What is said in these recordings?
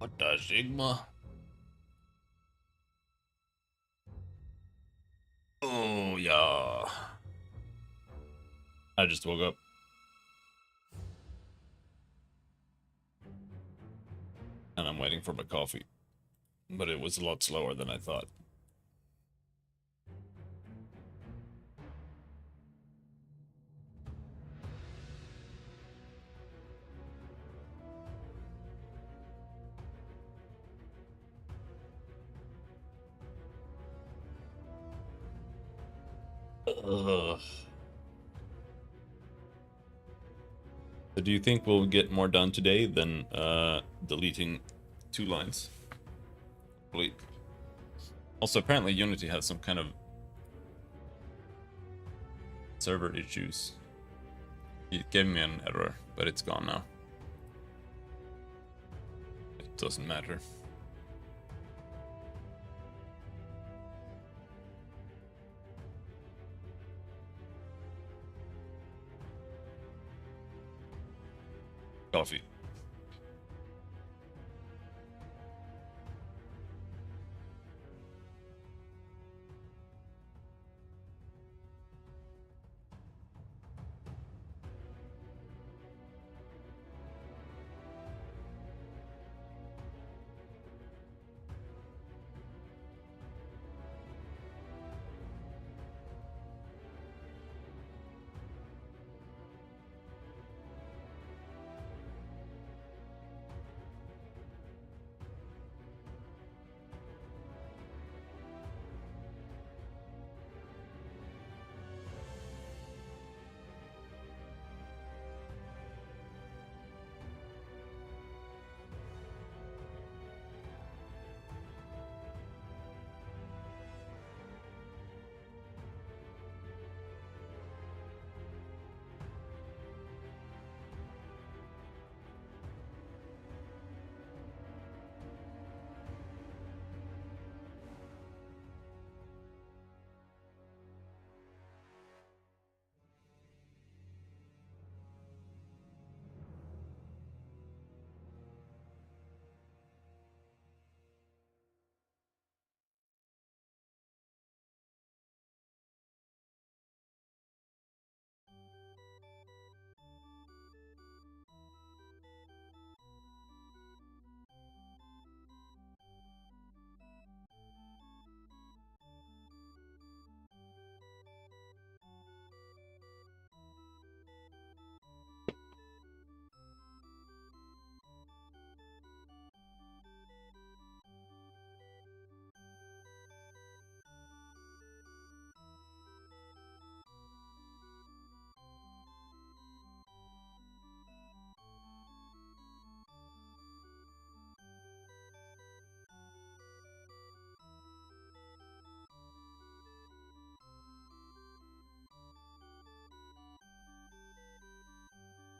What the Sigma? Oh, yeah. I just woke up. And I'm waiting for my coffee. But it was a lot slower than I thought. Ugh. So do you think we'll get more done today than deleting 2 lines? Wait. Also, apparently Unity has some kind of server issues. It gave me an error, but it's gone now. It doesn't matter. Coffee.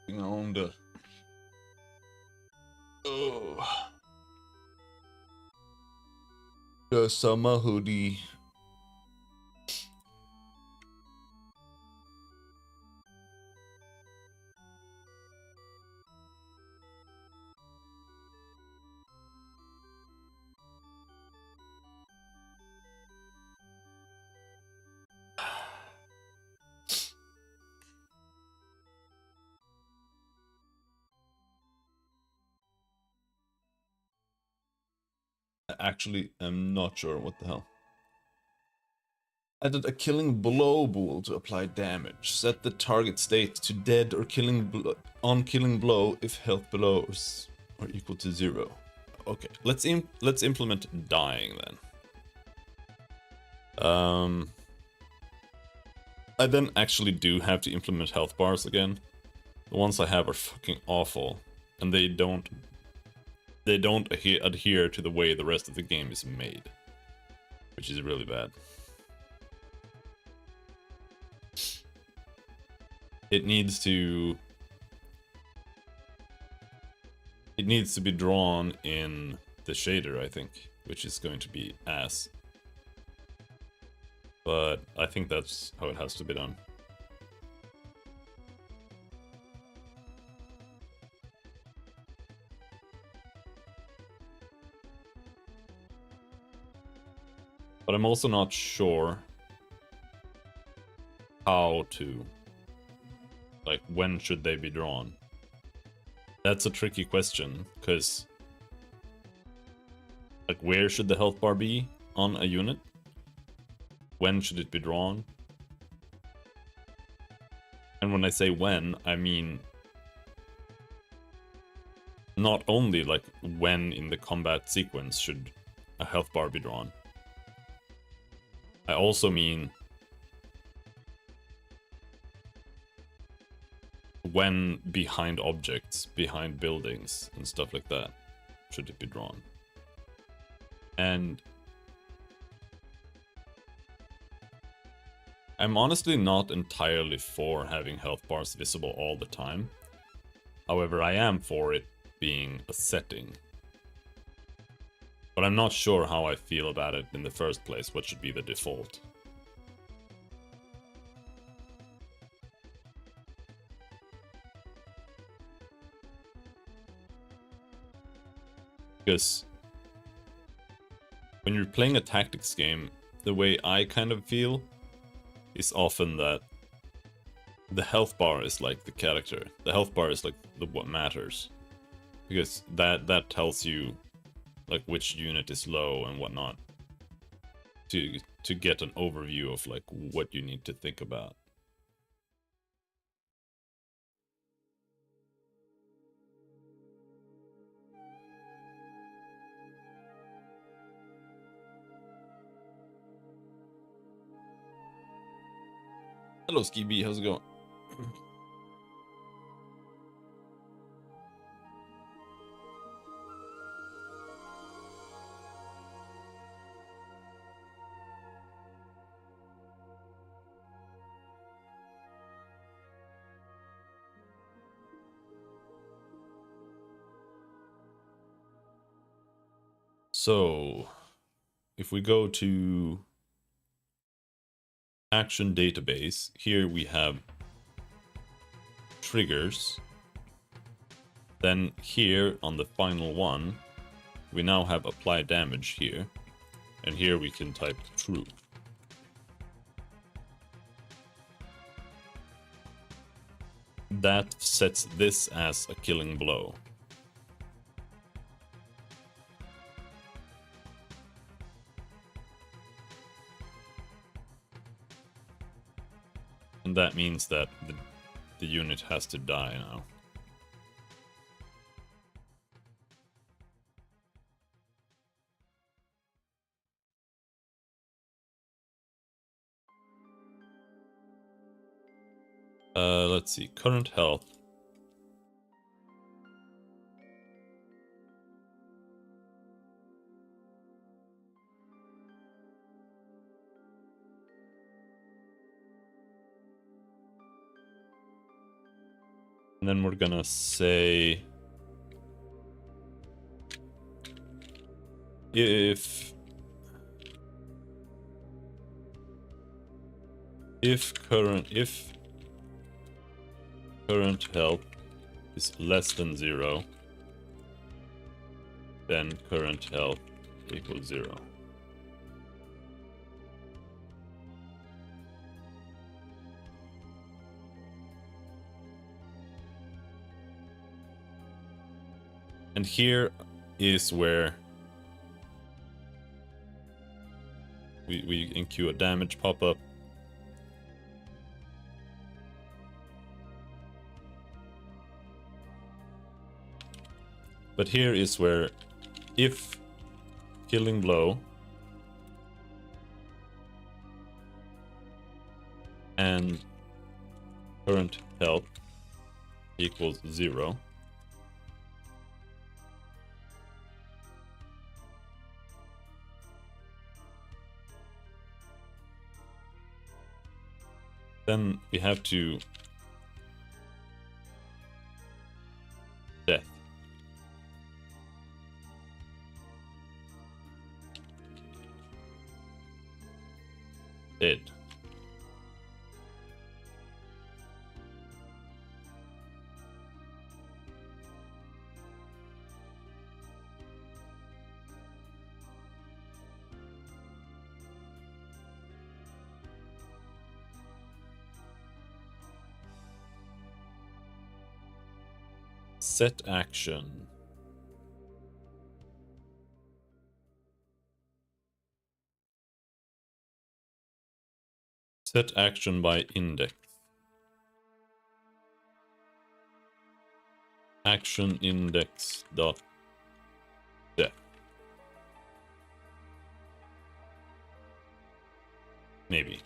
On oh, the summer hoodie. I actually am not sure what the hell. Added a killing blow bool to apply damage. Set the target state to dead or on killing blow if health below or equal to 0. Okay, let's implement dying then. I then actually do have to implement health bars again. The ones I have are fucking awful, and they don't adhere to the way the rest of the game is made, which is really bad. It needs to be drawn in the shader, I think, which is going to be ass. But I think that's how it has to be done. But I'm also not sure how to, like, when should they be drawn? That's a tricky question, because, like, where should the health bar be on a unit? When should it be drawn? And when I say when, I mean not only like when in the combat sequence should a health bar be drawn. I also mean when behind objects, behind buildings and stuff like that should it be drawn. And I'm honestly not entirely for having health bars visible all the time. However, I am for it being a setting. But I'm not sure how I feel about it in the first place. What should be the default? Because when you're playing a tactics game, the way I kind of feel is often that the health bar is like the character. The health bar is like what matters. Because that tells you like which unit is low and whatnot. To get an overview of like what you need to think about. Hello, Ski how's it going? So, if we go to action database, here we have triggers. Then here on the final one, we now have apply damage here. And here we can type true. That sets this as a killing blow. And that means that the unit has to die now. Let's see, current health. And then we're gonna say if current health is less than 0, then current health equals 0. And here is where we enqueue a damage pop-up. But here is where if killing blow and current health equals 0, then we have to death. Dead. Set action. Set action by index. Action index dot def. Maybe.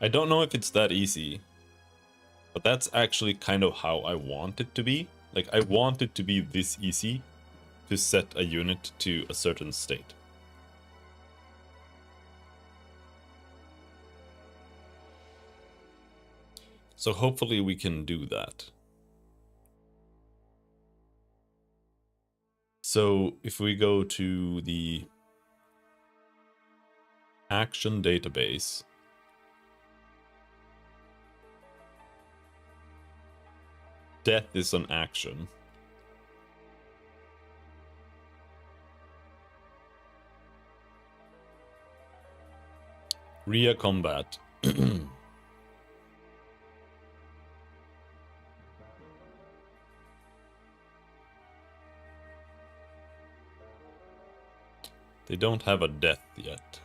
I don't know if it's that easy, but that's actually kind of how I want it to be. Like, I want it to be this easy to set a unit to a certain state. So hopefully we can do that. So if we go to the action database, death is an action. Ria combat. They don't have a death yet.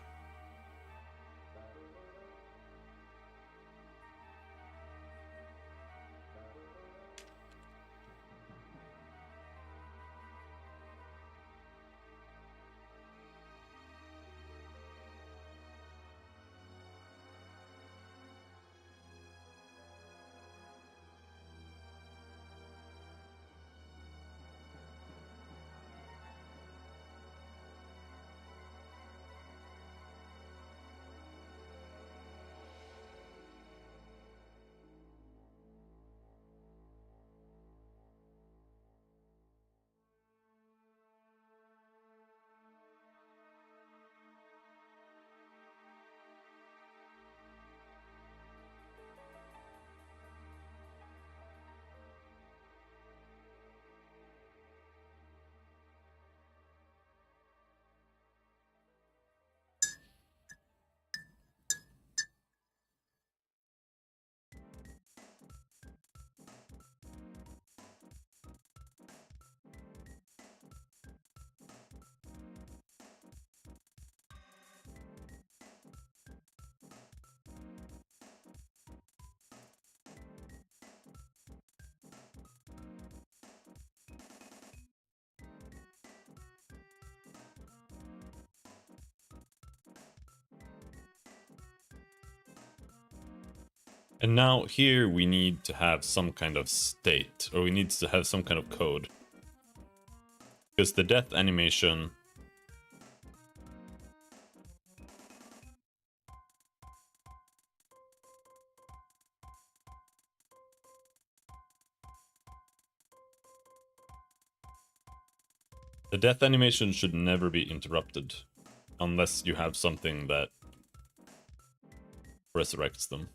And now here we need to have some kind of state, or we need to have some kind of code. Because the death animation should never be interrupted unless you have something that resurrects them.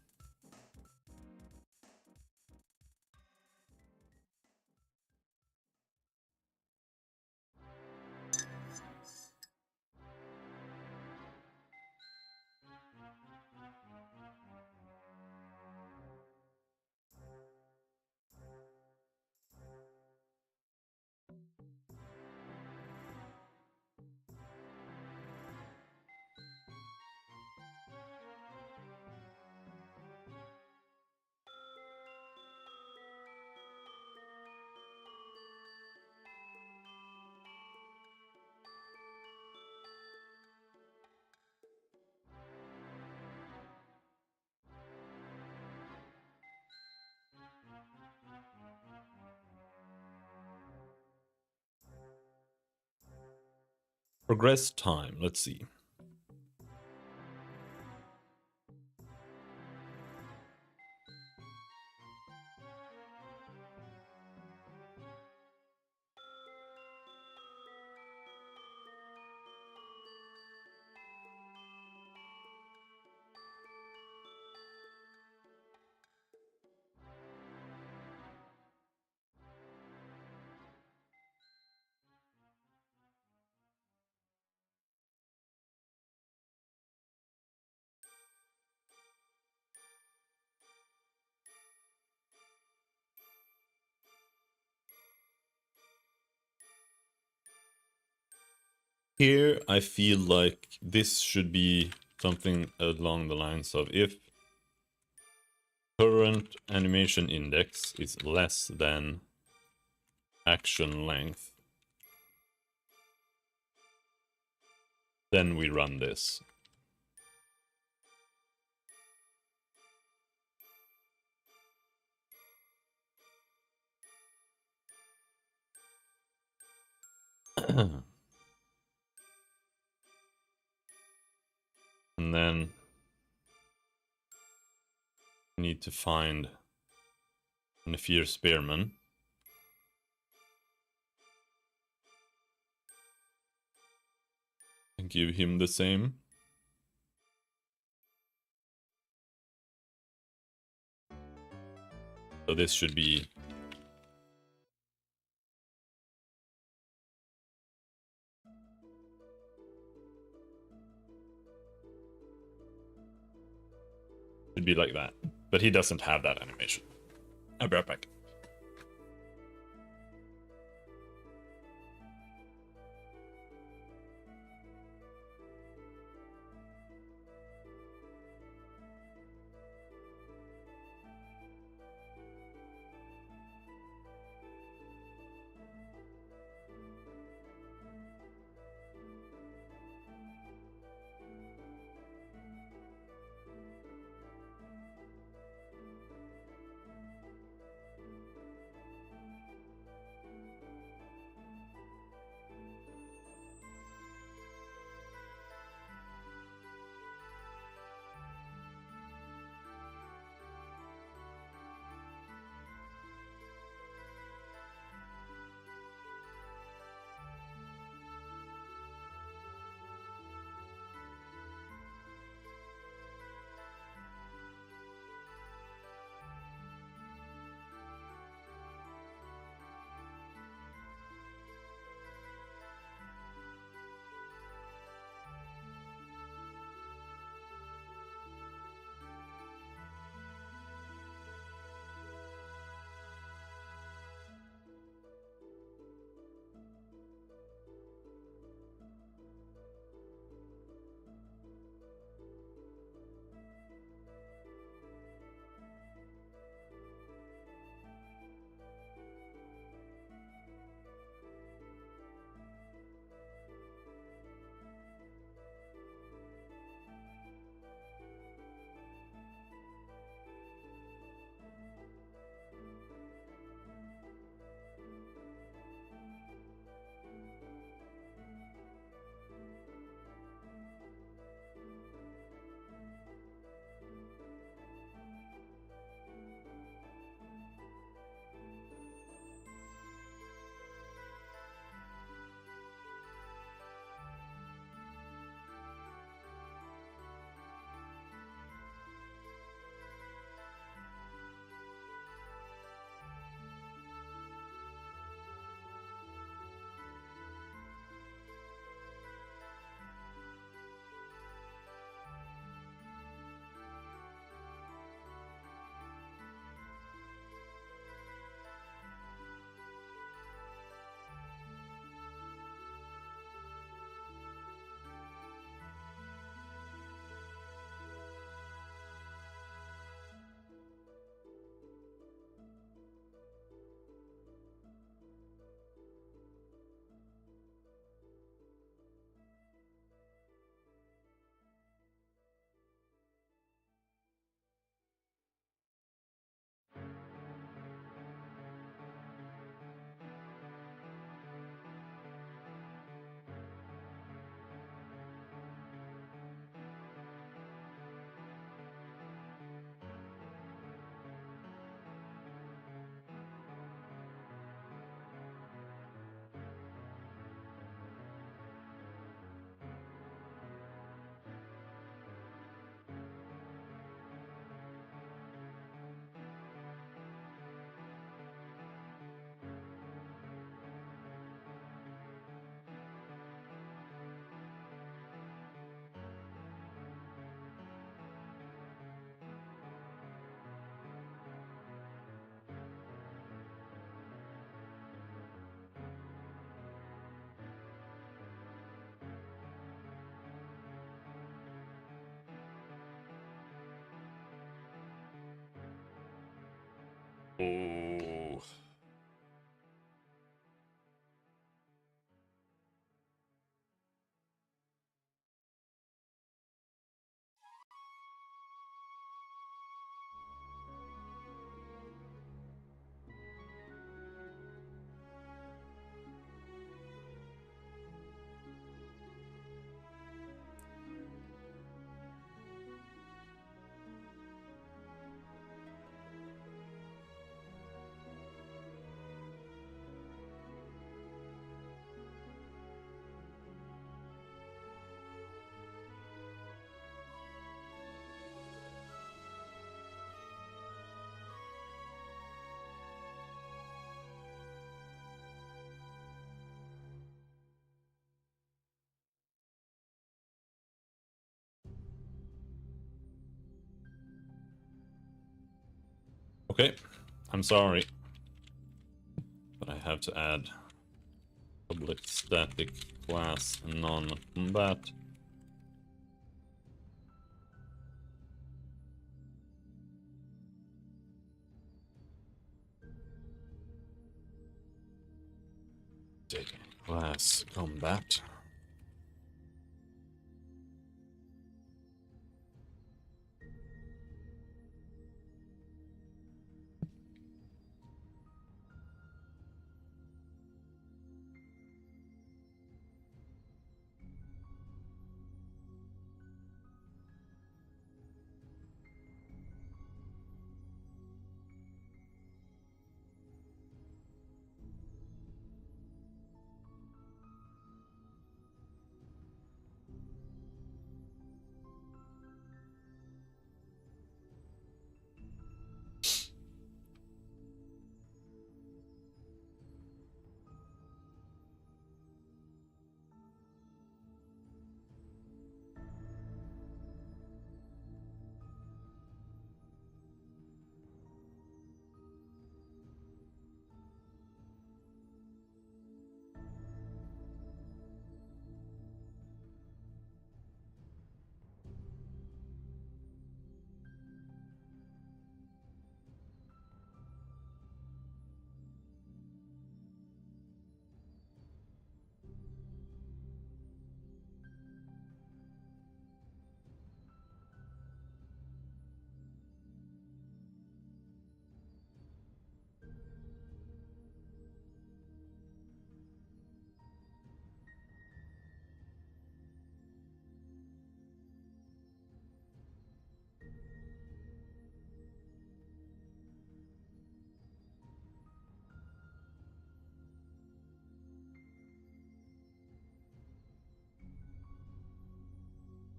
Progress time, let's see. Here, I feel like this should be something along the lines of if current animation index is less than action length, then we run this. And then we need to find an Nefir Spearman. And give him the same. So this should be like that. But he doesn't have that animation. I'll be right back. Oh. Okay, I'm sorry, but I have to add public static class non-combat. Class combat.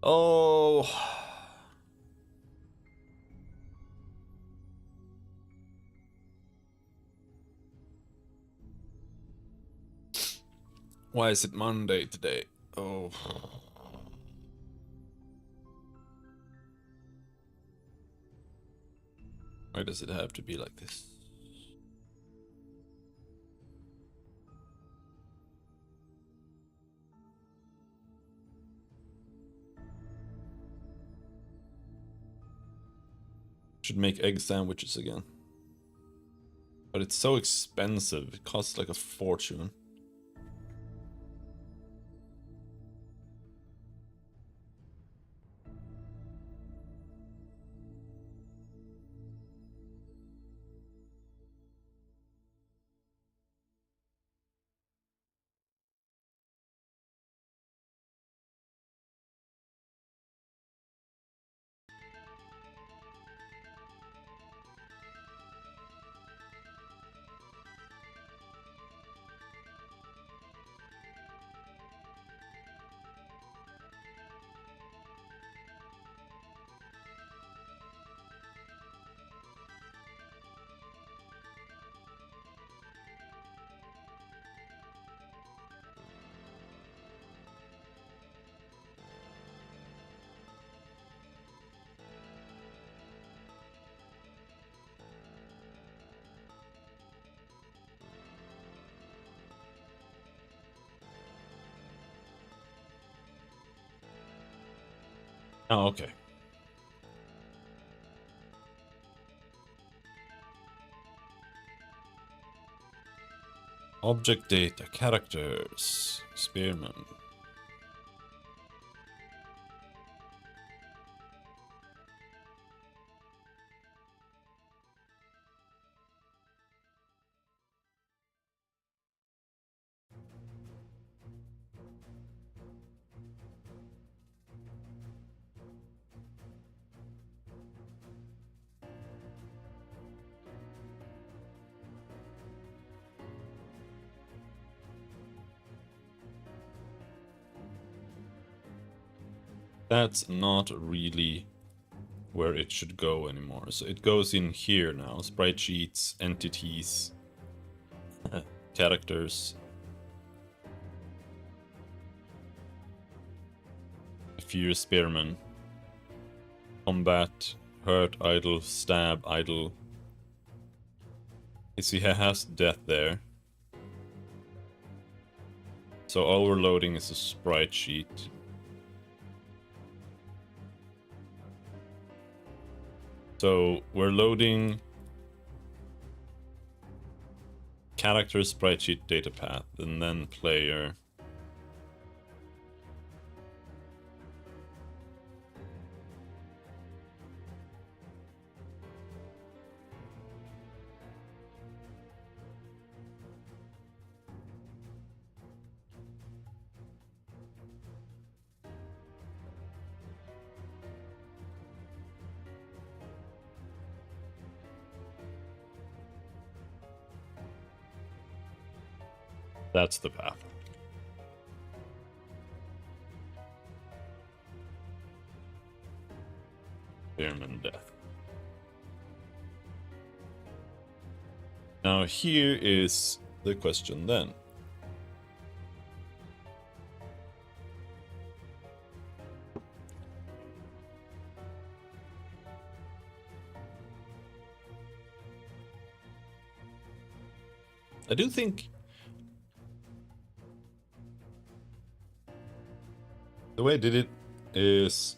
Oh. Why is it Monday today? Oh. Why does it have to be like this? Should make egg sandwiches again. But it's so expensive. It costs like a fortune. Oh, okay. Object data, characters, spearman. That's not really where it should go anymore. So it goes in here now. Sprite sheets, entities, characters. Fear spearman. Combat, hurt, idle, stab, idle. You see, he has death there. So all we're loading is a sprite sheet. So we're loading character, sprite sheet, data path, and then player. That's the path. Spearman death. Now here is the question then. I do think the way I did it is...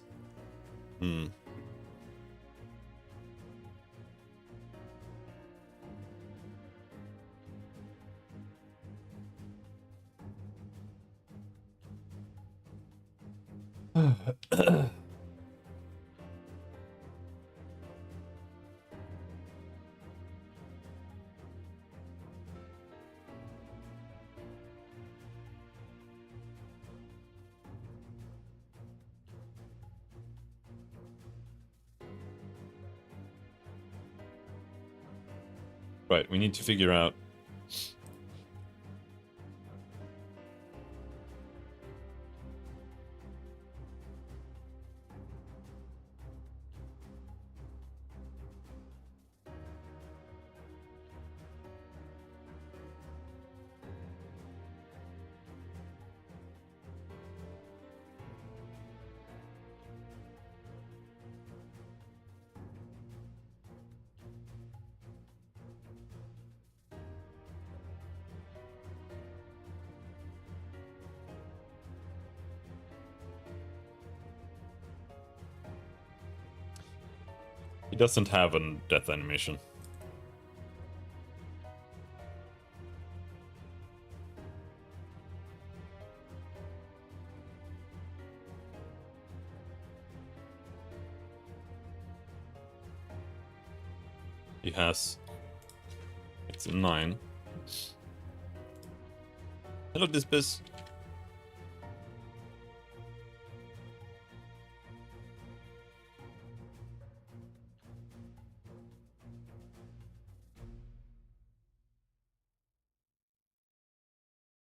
Right, we need to figure out... He doesn't have a death animation. He has... It's a 9. Hello, Dispis.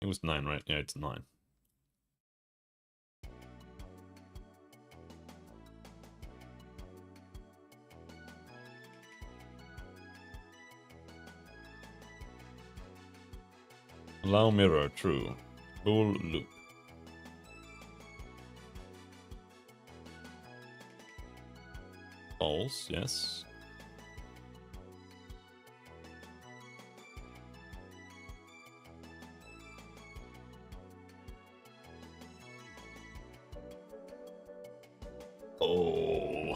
It was 9, right? Yeah, it's 9. Allow mirror, true. Bool loop. False, yes. Oh.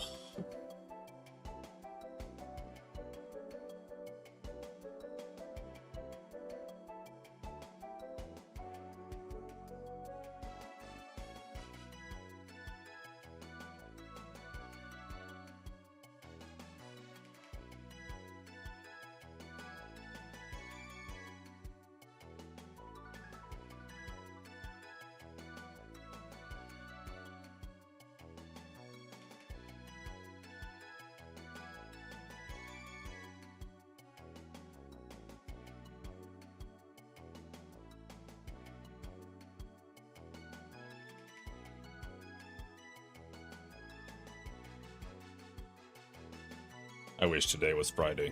I wish today was Friday.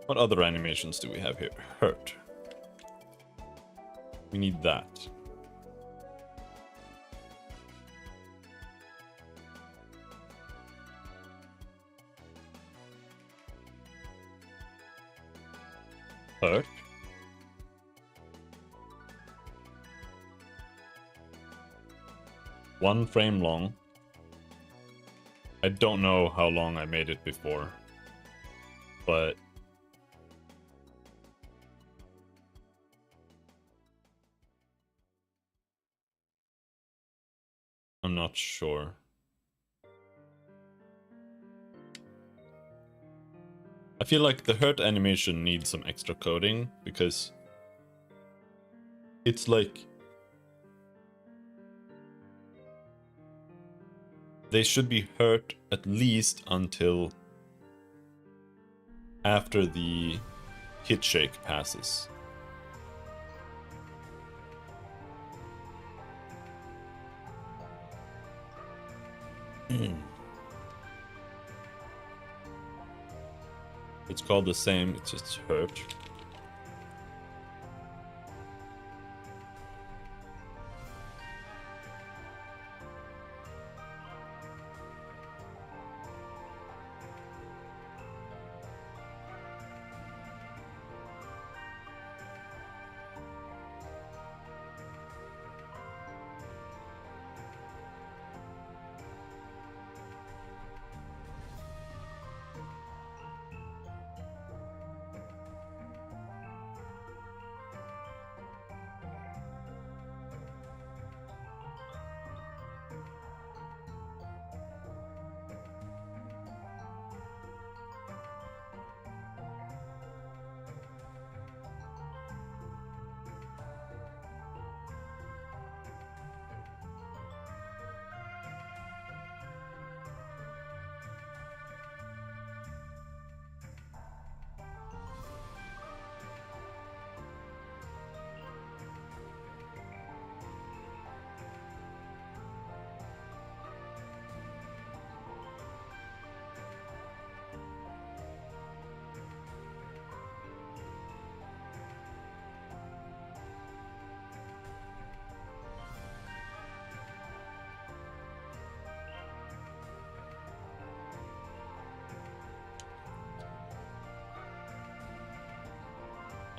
What other animations do we have here? Hurt. We need that. Hurt. One frame long. I don't know how long I made it before, but I'm not sure. I feel like the hurt animation needs some extra coding because it's like they should be hurt at least until after the hit shake passes. It's called the same, it's just hurt.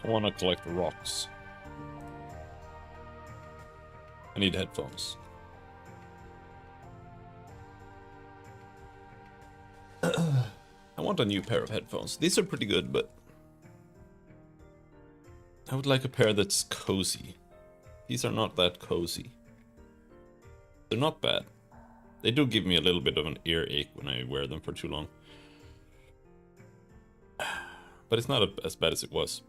I want to collect rocks. I need headphones. I want a new pair of headphones. These are pretty good, but I would like a pair that's cozy. These are not that cozy. They're not bad. They do give me a little bit of an earache when I wear them for too long. But it's not as bad as it was.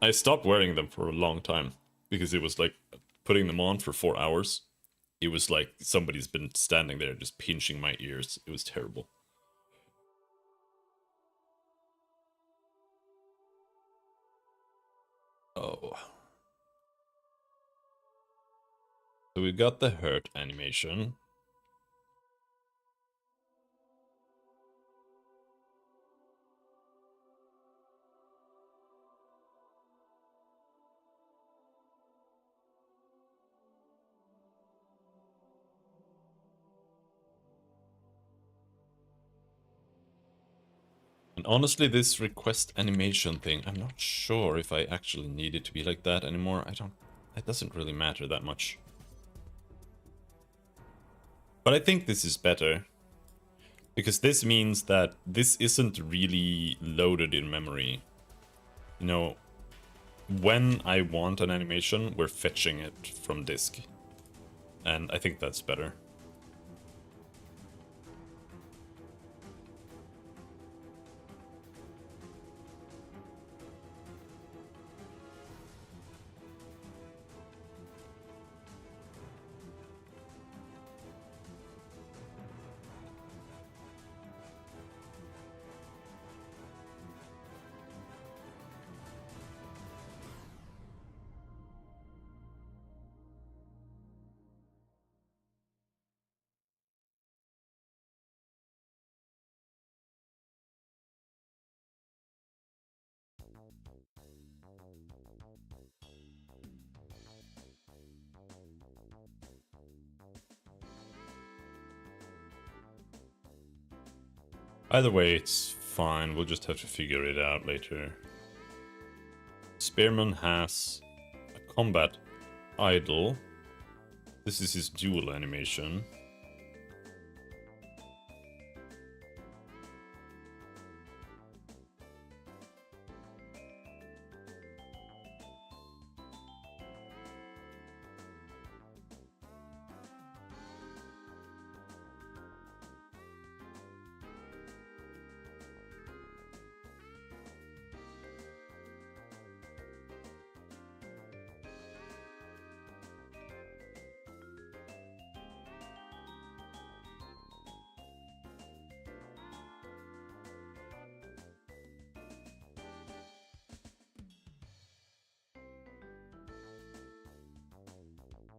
I stopped wearing them for a long time because it was like putting them on for 4 hours. It was like somebody's been standing there just pinching my ears. It was terrible. Oh. So we got the hurt animation. And honestly, this request animation thing, I'm not sure if I actually need it to be like that anymore. It doesn't really matter that much. But I think this is better. Because this means that this isn't really loaded in memory. You know, when I want an animation, we're fetching it from disk. And I think that's better. Either way, it's fine. We'll just have to figure it out later. Spearman has a combat idle. This is his dual animation.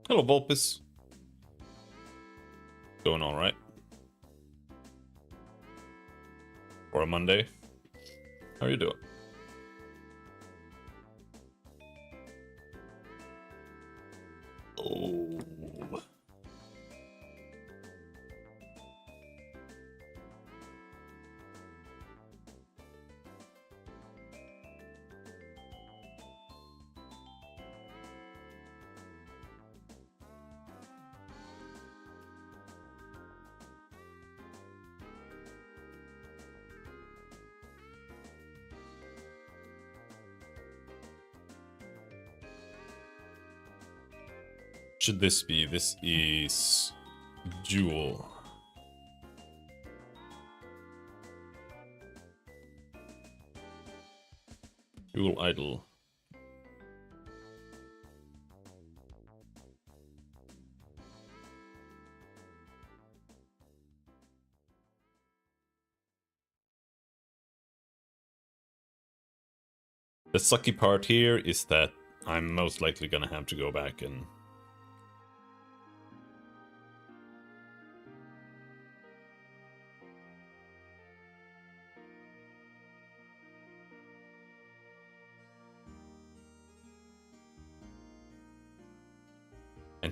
Hello, Vulpes. Going all right? For a Monday? How are you doing? Oh. Should this be? This is dual. Dual idle. The sucky part here is that I'm most likely gonna have to go back and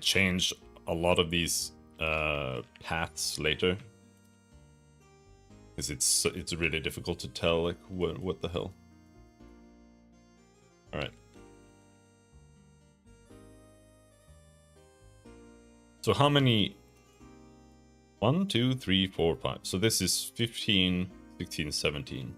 change a lot of these paths later, because it's really difficult to tell like what the hell. All right. So how many? 1, 2, 3, 4, 5. So this is 15, 16, 17.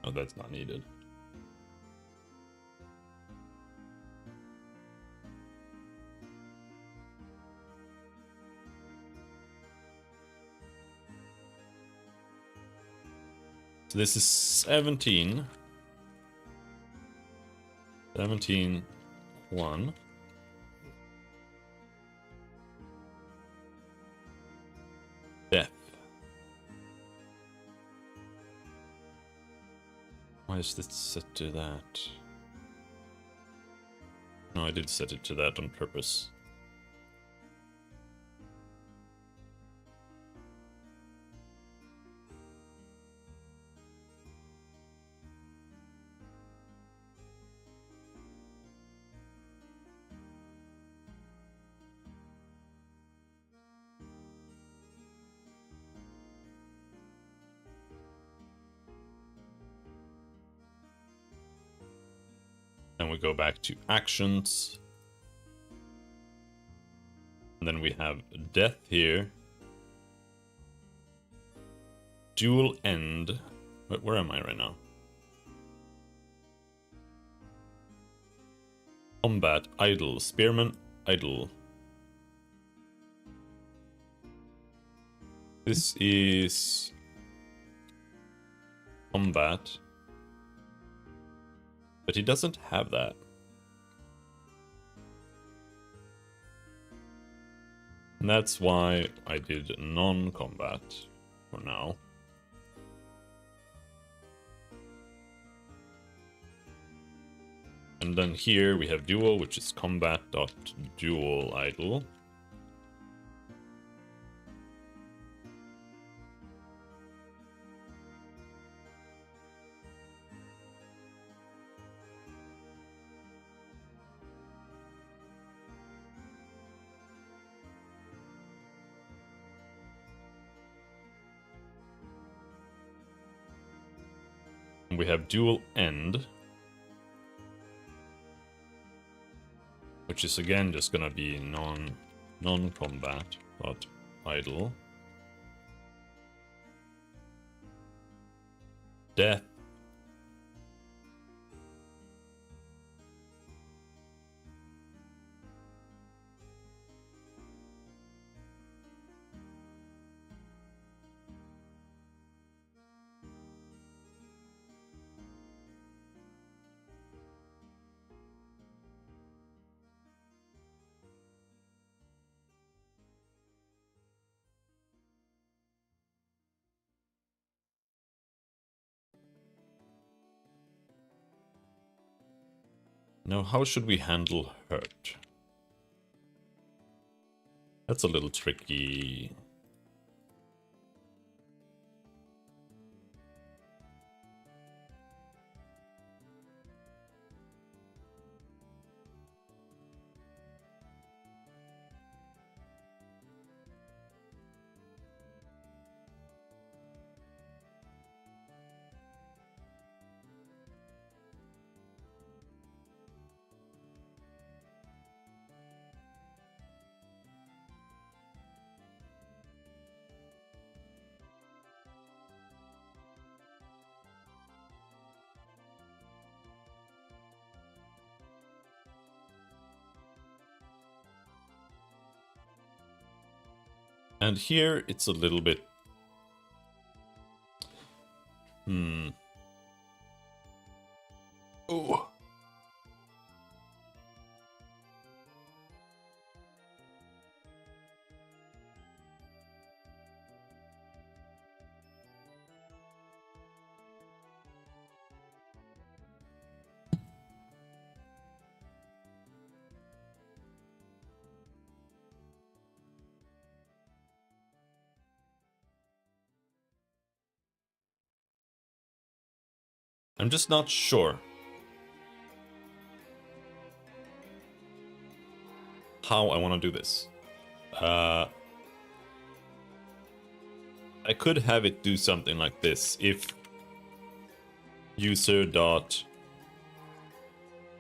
Oh, that's not needed. So this is 17. 17, 1. Death. Why is this set to that? No, I did set it to that on purpose. Then we go back to actions. And then we have death here. Dual end. Where am I right now? Combat, idle, spearman, idle. This is combat. But he doesn't have that. And that's why I did non-combat for now. then here we have dual, which is combat.dual idle. We have dual end, which is again just gonna be non-combat but idle. Death. Now, how should we handle hurt? That's a little tricky. And here it's a little bit... Oh. I'm just not sure how I want to do this. I could have it do something like this if user dot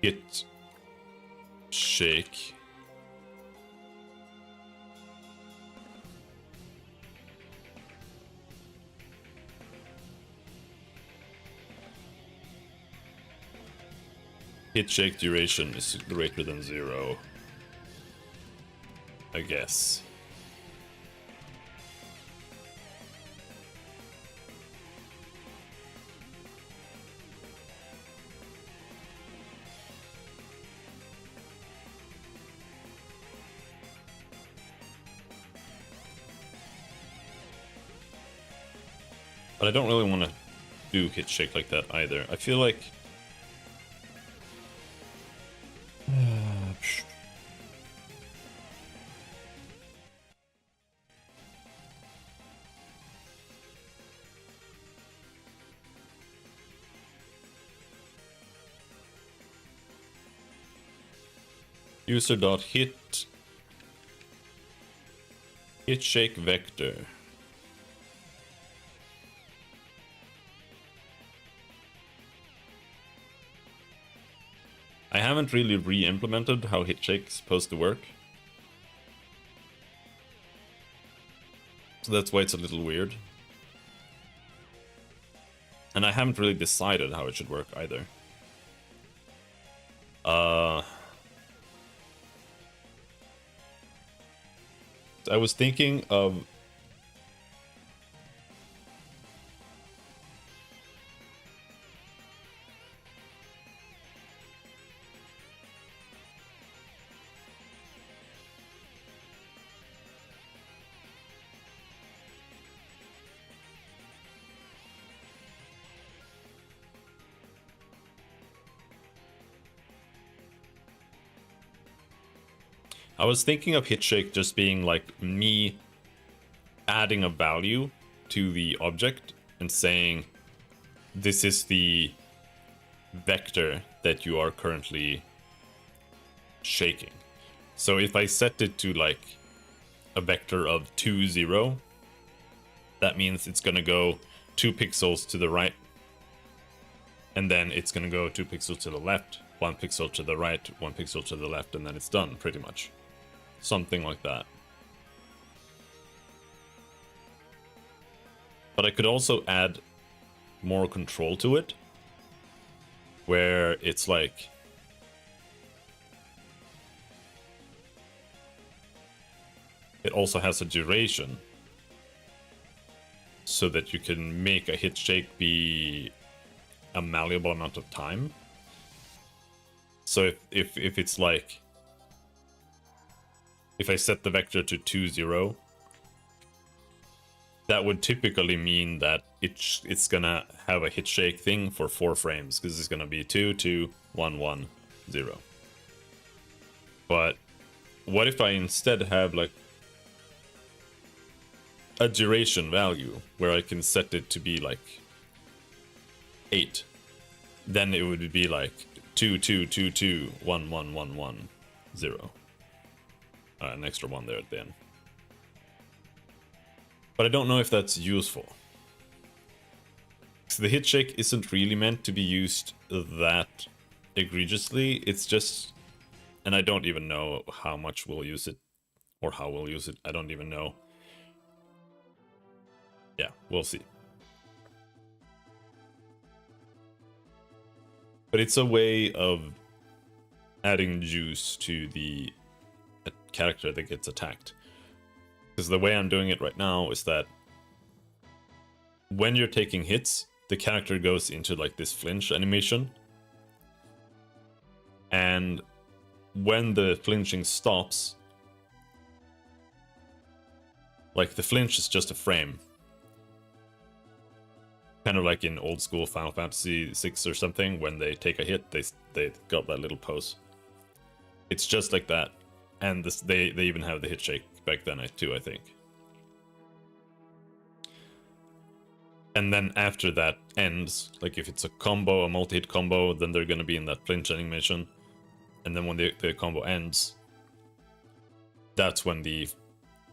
hit shake hit shake duration is greater than 0, I guess. But I don't really want to do hit shake like that either. I feel like... user dot hit shake vector. I haven't really re-implemented how hit shake is supposed to work, so that's why it's a little weird. And I haven't really decided how it should work either. I was thinking of... I was thinking of hit shake just being like me adding a value to the object and saying this is the vector that you are currently shaking. So if I set it to like a vector of 2, 0, that means it's gonna go 2 pixels to the right, and then it's gonna go 2 pixels to the left, 1 pixel to the right, 1 pixel to the left, and then it's done, pretty much. Something like that. But I could also add more control to it, where it's like it also has a duration, so that you can make a hit shake be a malleable amount of time. So if it's like, if I set the vector to 2, 0, that would typically mean that it's gonna have a hit shake thing for 4 frames, because it's gonna be 2, 2, 1, 1, 0. But what if I instead have like a duration value where I can set it to be like 8? Then it would be like 2, 2, 2, 2, 1, 1, 1, 1, 0. An extra 1 there at the end. But I don't know if that's useful. So the hit shake isn't really meant to be used that egregiously. It's just, and I don't even know how much we'll use it, or how we'll use it. I don't even know. Yeah, we'll see. But it's a way of adding juice to the character that gets attacked. Because the way I'm doing it right now is that when you're taking hits, the character goes into like this flinch animation. And when the flinching stops, like the flinch is just a frame. Kind of like in old school Final Fantasy VI or something, when they take a hit, they got that little pose. It's just like that. And this, they even have the hit shake back then too, I think. And then after that ends, like if it's a combo, a multi-hit combo, then they're gonna be in that flinch animation. And then when the combo ends, that's when the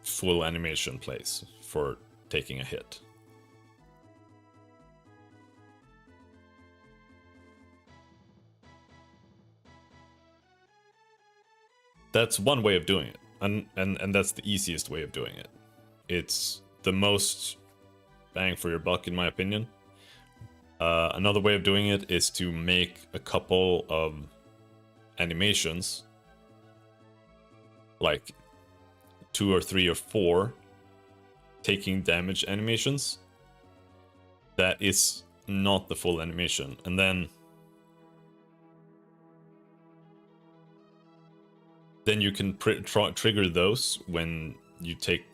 full animation plays for taking a hit. That's one way of doing it, and that's the easiest way of doing it. It's the most bang for your buck, in my opinion. Another way of doing it is to make a couple of animations, like 2 or 3 or 4 taking damage animations. That is not the full animation, and then you can trigger those when you take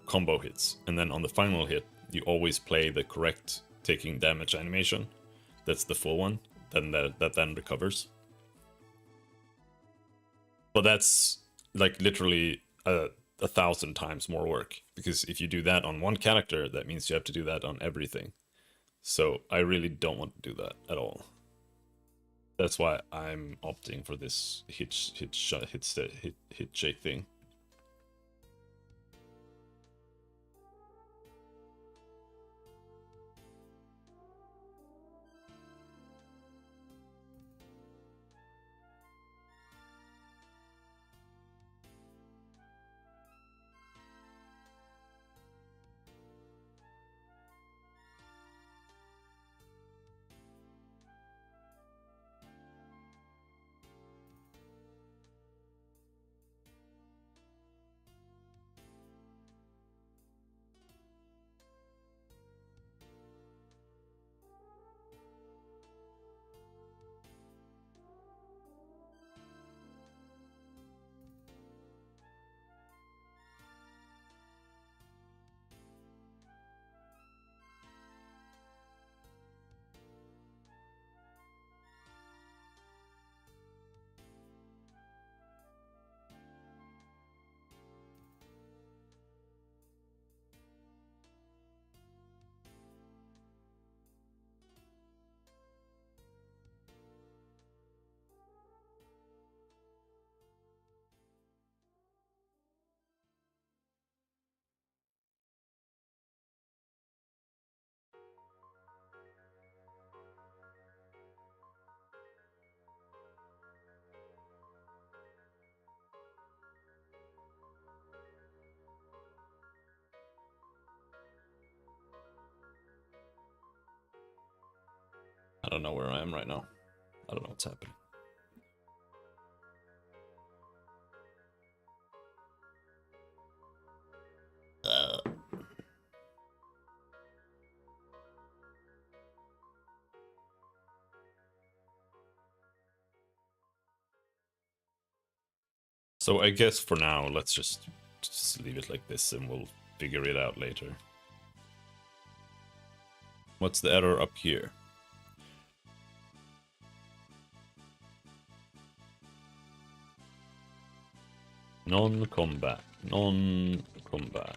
combo hits, and then on the final hit you always play the correct taking damage animation. That's the full one. Then that then recovers. But that's like literally 1,000 times more work, because if you do that on one character, that means you have to do that on everything. So I really don't want to do that at all. That's why I'm opting for this hit shake thing. I don't know where I am right now. I don't know what's happening. So I guess for now, let's just leave it like this and we'll figure it out later. What's the error up here? Non-combat. Non-combat.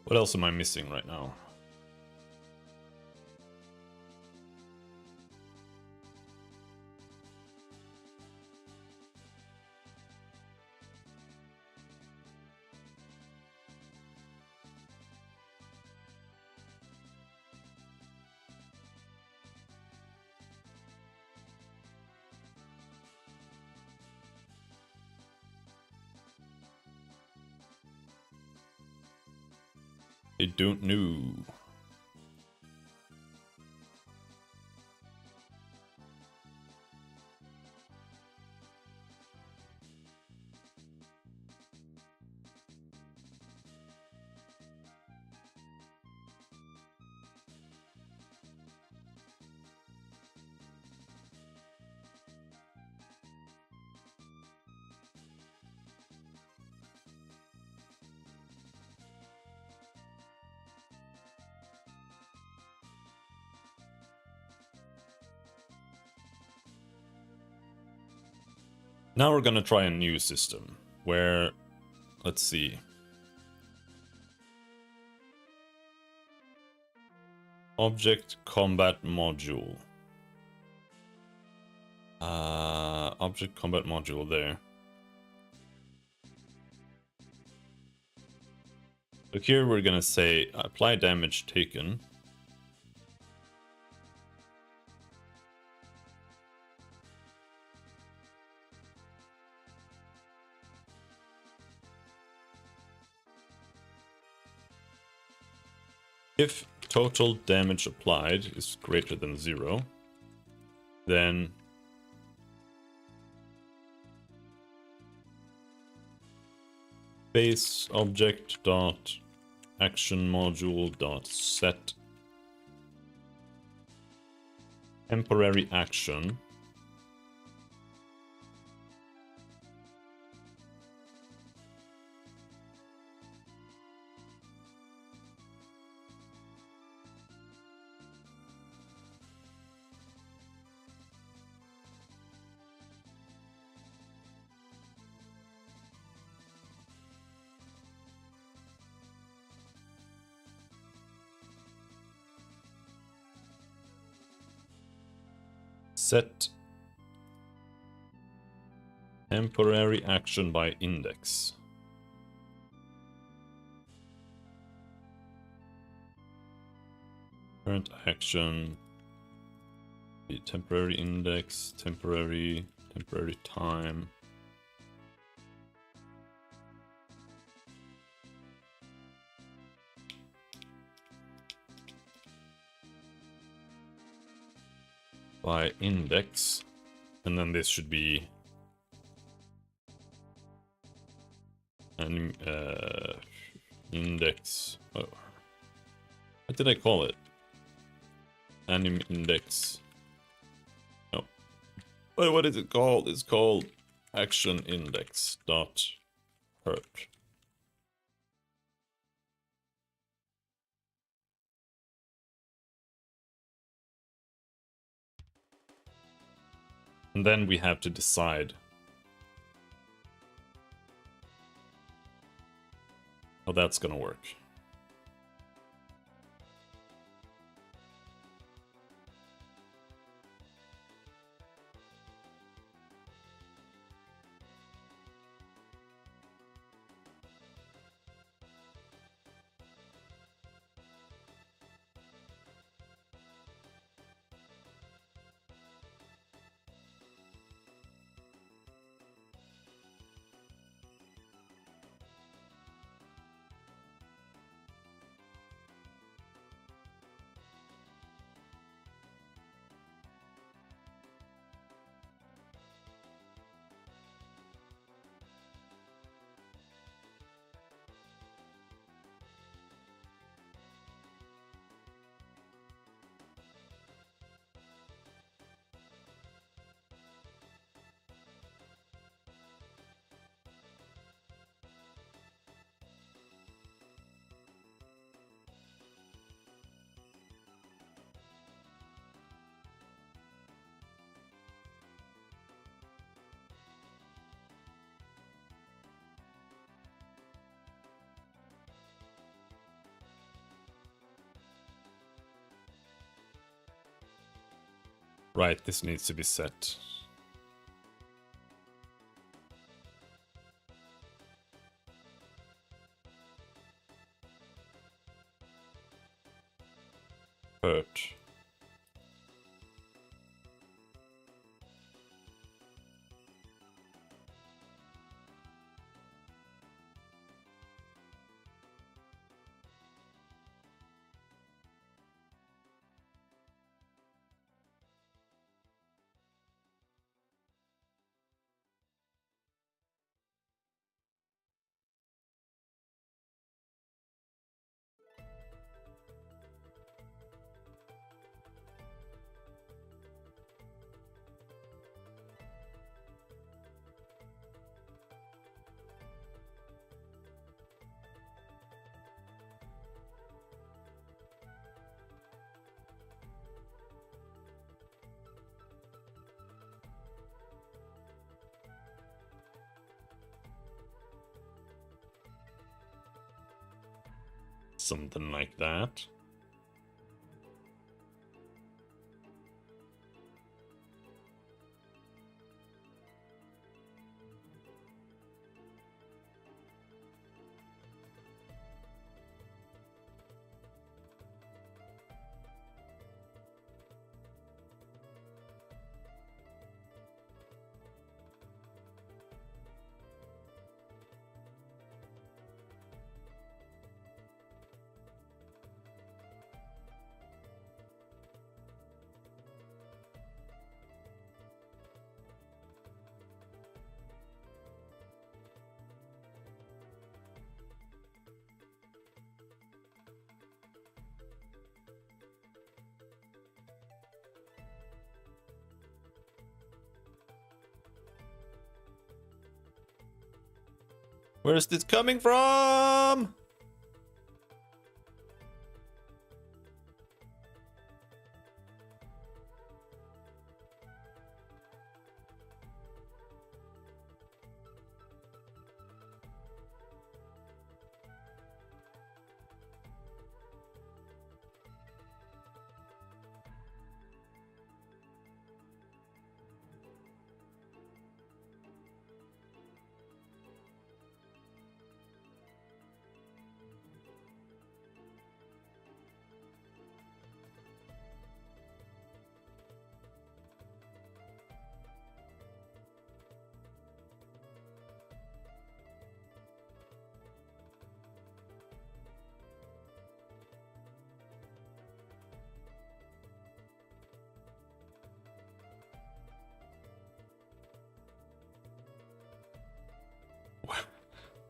What else am I missing right now? I don't know. Now we're gonna try a new system where, let's see. Object combat module. Object combat module there. So here we're gonna say apply damage taken. If total damage applied is greater than 0, then base object dot action module dot set temporary action set temporary action by index. Current action, the temporary index, temporary time. By index, and then this should be an index. Oh, what did I call it? Anim index. No. What is it called? It's called action index dot hurt. And then we have to decide how that's gonna work. Right, this needs to be set. Hurt. Something like that. Where is this coming from?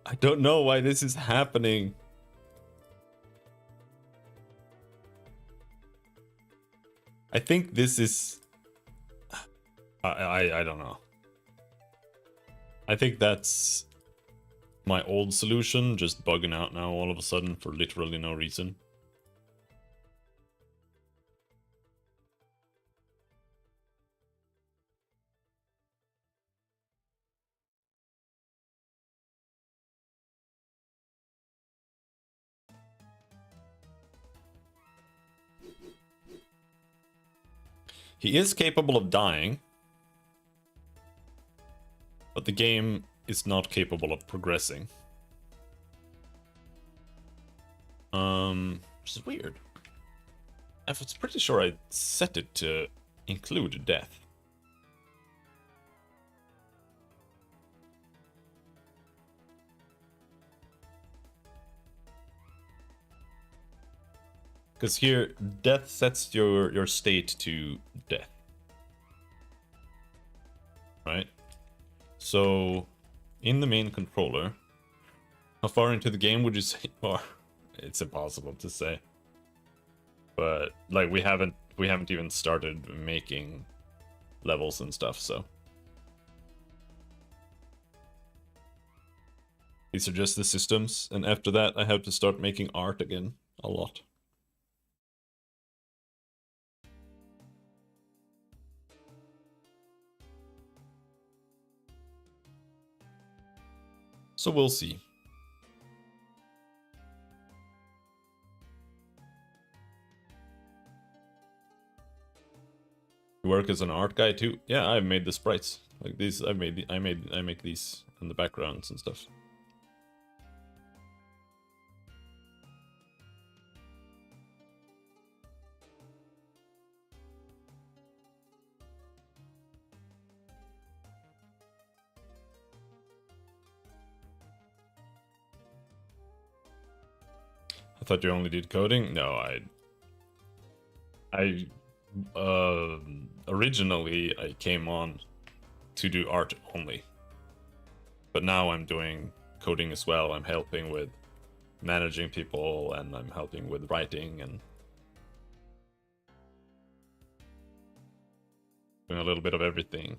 I don't know why this is happening. I think this is... I don't know. I think that's my old solution, just bugging out now all of a sudden for literally no reason. He is capable of dying, but the game is not capable of progressing. Which is weird. I was pretty sure I set it to include death. Because here, death sets your state to death. Right? So, in the main controller, how far into the game would you say you are? It's impossible to say. But, like, we haven't even started making levels and stuff, so. These are just the systems, and after that I have to start making art again a lot. So we'll see. You work as an art guy too? Yeah, I've made the sprites. Like these, I make these in the backgrounds and stuff. I thought you only did coding? No, originally I came on to do art only. But now I'm doing coding as well. I'm helping with managing people and I'm helping with writing and doing a little bit of everything.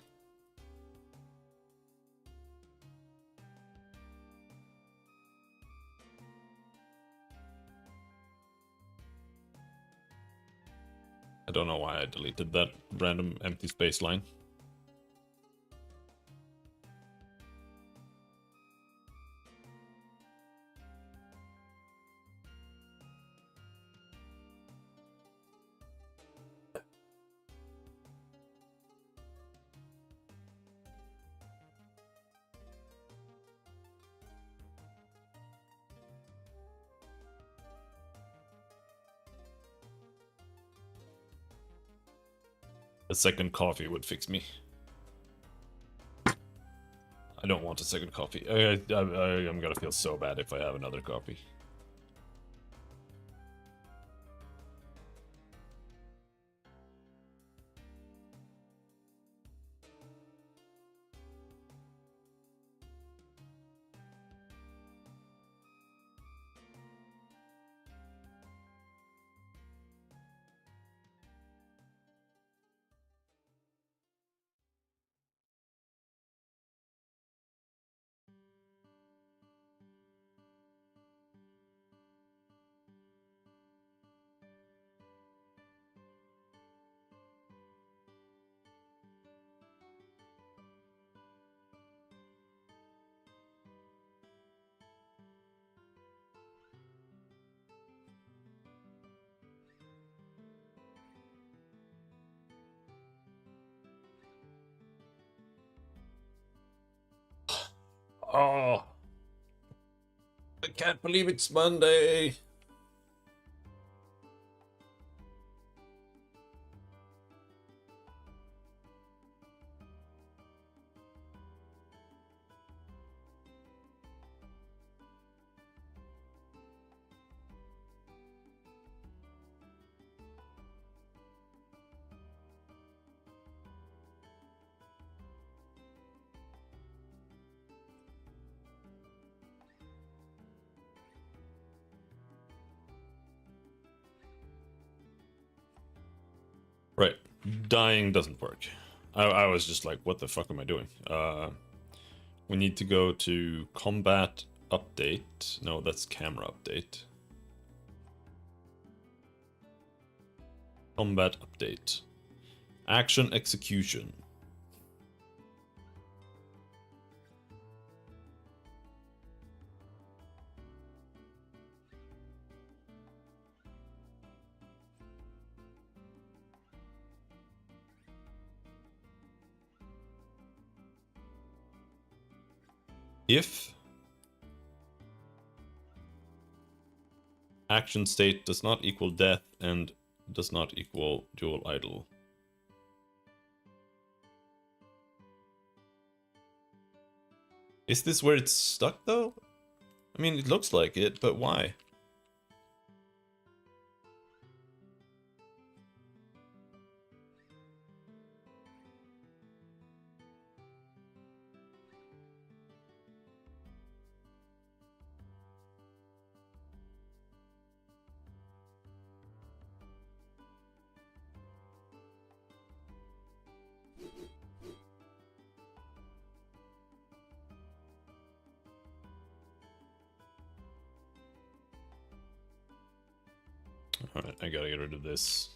I don't know why I deleted that random empty space line. A second coffee would fix me. I don't want a second coffee. I'm gonna feel so bad if I have another coffee. Oh, I can't believe it's Monday. Right. Dying doesn't work. I was just like, what the fuck am I doing? We need to go to combat update. No, that's camera update. Combat update. Action execution. If action state does not equal death and does not equal dual idle. Is this where it's stuck though? I mean, it looks like it, but why? Alright, I gotta get rid of this.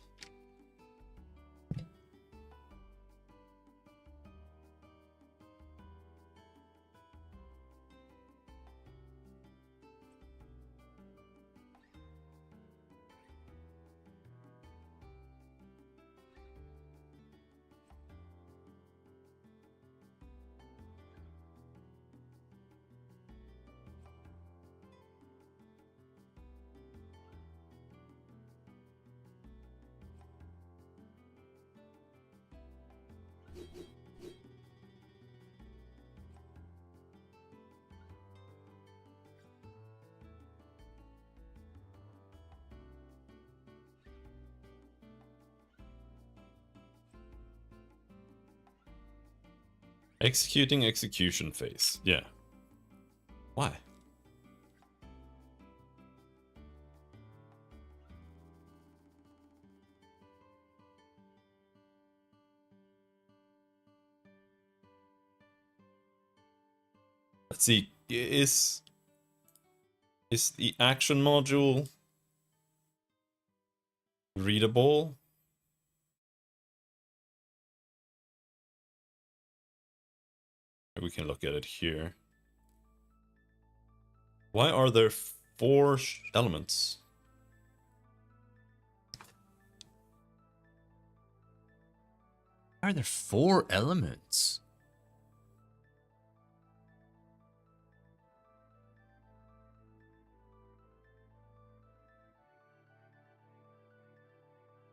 Executing execution phase. Yeah. Why? Let's see. Is the action module readable? We can look at it here. Why are there 4 elements? Why are there 4 elements?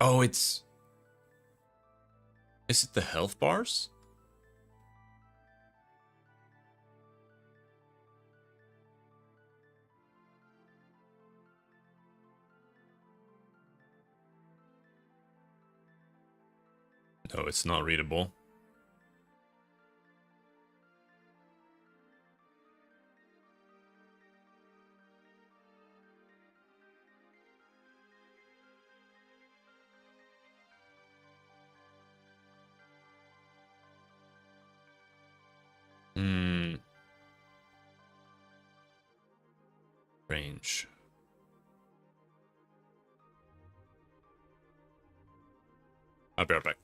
Oh, is it the health bars? No, it's not readable. Range. I'll be right back.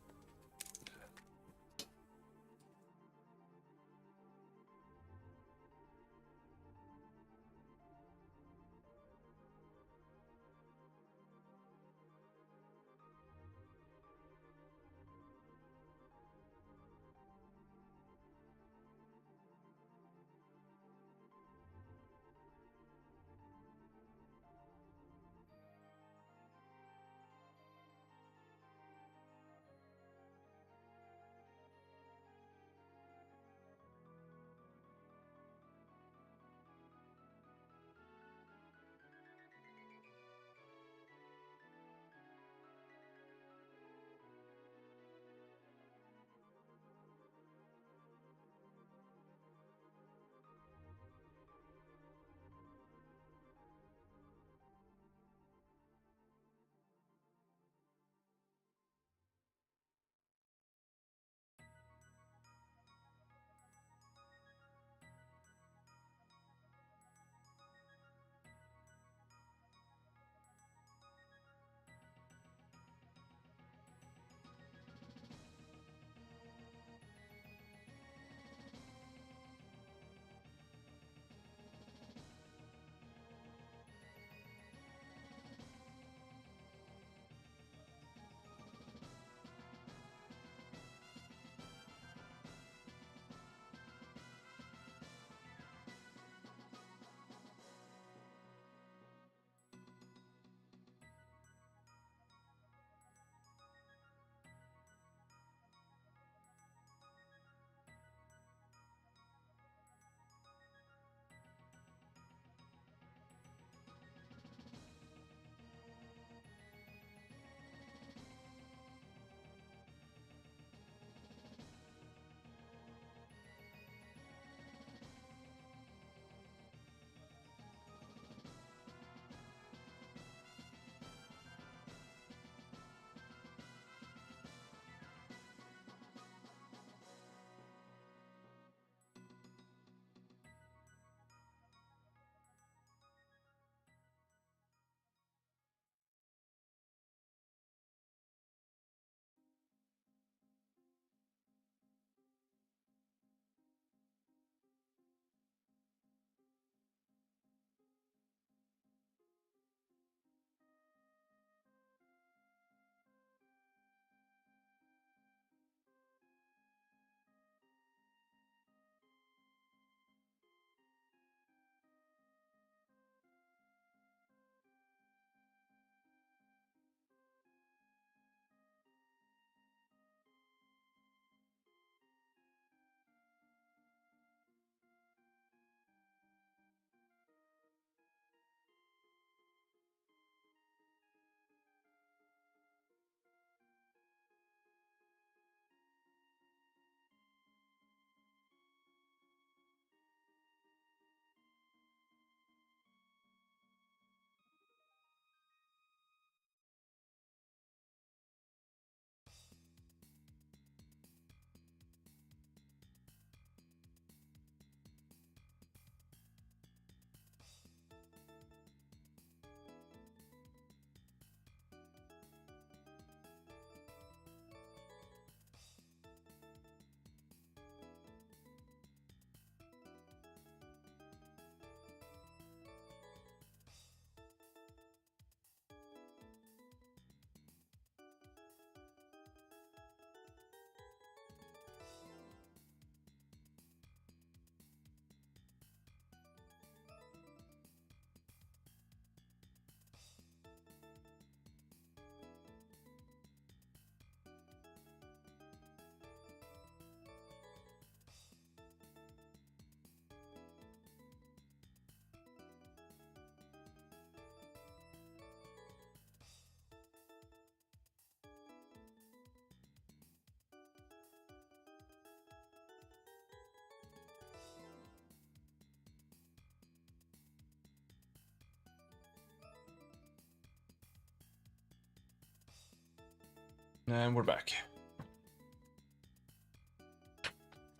And we're back.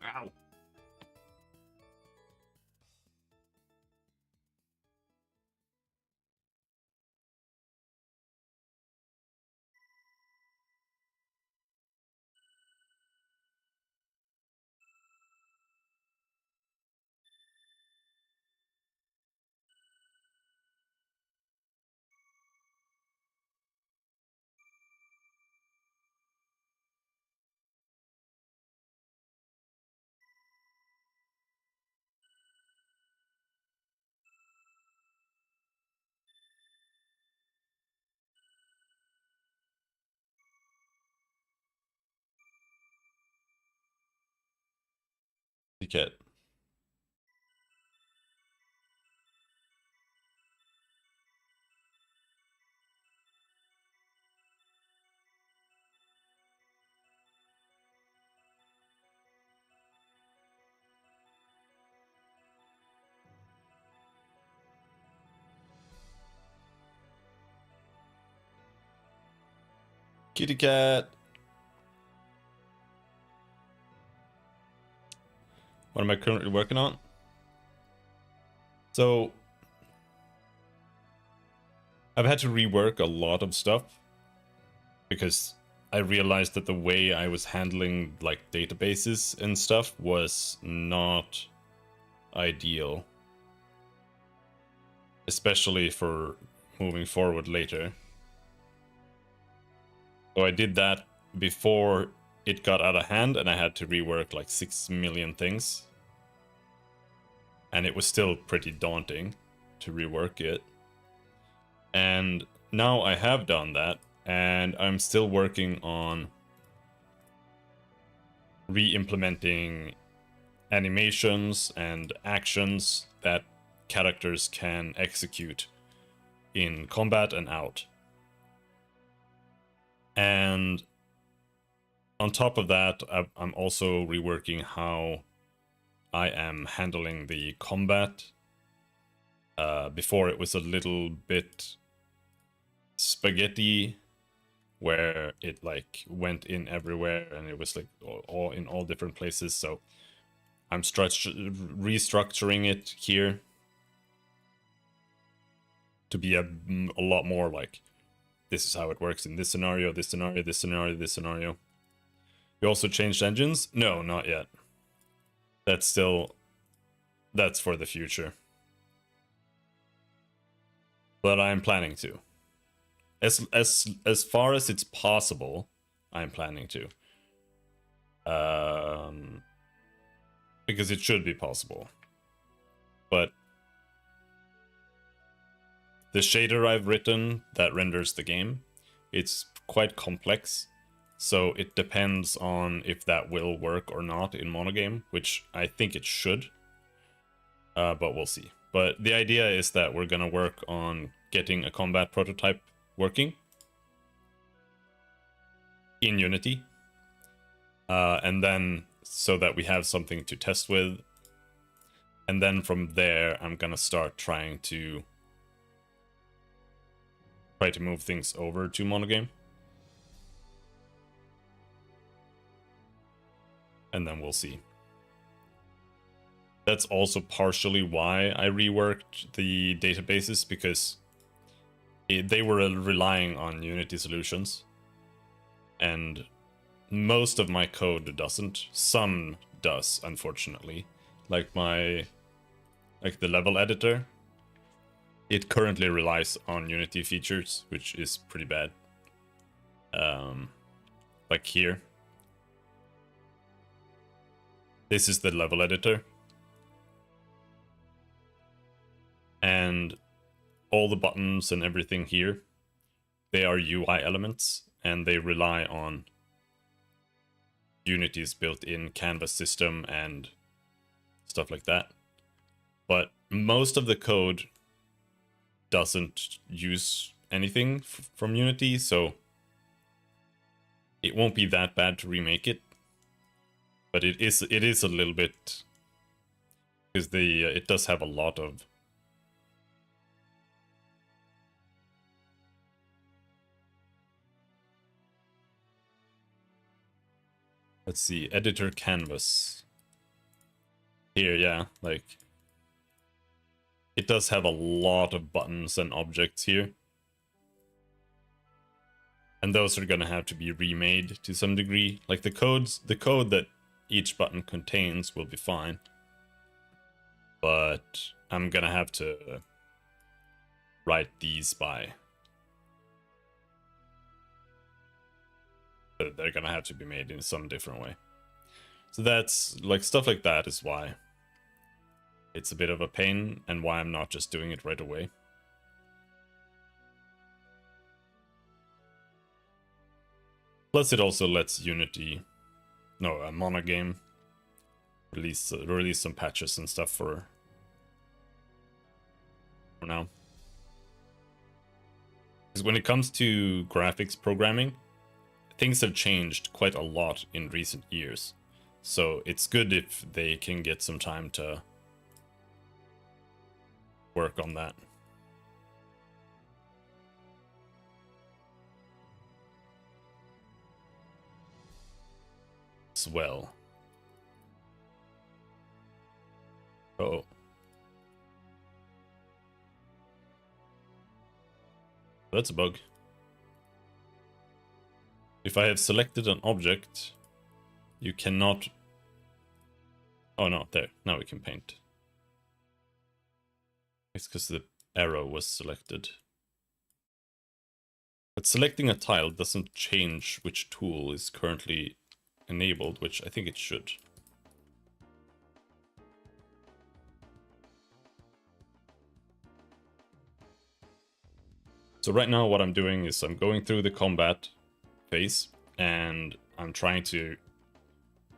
Ow. The cat. Kitty cat. What am I currently working on? So I've had to rework a lot of stuff because I realized that the way I was handling like databases and stuff was not ideal, especially for moving forward later. So I did that before it got out of hand, and I had to rework like 6 million things. And it was still pretty daunting to rework it. And now I have done that, and I'm still working on re-implementing animations and actions that characters can execute in combat and out. And on top of that, I'm also reworking how I am handling the combat. Before it was a little bit spaghetti, where it like went in everywhere and it was like all in all different places. So I'm restructuring it here to be a lot more like, this is how it works in this scenario, this scenario, this scenario, this scenario. You also changed engines? No, not yet. That's for the future. But I'm planning to. As far as it's possible, I'm planning to. Because it should be possible. But the shader I've written that renders the game, it's quite complex. So it depends on if that will work or not in monogame, which I think it should. But we'll see. But the idea is that we're gonna work on getting a combat prototype working in Unity. And then so that we have something to test with. And then from there, I'm gonna start trying to move things over to monogame. And then we'll see. That's also partially why I reworked the databases, because they were relying on Unity solutions. And most of my code doesn't. Some does, unfortunately. Like the level editor, it currently relies on Unity features, which is pretty bad. Like here. This is the level editor. And all the buttons and everything here, they are UI elements, and they rely on Unity's built-in canvas system and stuff like that. But most of the code doesn't use anything from Unity, so it won't be that bad to remake it. But it is a little bit, because it does have a lot of Let's see, editor canvas. Here, yeah, like it does have a lot of buttons and objects here. And those are gonna have to be remade to some degree. Like the code that each button contains will be fine. But I'm gonna have to write these by. They're gonna have to be made in some different way. So that's like stuff like that is why it's a bit of a pain and why I'm not just doing it right away. Plus it also lets Unity, no, a monogame, release some patches and stuff for now. Because when it comes to graphics programming, things have changed quite a lot in recent years. So it's good if they can get some time to work on that. As well. Oh. That's a bug. If I have selected an object, you cannot... Oh no, there. Now we can paint. It's because the arrow was selected. But selecting a tile doesn't change which tool is currently enabled, which I think it should. So right now what I'm doing is I'm going through the combat phase and I'm trying to,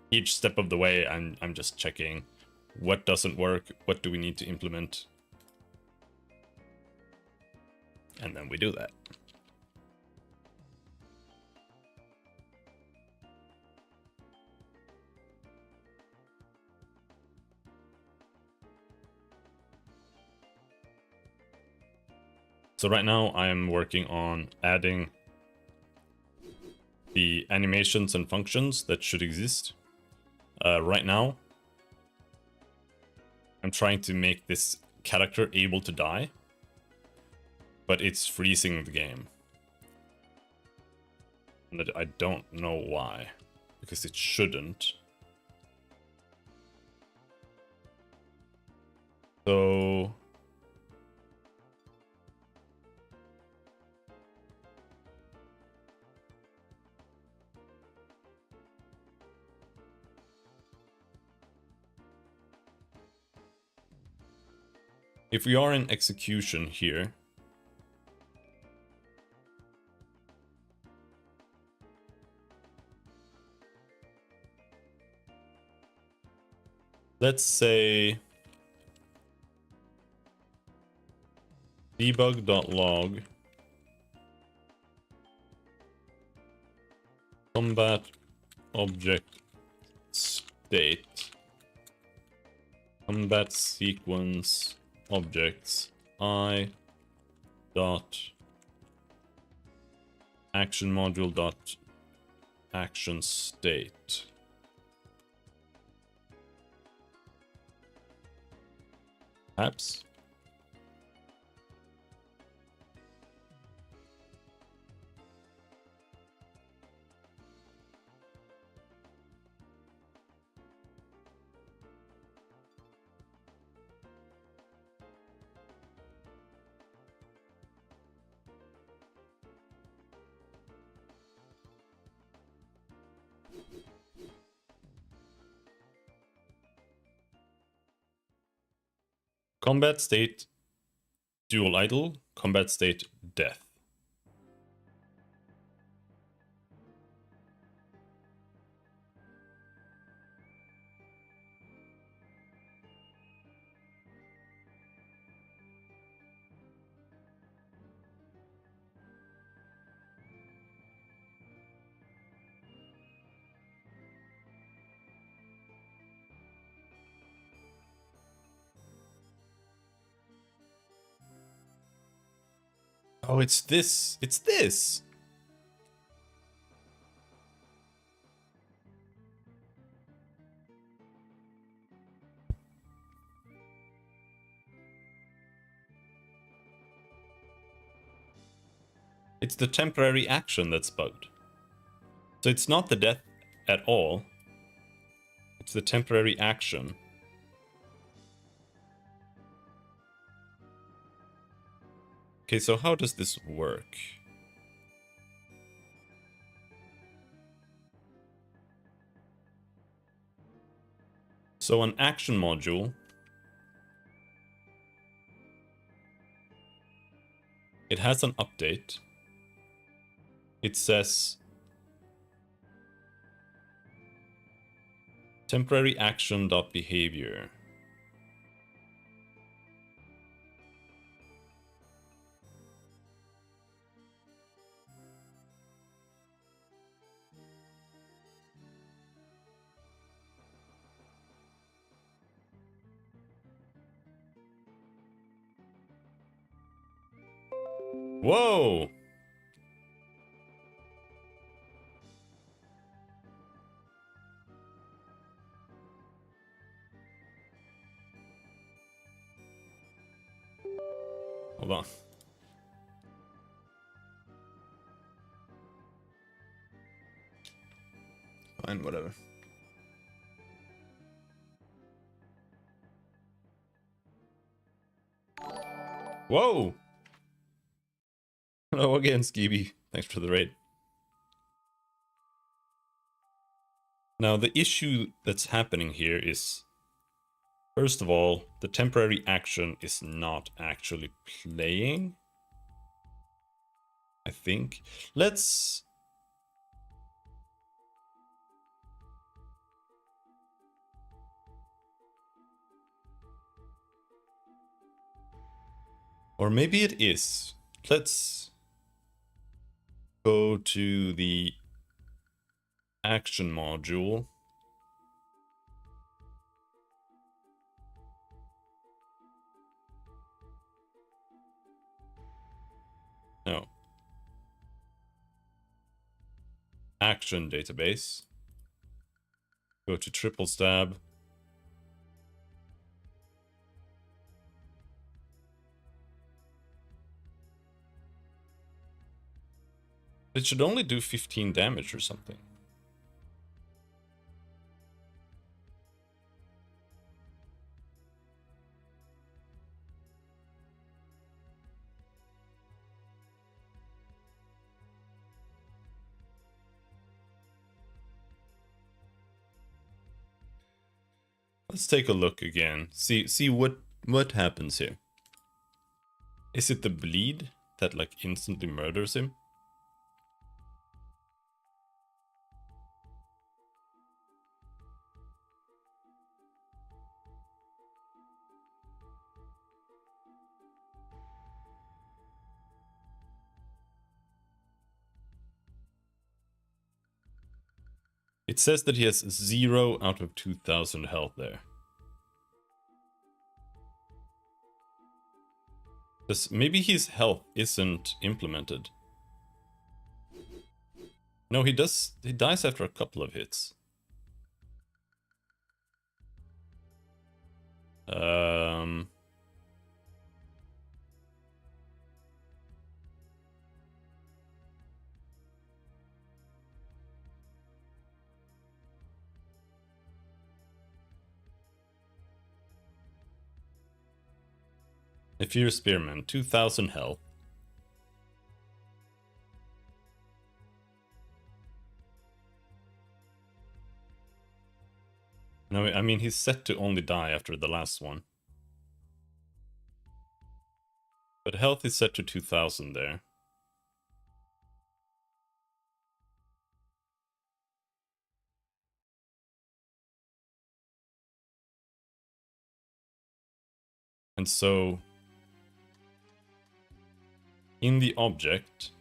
each step of the way I'm just checking what doesn't work, what do we need to implement, and then we do that. So right now I am working on adding the animations and functions that should exist. Right now, I'm trying to make this character able to die, but it's freezing the game. And I don't know why, because it shouldn't. So... if we are in execution here, let's say debug.log combat object state combat sequence objects I dot action module dot action state. Perhaps. Combat state dual idle, combat state death. Oh, it's this. It's this. It's the temporary action that's bugged. So it's not the death at all. It's the temporary action. Okay, so how does this work? So an action module, it has an update. It says temporary action.behavior. Whoa! Hold on. Fine, whatever. Whoa! Hello again, Skeeby. Thanks for the raid. Now, the issue that's happening here is, first of all, the temporary action is not actually playing. I think. Let's... Or maybe it is. Let's go to the action module. No. Action database. Go to triple stab. It should only do 15 damage or something. Let's take a look again. See what happens here. Is it the bleed that like instantly murders him? It says that he has 0 out of 2000 health there. Maybe his health isn't implemented. No, he does. He dies after a couple of hits. If you're a spearman, 2000 health. No, I mean, he's set to only die after the last one. But health is set to 2000 there. And so, in the object,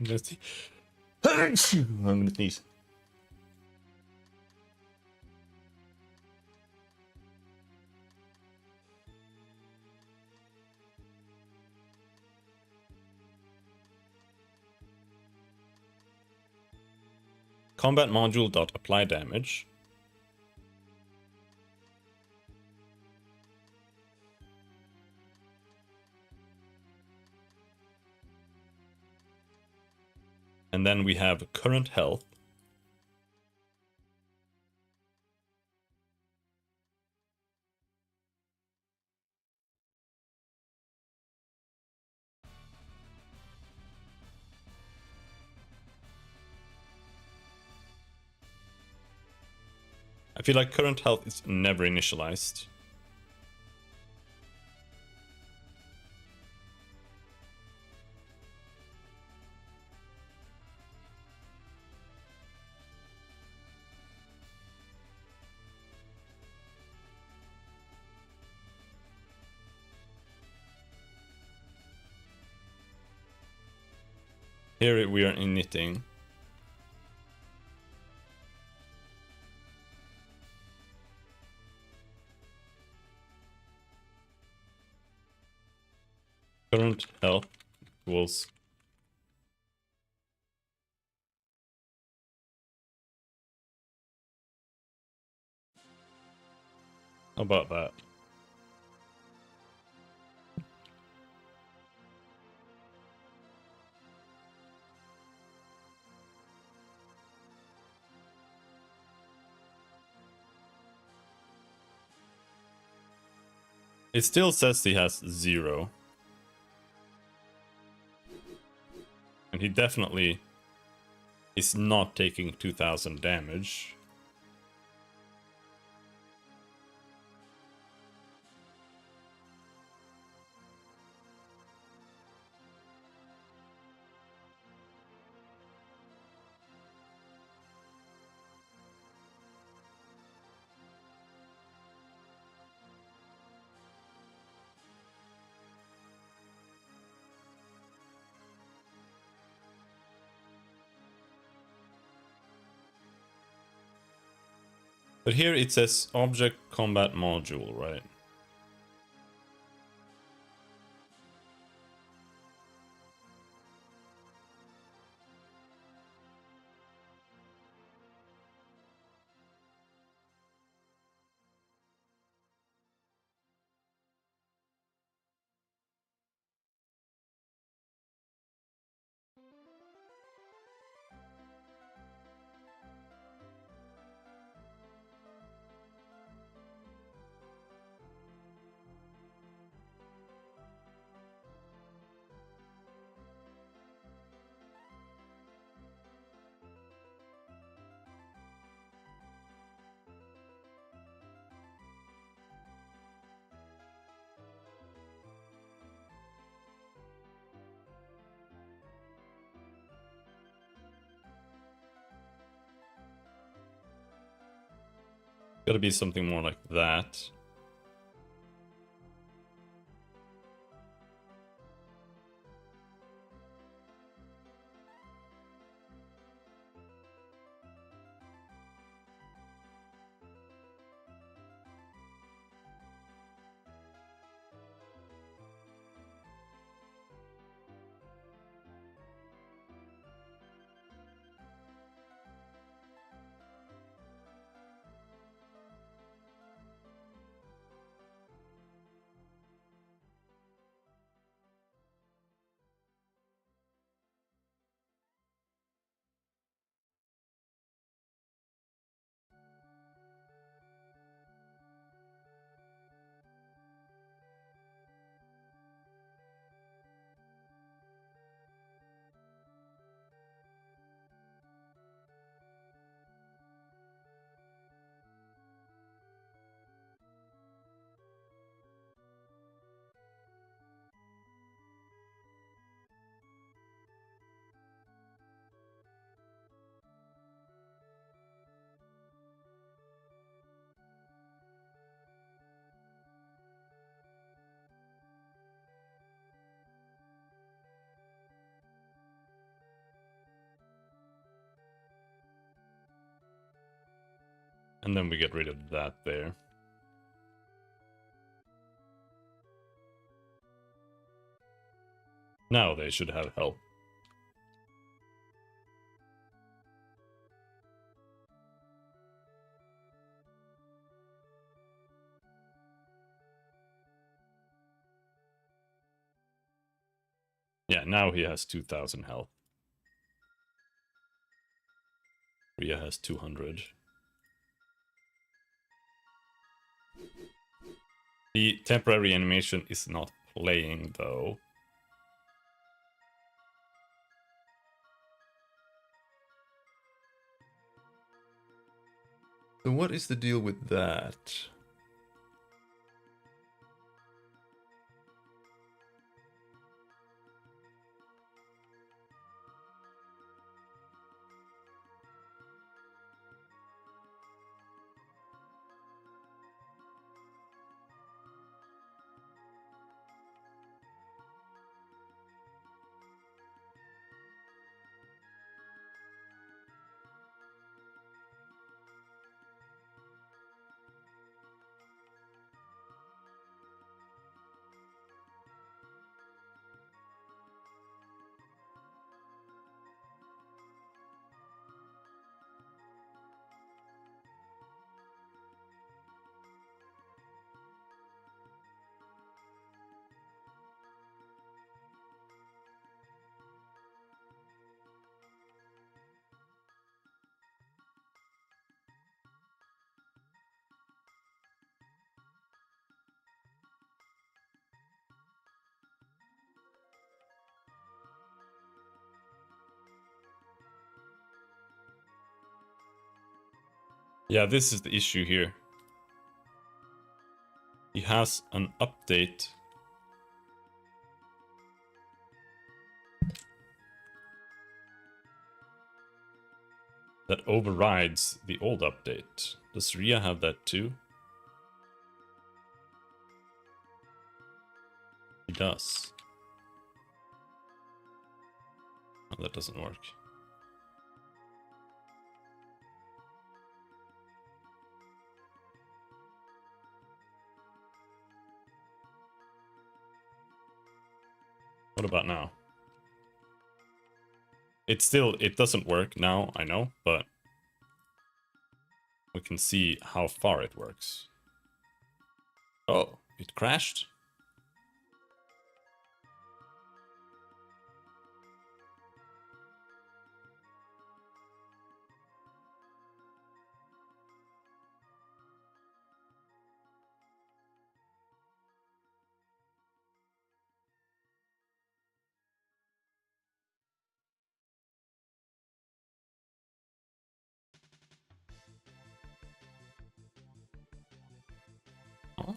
Let's see. I'm gonna sneeze. Combat module dot apply damage. And then we have current health. I feel like current health is never initialized. Here we are initting. Current health equals how about that? It still says he has 0. And he definitely is not taking 2000 damage. But here it says object combat module, right? Gotta be something more like that. And then we get rid of that there. Now they should have help. Yeah, now he has 2,000 health. Rhea has 200. The temporary animation is not playing though. So what is the deal with that? Yeah, this is the issue here. He has an update that overrides the old update. Does Rhea have that too? He does. Oh, that doesn't work. What about now? It doesn't work now, I know, but we can see how far it works. Oh, it crashed? Huh?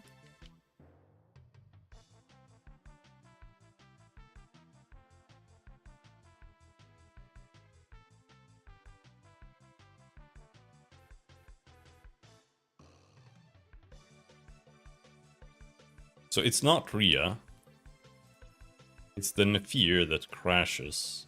So it's not Rhea. It's the Nephir that crashes.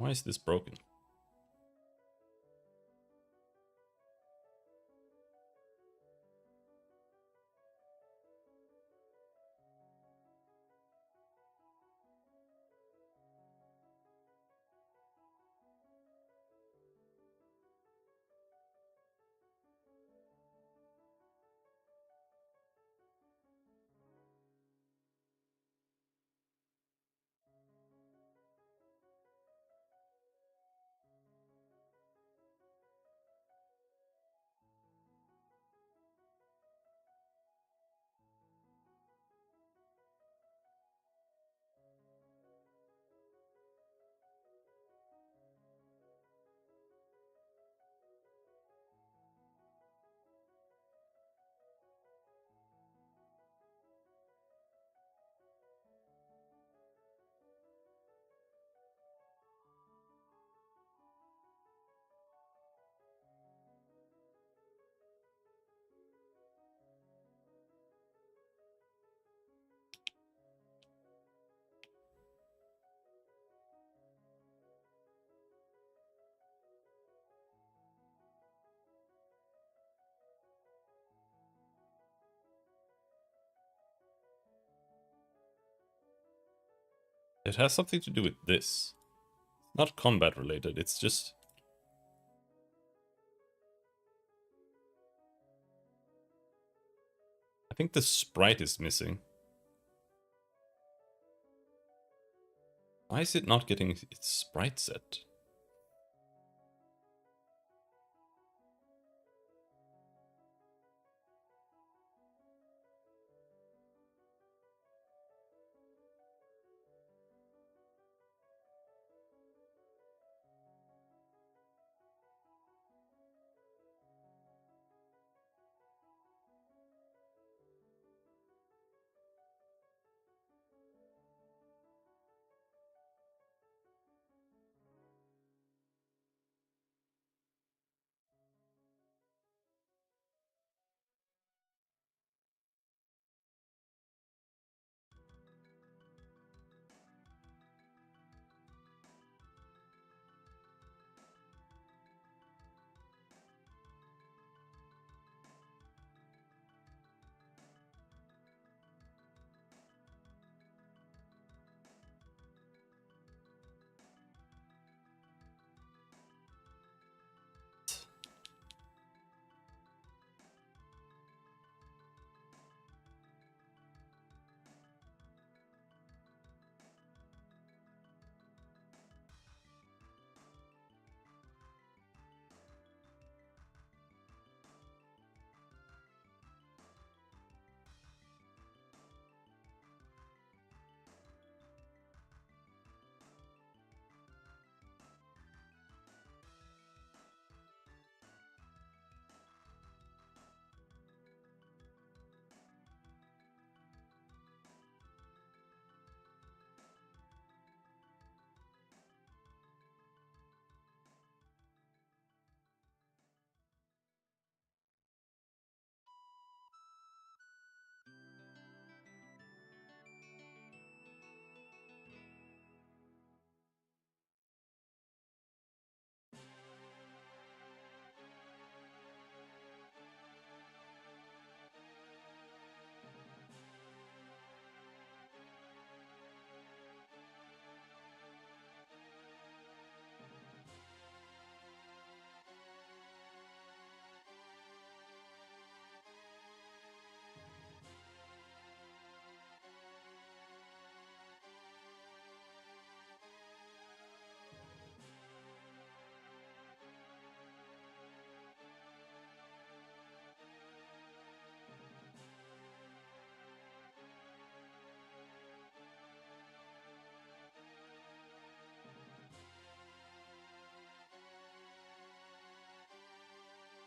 Why is this broken? It has something to do with this. Not combat related, it's just... I think the sprite is missing. Why is it not getting its sprite set?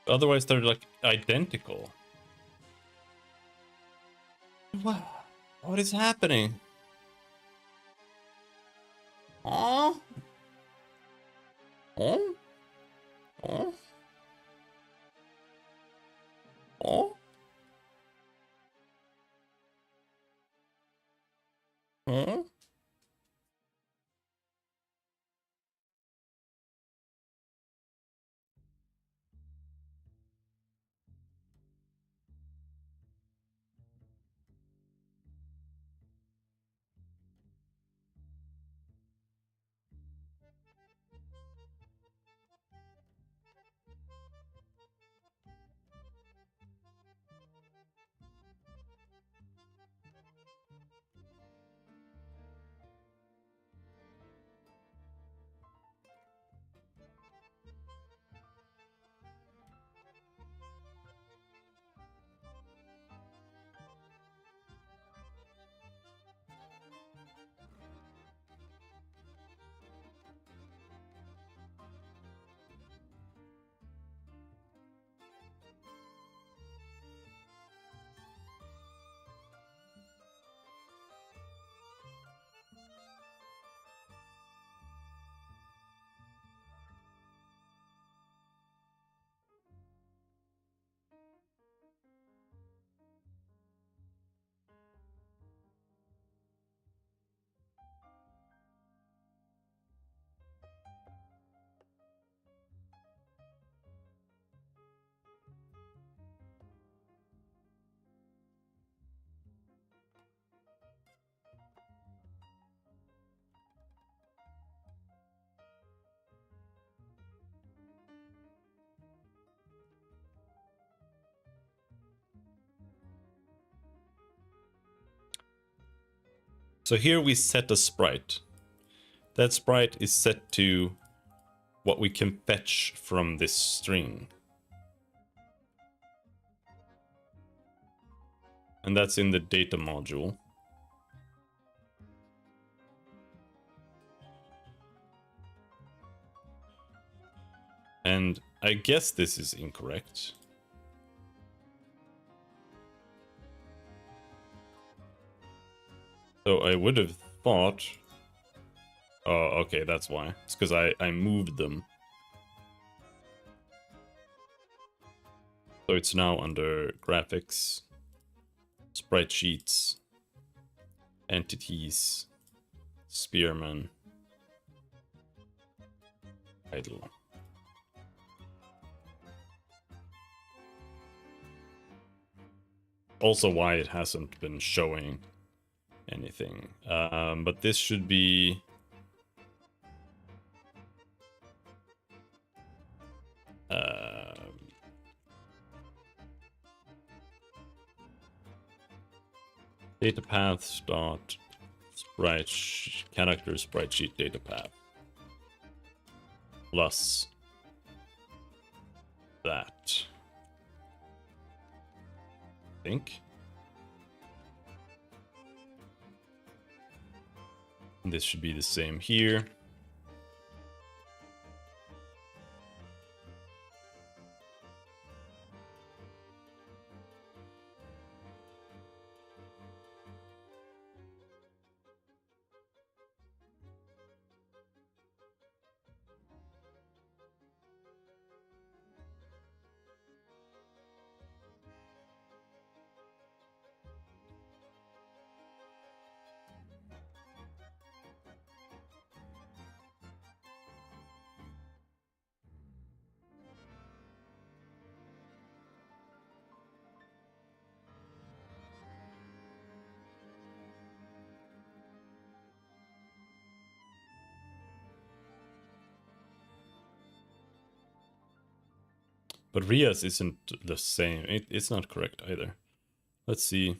Otherwise they're like identical. What is happening? Oh? Oh? Oh? Oh? Oh? So here we set a sprite. That sprite is set to what we can fetch from this string. And that's in the data module. And I guess this is incorrect. So I would have thought... Oh, okay, that's why. It's because I moved them. So it's now under graphics, sprite sheets, entities, spearman, idle. Also why it hasn't been showing anything. But this should be... data paths dot character sprite sheet data path plus that. I think. And this should be the same here. But Rias isn't the same. It's not correct either. Let's see.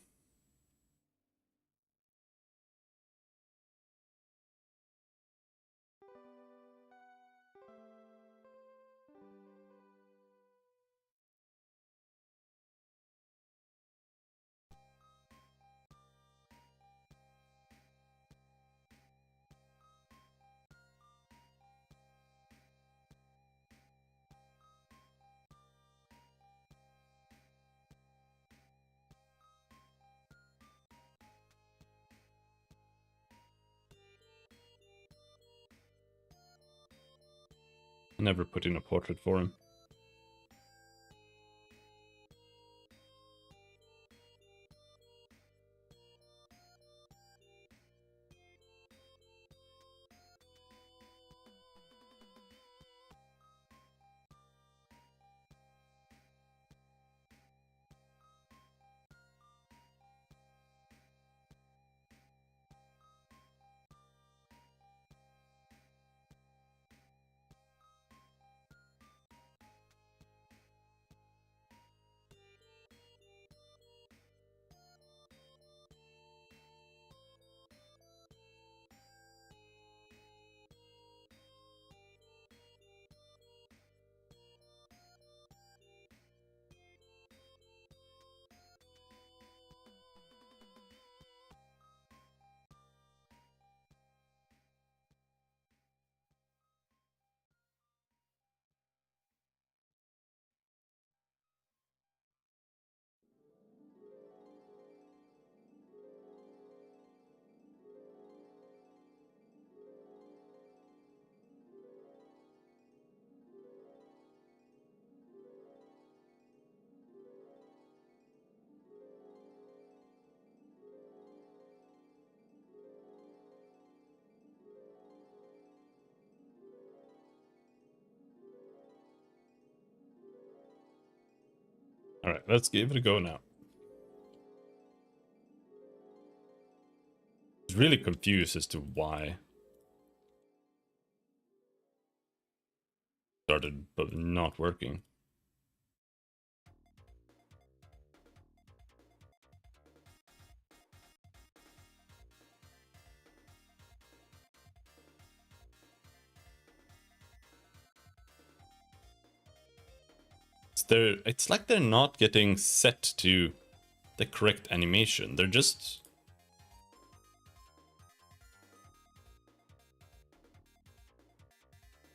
I never put in a portrait for him. All right, let's give it a go now. I was really confused as to why started but not working. it's like they're not getting set to the correct animation. They're just...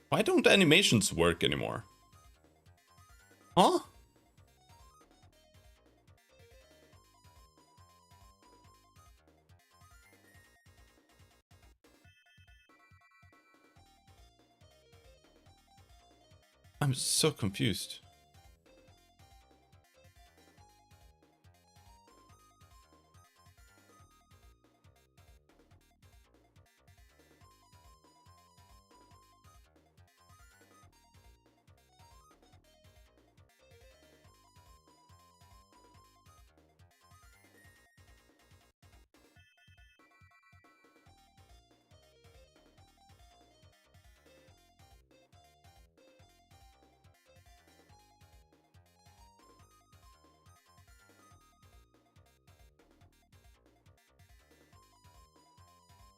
Why don't animations work anymore? Huh? I'm so confused.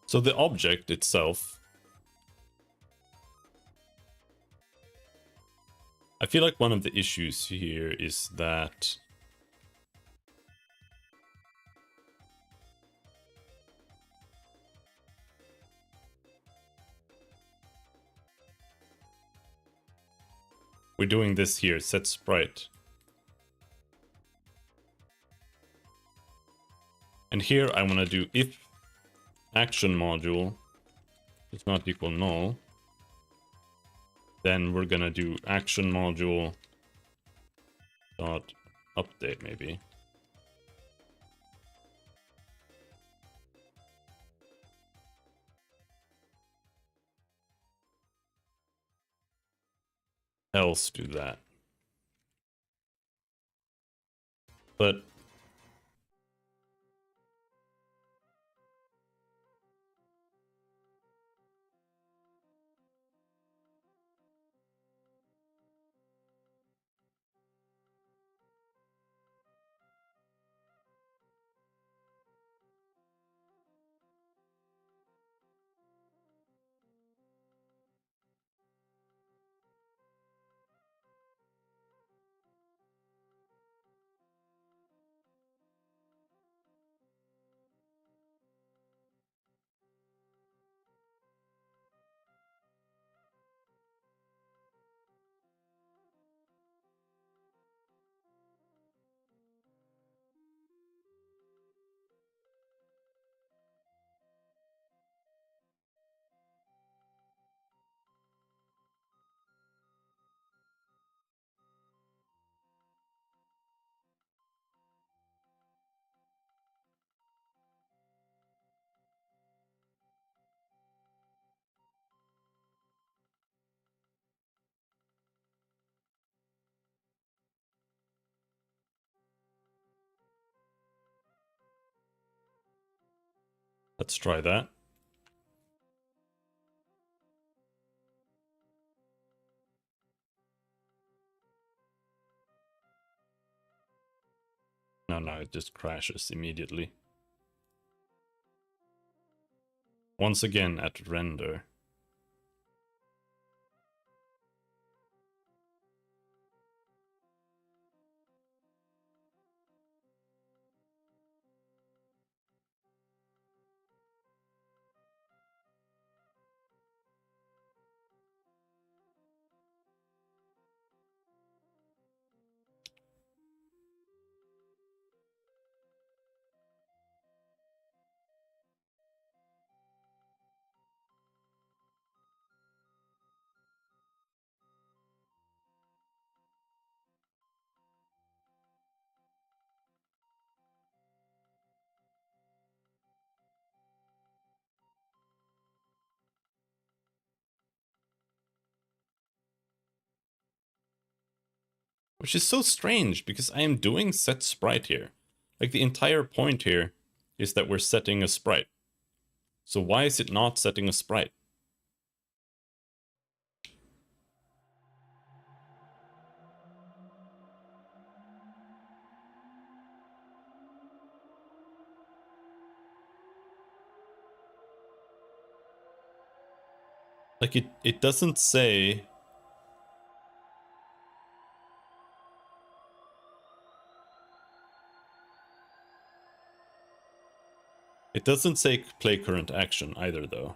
So the object itself, I feel like one of the issues here is that we're doing this here, set sprite. And here I want to do if action module does not equal null, then we're gonna do action module dot update maybe. Else do that. But let's try that. No, it just crashes immediately. Once again at render. Which is so strange, because I am doing set sprite here. Like, the entire point here is that we're setting a sprite. So why is it not setting a sprite? Like, it doesn't say... It doesn't say play current action either, though.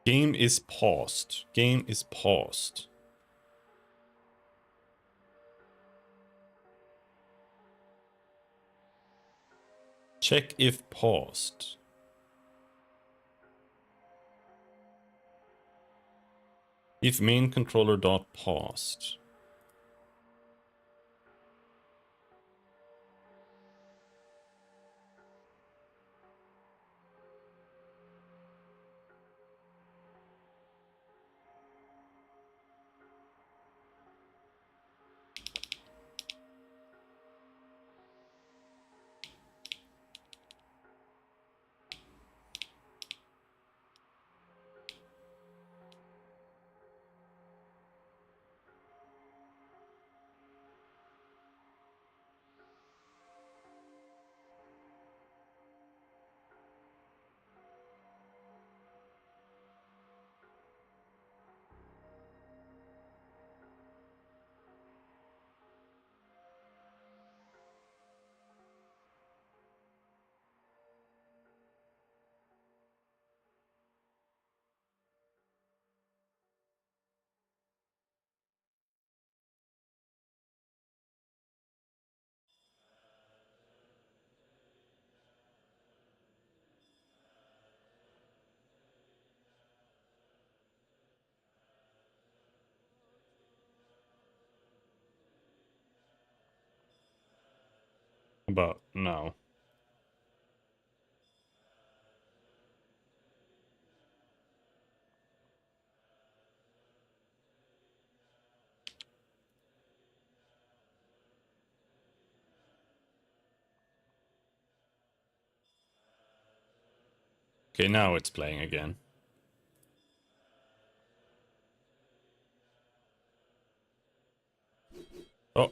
Game is paused. Game is paused. Check if paused. If main controller dot paused. About now. Okay, now it's playing again. Oh.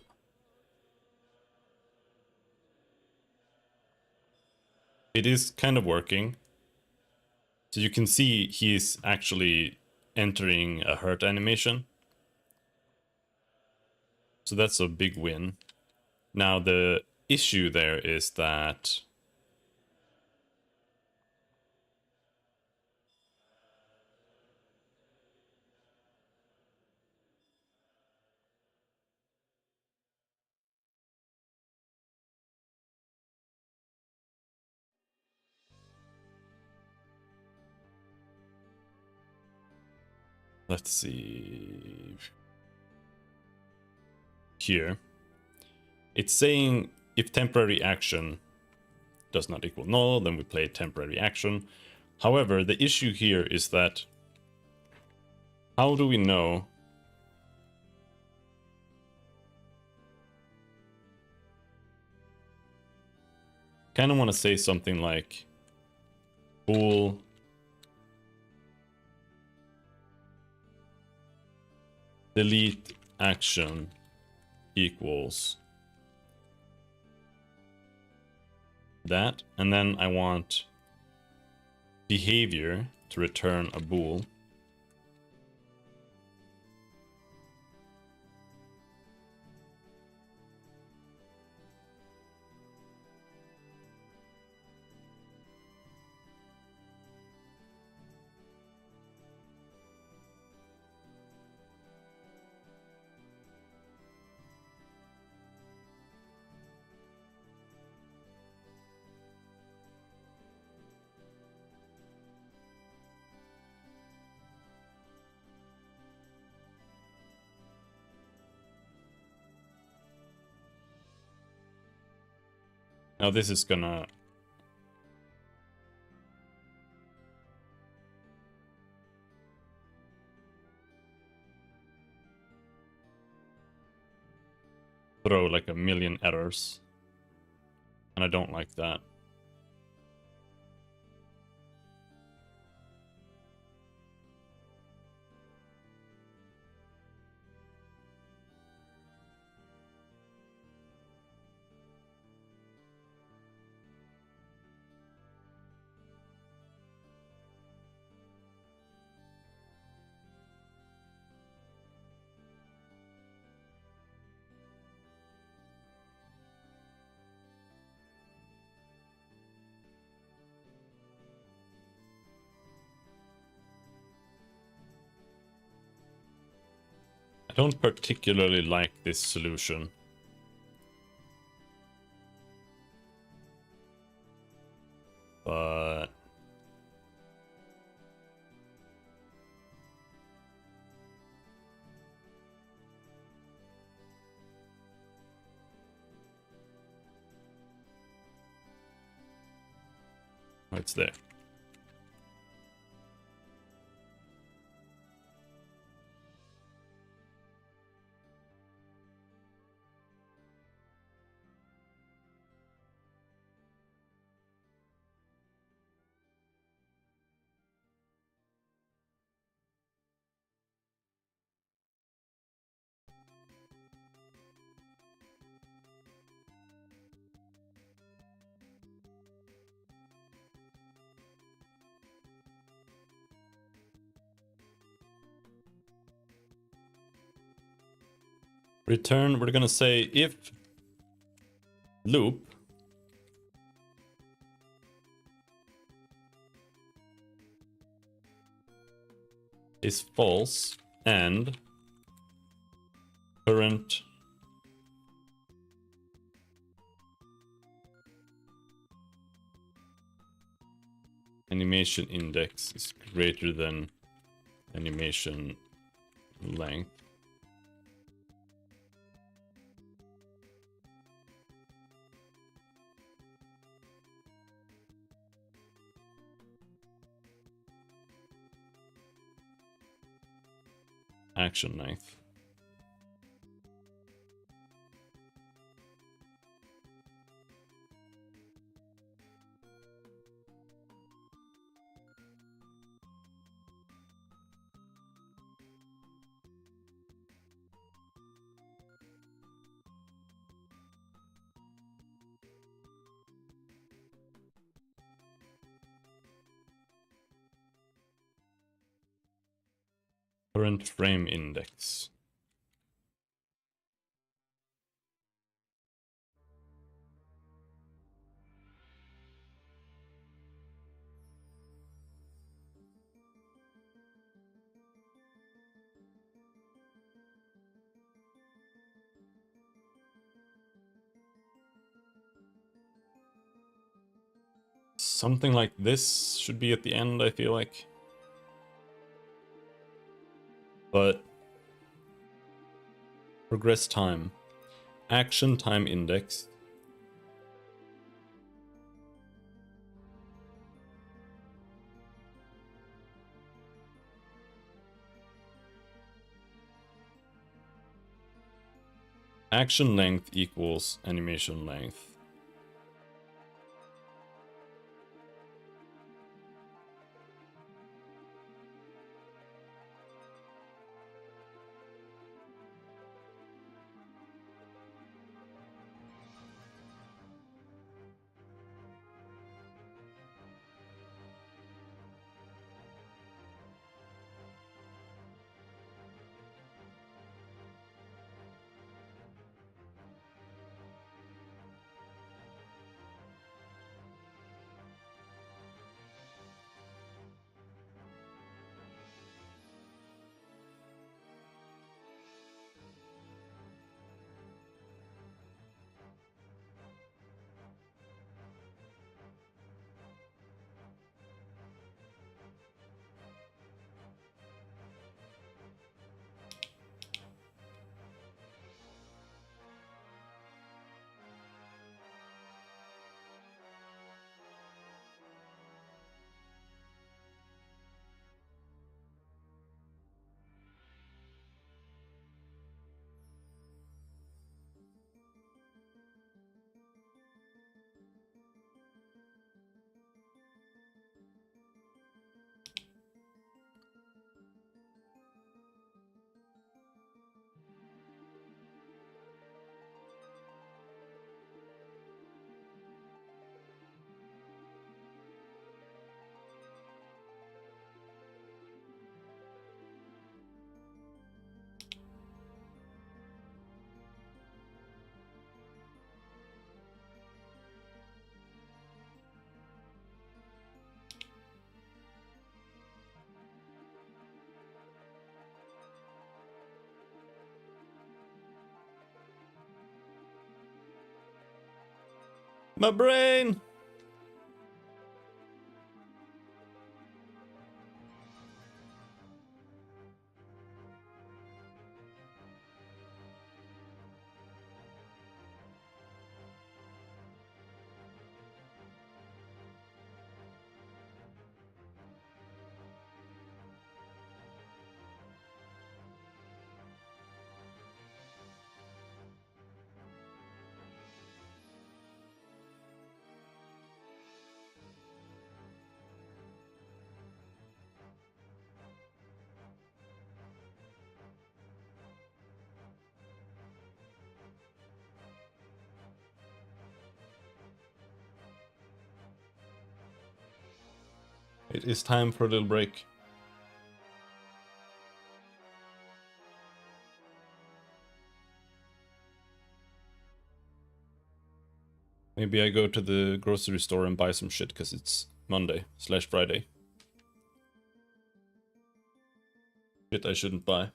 It is kind of working. So you can see he's actually entering a hurt animation. So that's a big win. Now the issue there is that let's see here. It's saying if temporary action does not equal null, then we play temporary action. However, the issue here is that how do we know kind of want to say something like bool delete action equals that, and then I want behavior to return a bool. Now this is gonna throw like a million errors, and I don't like that. I don't particularly like this solution. But it's there. Return, we're gonna say if loop is false and current animation index is greater than animation length. Action length. Current frame index. Something like this should be at the end, I feel like. But progress time. Action time index. Action length equals animation length. My brain! It is time for a little break. Maybe I go to the grocery store and buy some shit because it's Monday/Friday. Shit I shouldn't buy.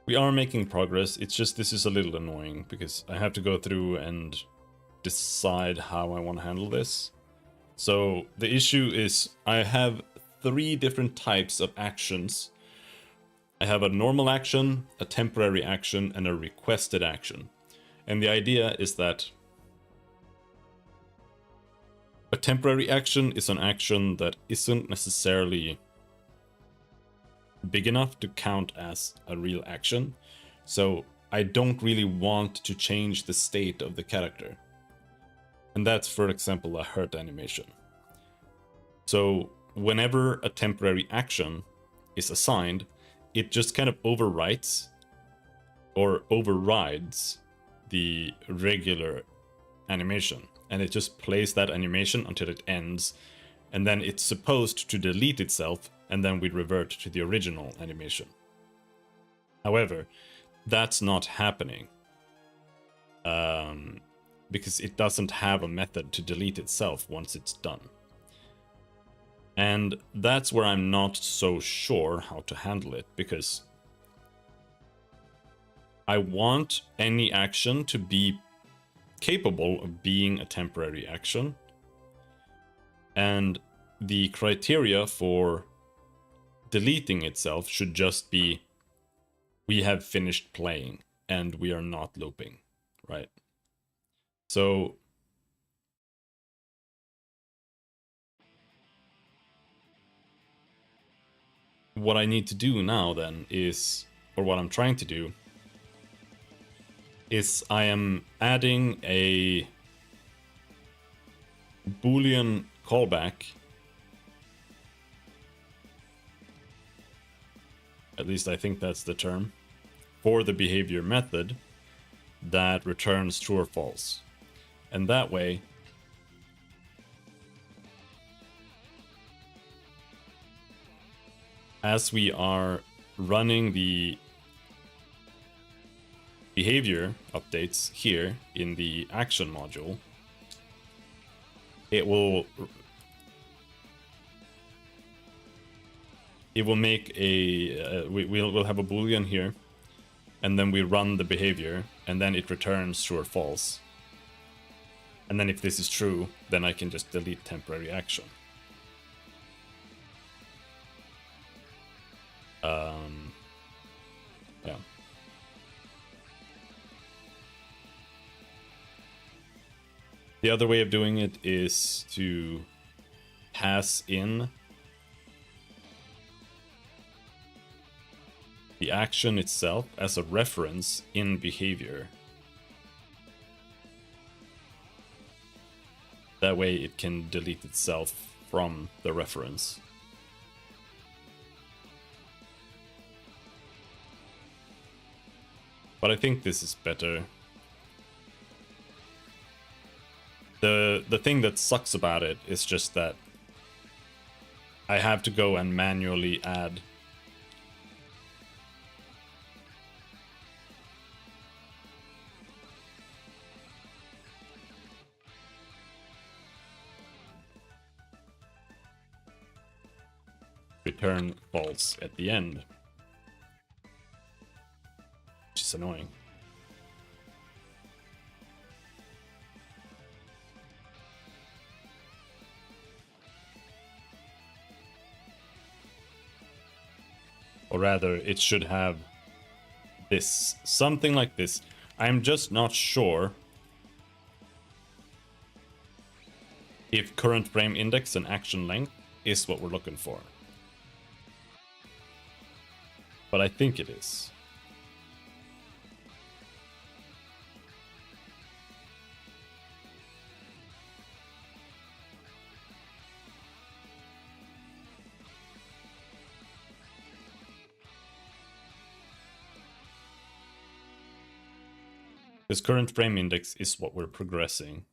We are making progress, it's just this is a little annoying because I have to go through and decide how I want to handle this. So the issue is I have 3 different types of actions. I have a normal action, a temporary action, and a requested action. And the idea is that a temporary action is an action that isn't necessarily big enough to count as a real action. So I don't really want to change the state of the character. And that's, for example, a hurt animation. So whenever a temporary action is assigned, it just kind of overwrites or overrides the regular animation. And it just plays that animation until it ends. And then it's supposed to delete itself, and then we revert to the original animation. However, that's not happening. Because it doesn't have a method to delete itself once it's done. And that's where I'm not so sure how to handle it, because I want any action to be capable of being a temporary action. And the criteria for deleting itself should just be we have finished playing and we are not looping, right? So what I need to do now then is, or what I'm trying to do, is I am adding a Boolean callback. At least I think that's the term, for the behavior method that returns true or false. And that way, as we are running the behavior updates here in the action module, it will make a we'll have a boolean here, and then we run the behavior, and then it returns true or false. And then if this is true, then I can just delete temporary action. Yeah. The other way of doing it is to pass in the action itself as a reference in behavior. That way it can delete itself from the reference. But I think this is better. The thing that sucks about it is just that I have to go and manually add. Return false at the end. Which is annoying. Or rather, it should have this. Something like this. I'm just not sure if current frame index and action length is what we're looking for. But I think it is. This current frame index is what we're progressing.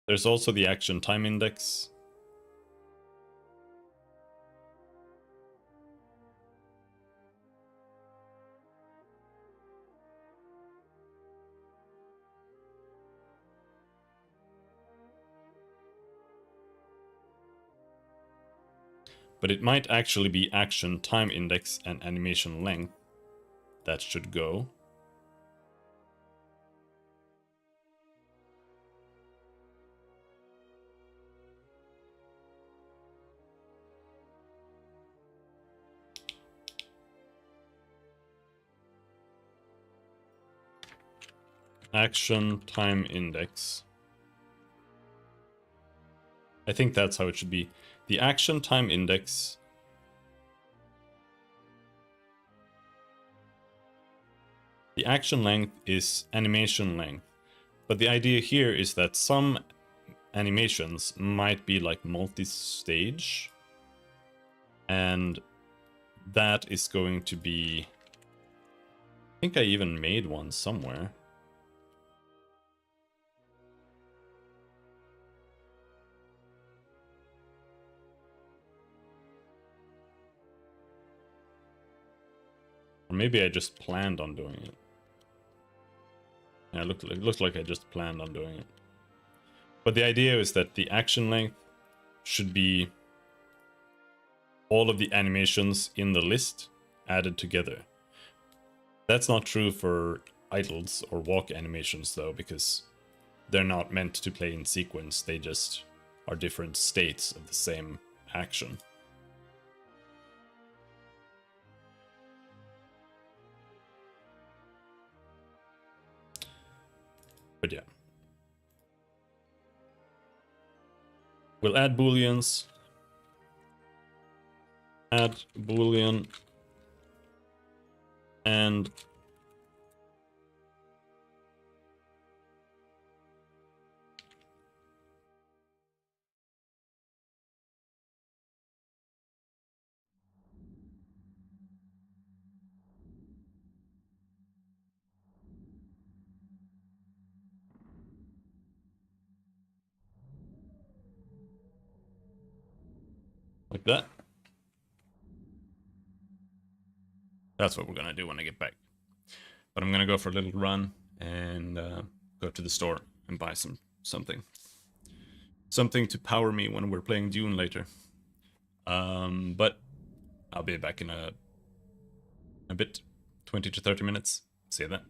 There's also the action time index. But it might actually be action time index and animation length that should go. Action time index. I think that's how it should be. The action time index. The action length is animation length. But the idea here is that some animations might be like multi-stage. And that is going to be... I think I even made one somewhere. Or maybe I just planned on doing it. Yeah, it looks like I just planned on doing it. But the idea is that the action length should be all of the animations in the list added together. That's not true for idles or walk animations though, because they're not meant to play in sequence. They just are different states of the same action. But yeah. We'll add booleans. Add boolean. And like that. That's what we're gonna do when I get back. But I'm gonna go for a little run and go to the store and buy something to power me when we're playing Dune later. But I'll be back in a bit, 20 to 30 minutes. See you then.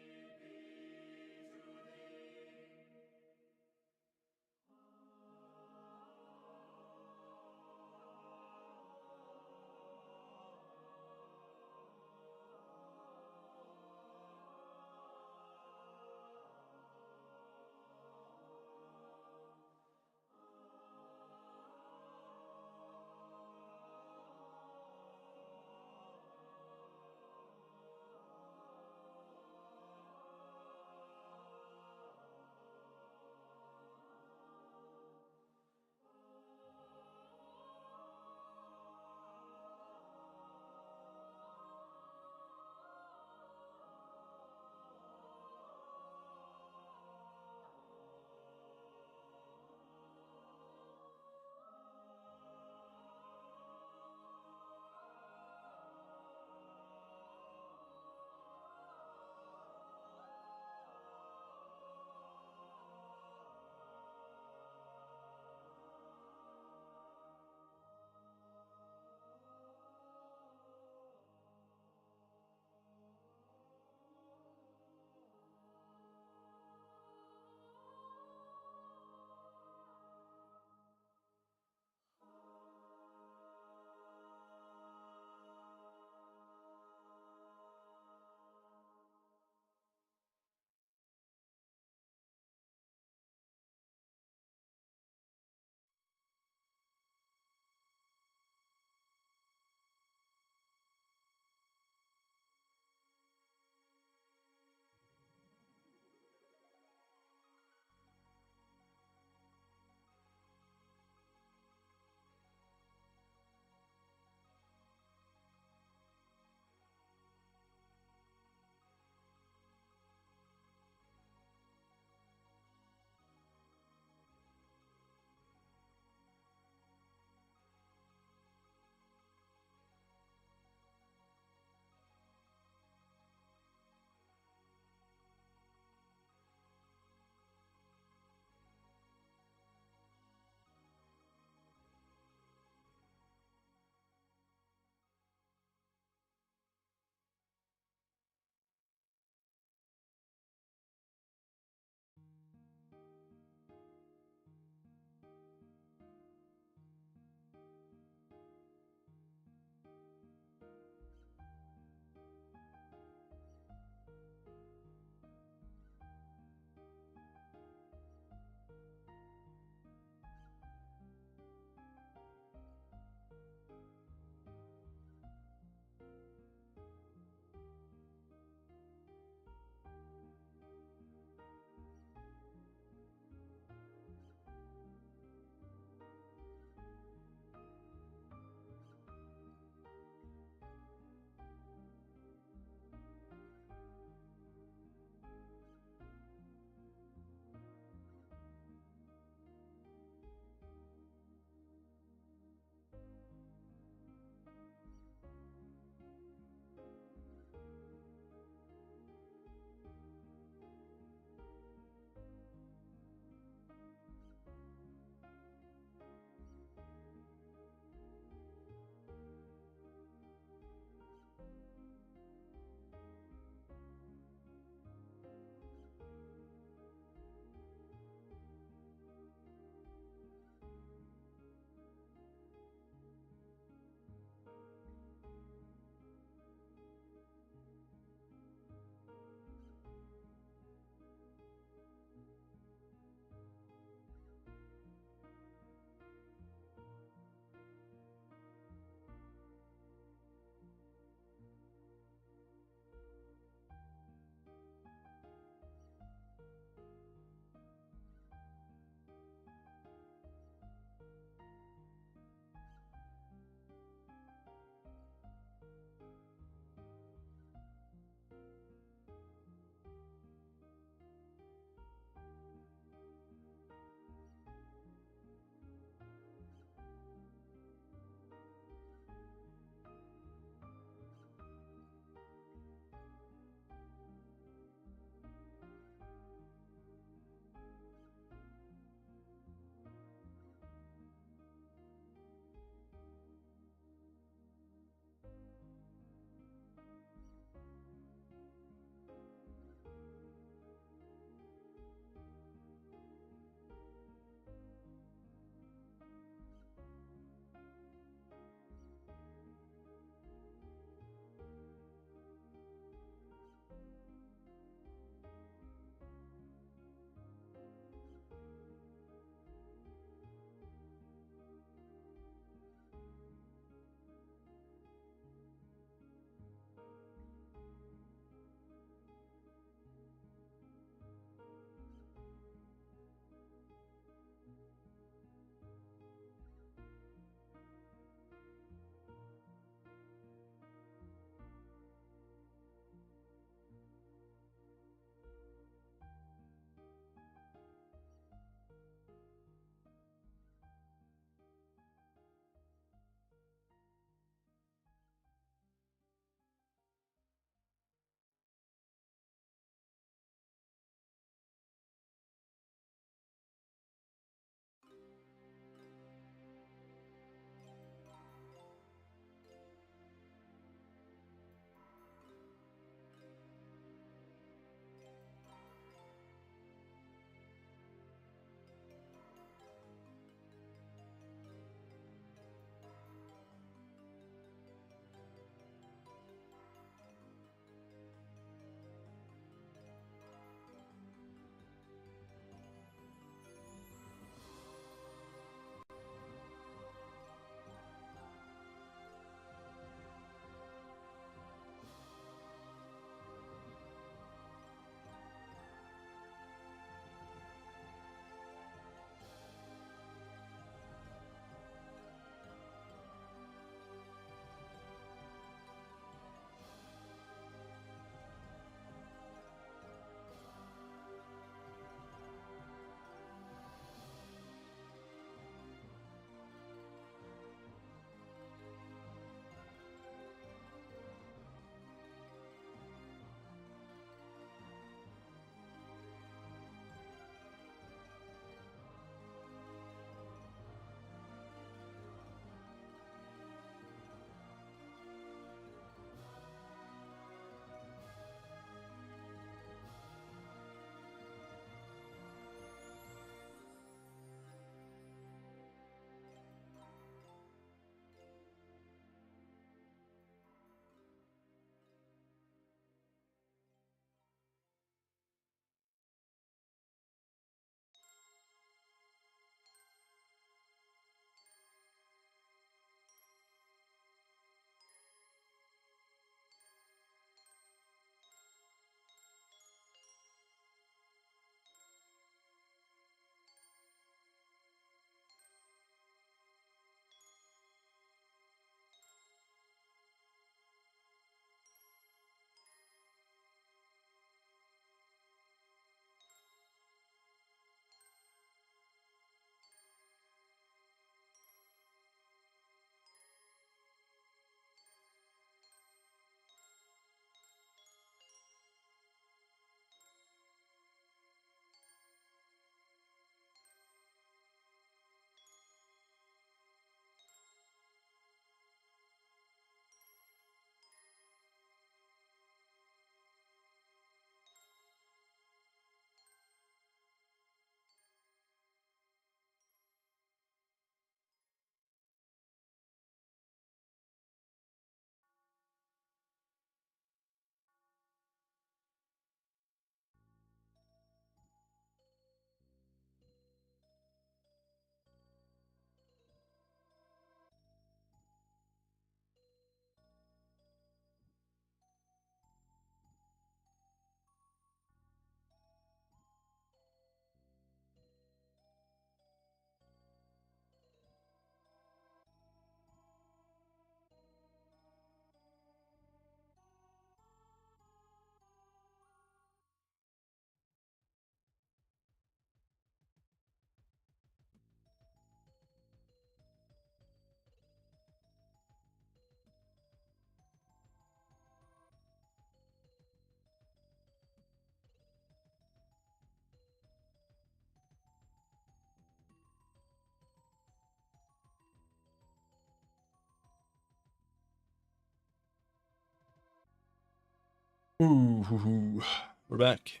Ooh, hoo, hoo. We're back.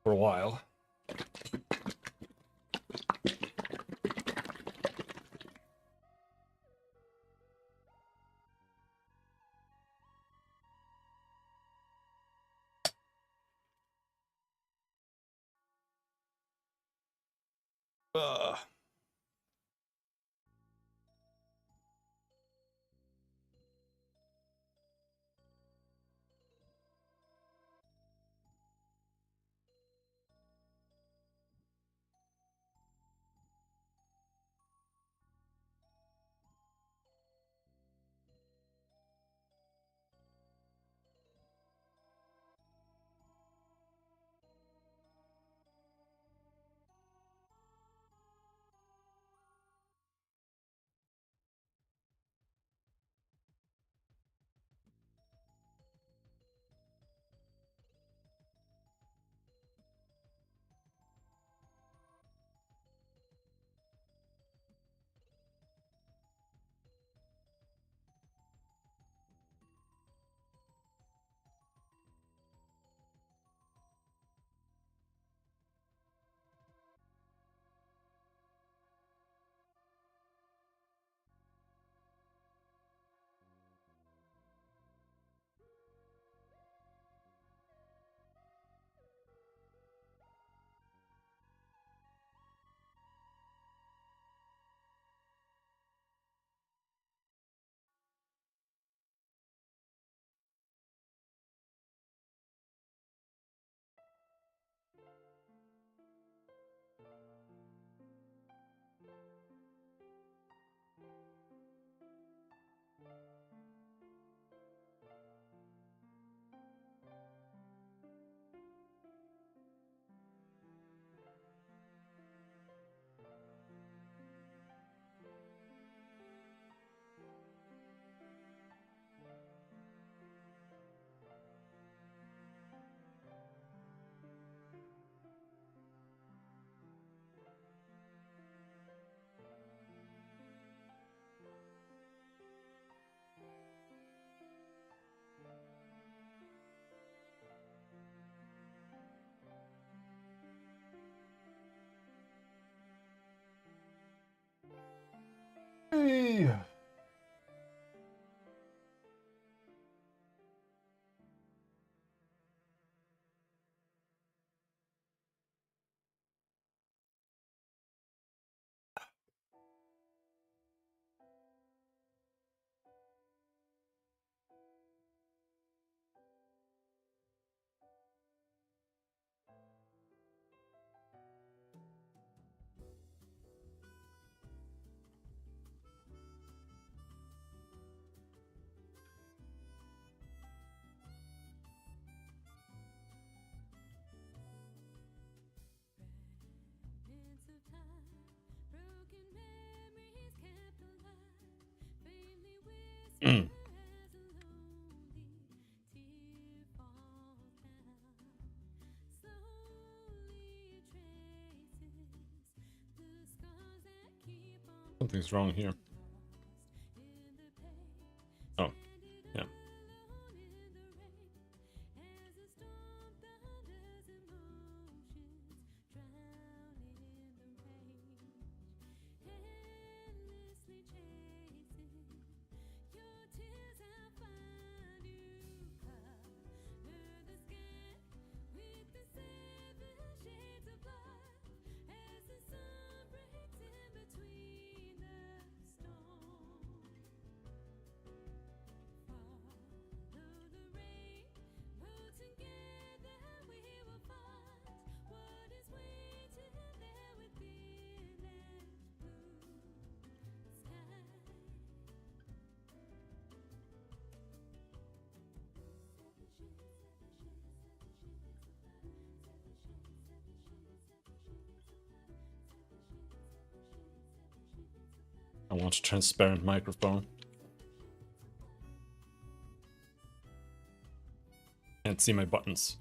For a while. Uh. Hey. Mm. Something's wrong here. Oh, yeah. I want a transparent microphone. Can't see my buttons.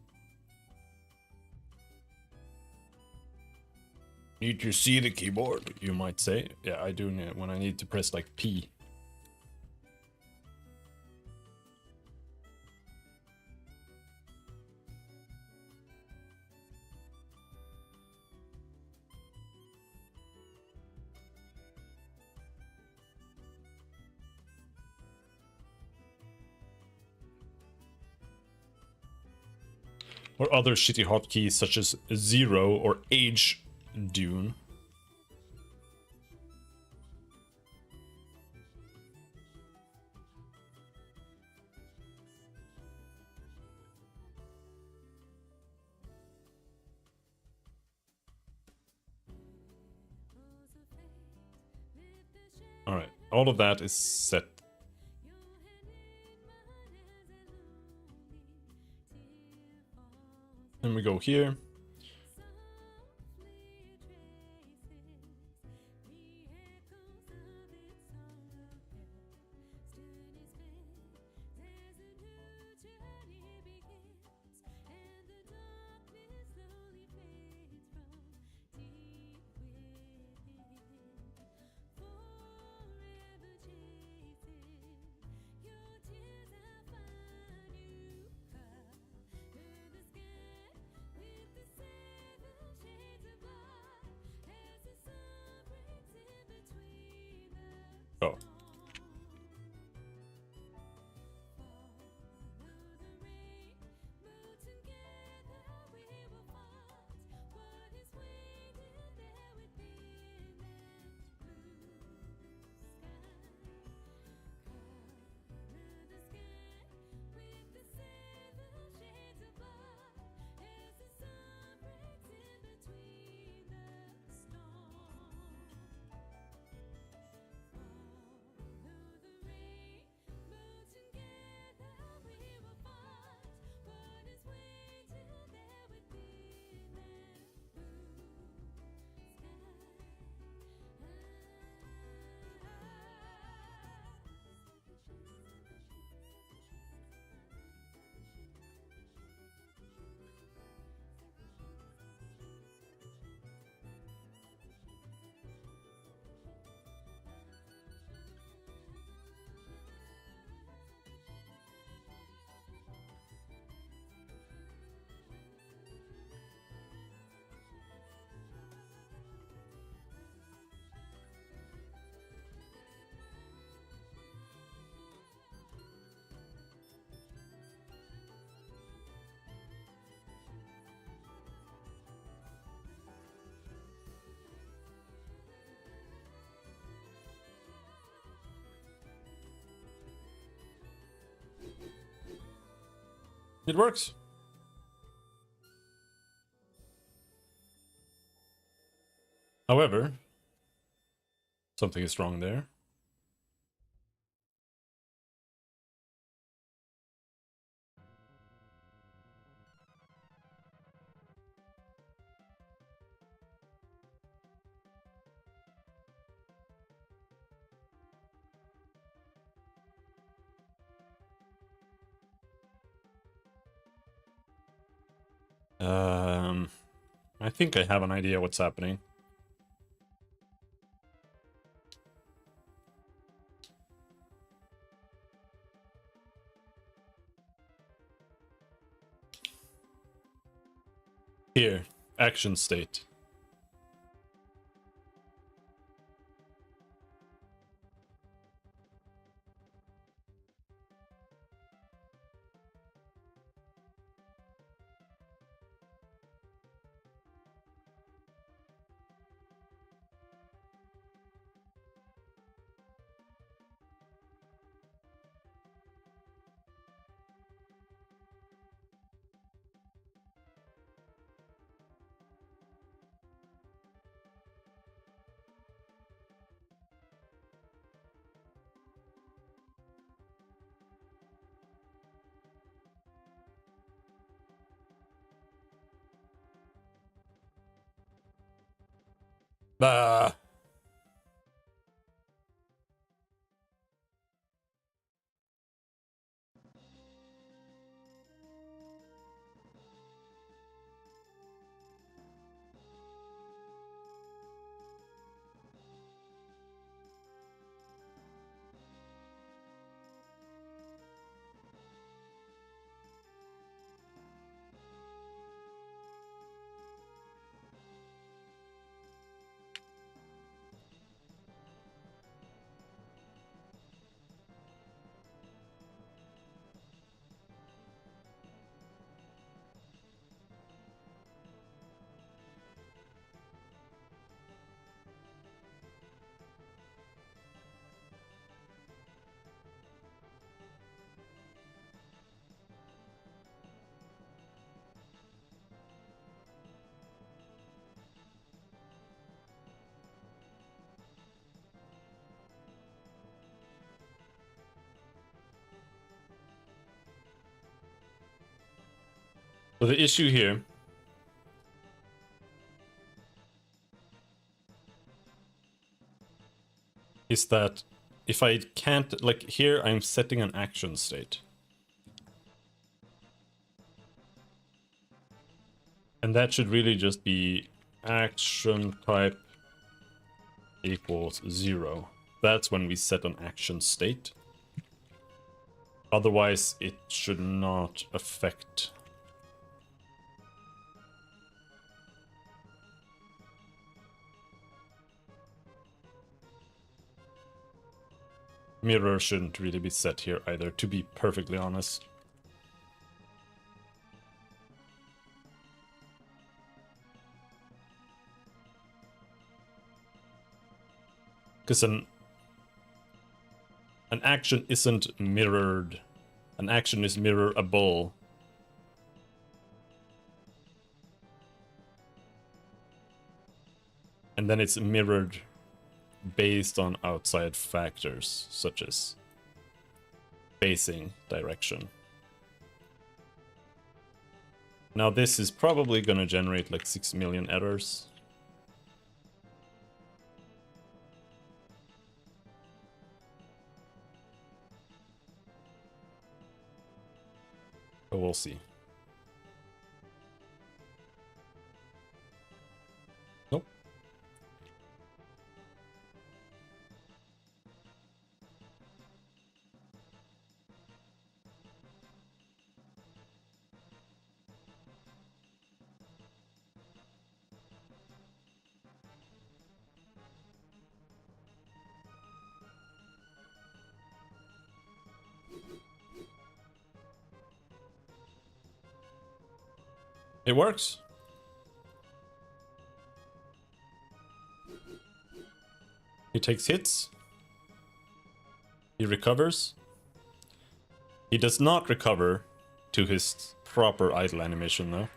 Need to see the keyboard, you might say. Yeah, I do when I need to press like P. Or other shitty hotkeys such as 0 or Age Dune. Alright, all of that is set. Then we go here. Oh. It works. However, something is wrong there. I think I have an idea what's happening. Here, action state. Ah. So the issue here is that if I can't, like here, I'm setting an action state. And that should really just be action type equals 0. That's when we set an action state. Otherwise, it should not affect. Mirror shouldn't really be set here either, to be perfectly honest. Because an action isn't mirrored. An action is mirrorable. And then it's mirrored based on outside factors, such as spacing, direction. Now this is probably gonna generate like 6 million errors. But we'll see. Nope. It works. He takes hits. He recovers. He does not recover to his proper idle animation though.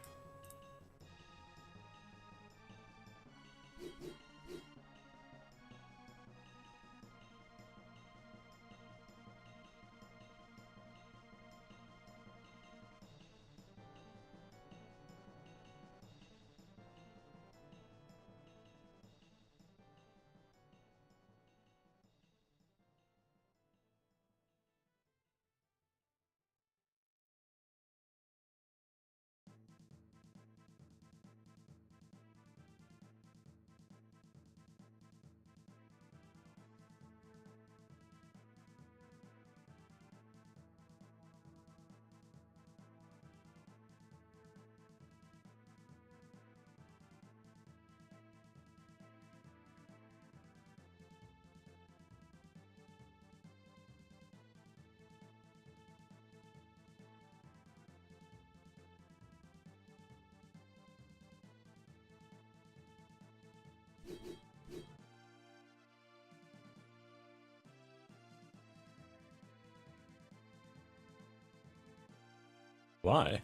Why?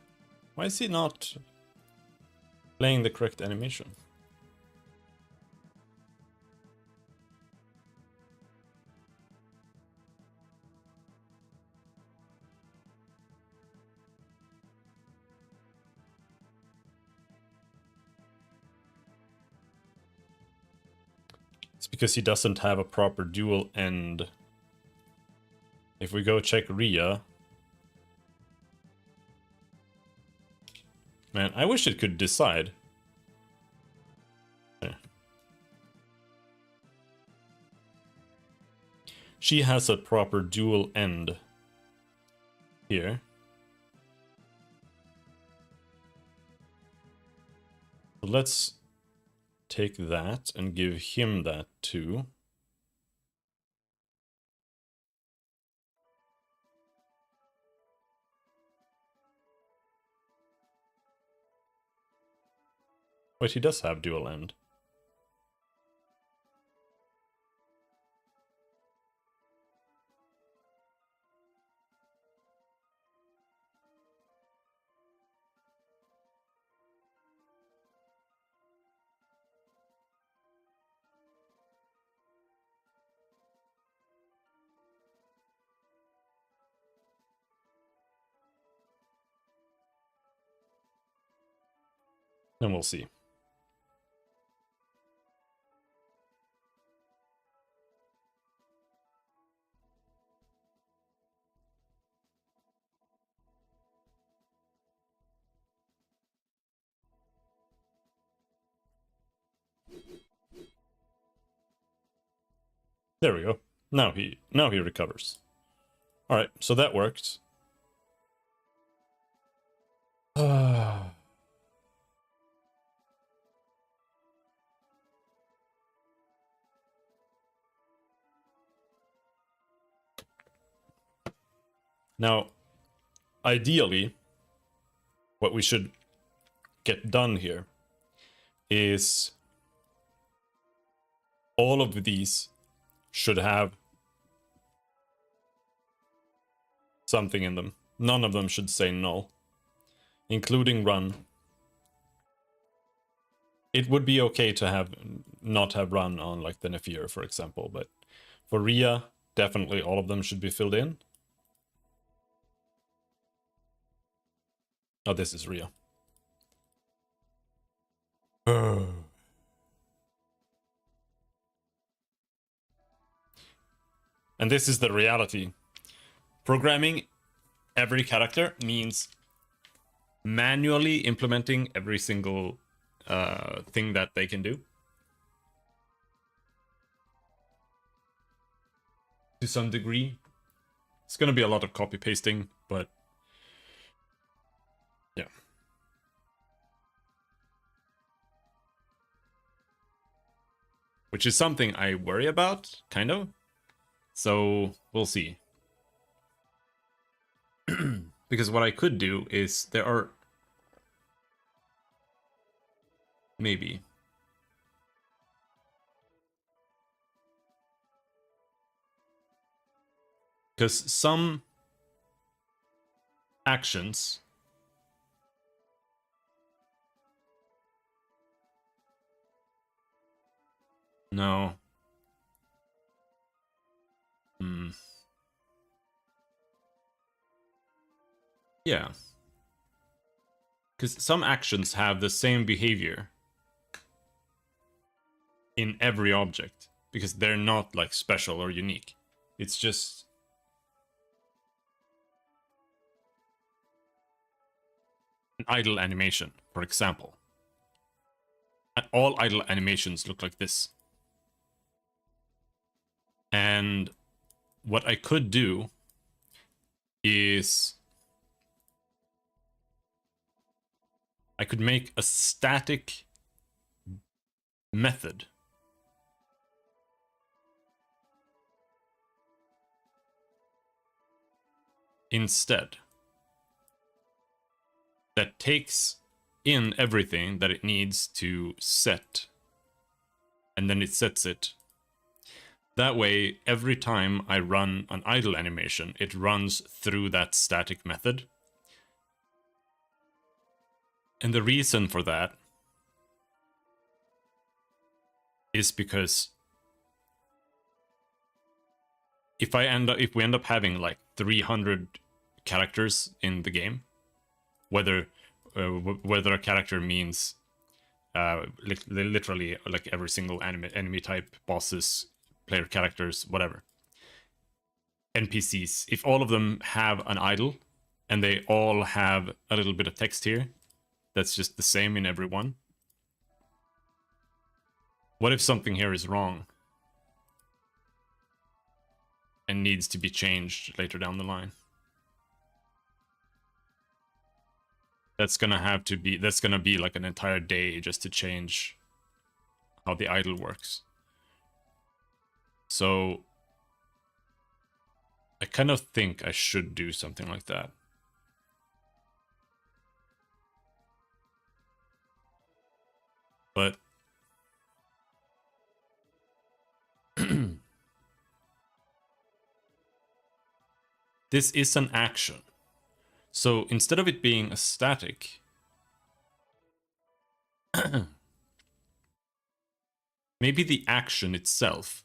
Why is he not playing the correct animation? It's because he doesn't have a proper dual end. If we go check Rhea. Man, I wish it could decide. Yeah. She has a proper dual end here. So let's take that and give him that too. Wait, he does have dual end. And we'll see. There we go. Now he recovers. All right, so that worked. Now, ideally, what we should get done here is all of these should have something in them. None of them should say null, including run. It would be okay to have not have run on like the Nephir, for example, but for Rhea, definitely all of them should be filled in. Oh, this is Rhea. And this is the reality. Programming every character means manually implementing every single thing that they can do. To some degree. It's going to be a lot of copy pasting, but yeah. Which is something I worry about, kind of. So we'll see. Because what I could do is there are maybe because some actions no yeah, because some actions have the same behavior in every object because they're not like special or unique. It's just an idle animation, for example. And all idle animations look like this. And what I could do is I could make a static method instead that takes in everything that it needs to set, and then it sets it. That way, every time I run an idle animation, it runs through that static method. And the reason for that is because if we end up having like 300 characters in the game, whether a character means literally like every single enemy type, bosses, player characters, whatever, NPCs, if all of them have an idle and they all have a little bit of text here that's just the same in every one, what if something here is wrong and needs to be changed later down the line? That's gonna be like an entire day just to change how the idle works. So I kind of think I should do something like that. But this is an action. So instead of it being a static, maybe the action itself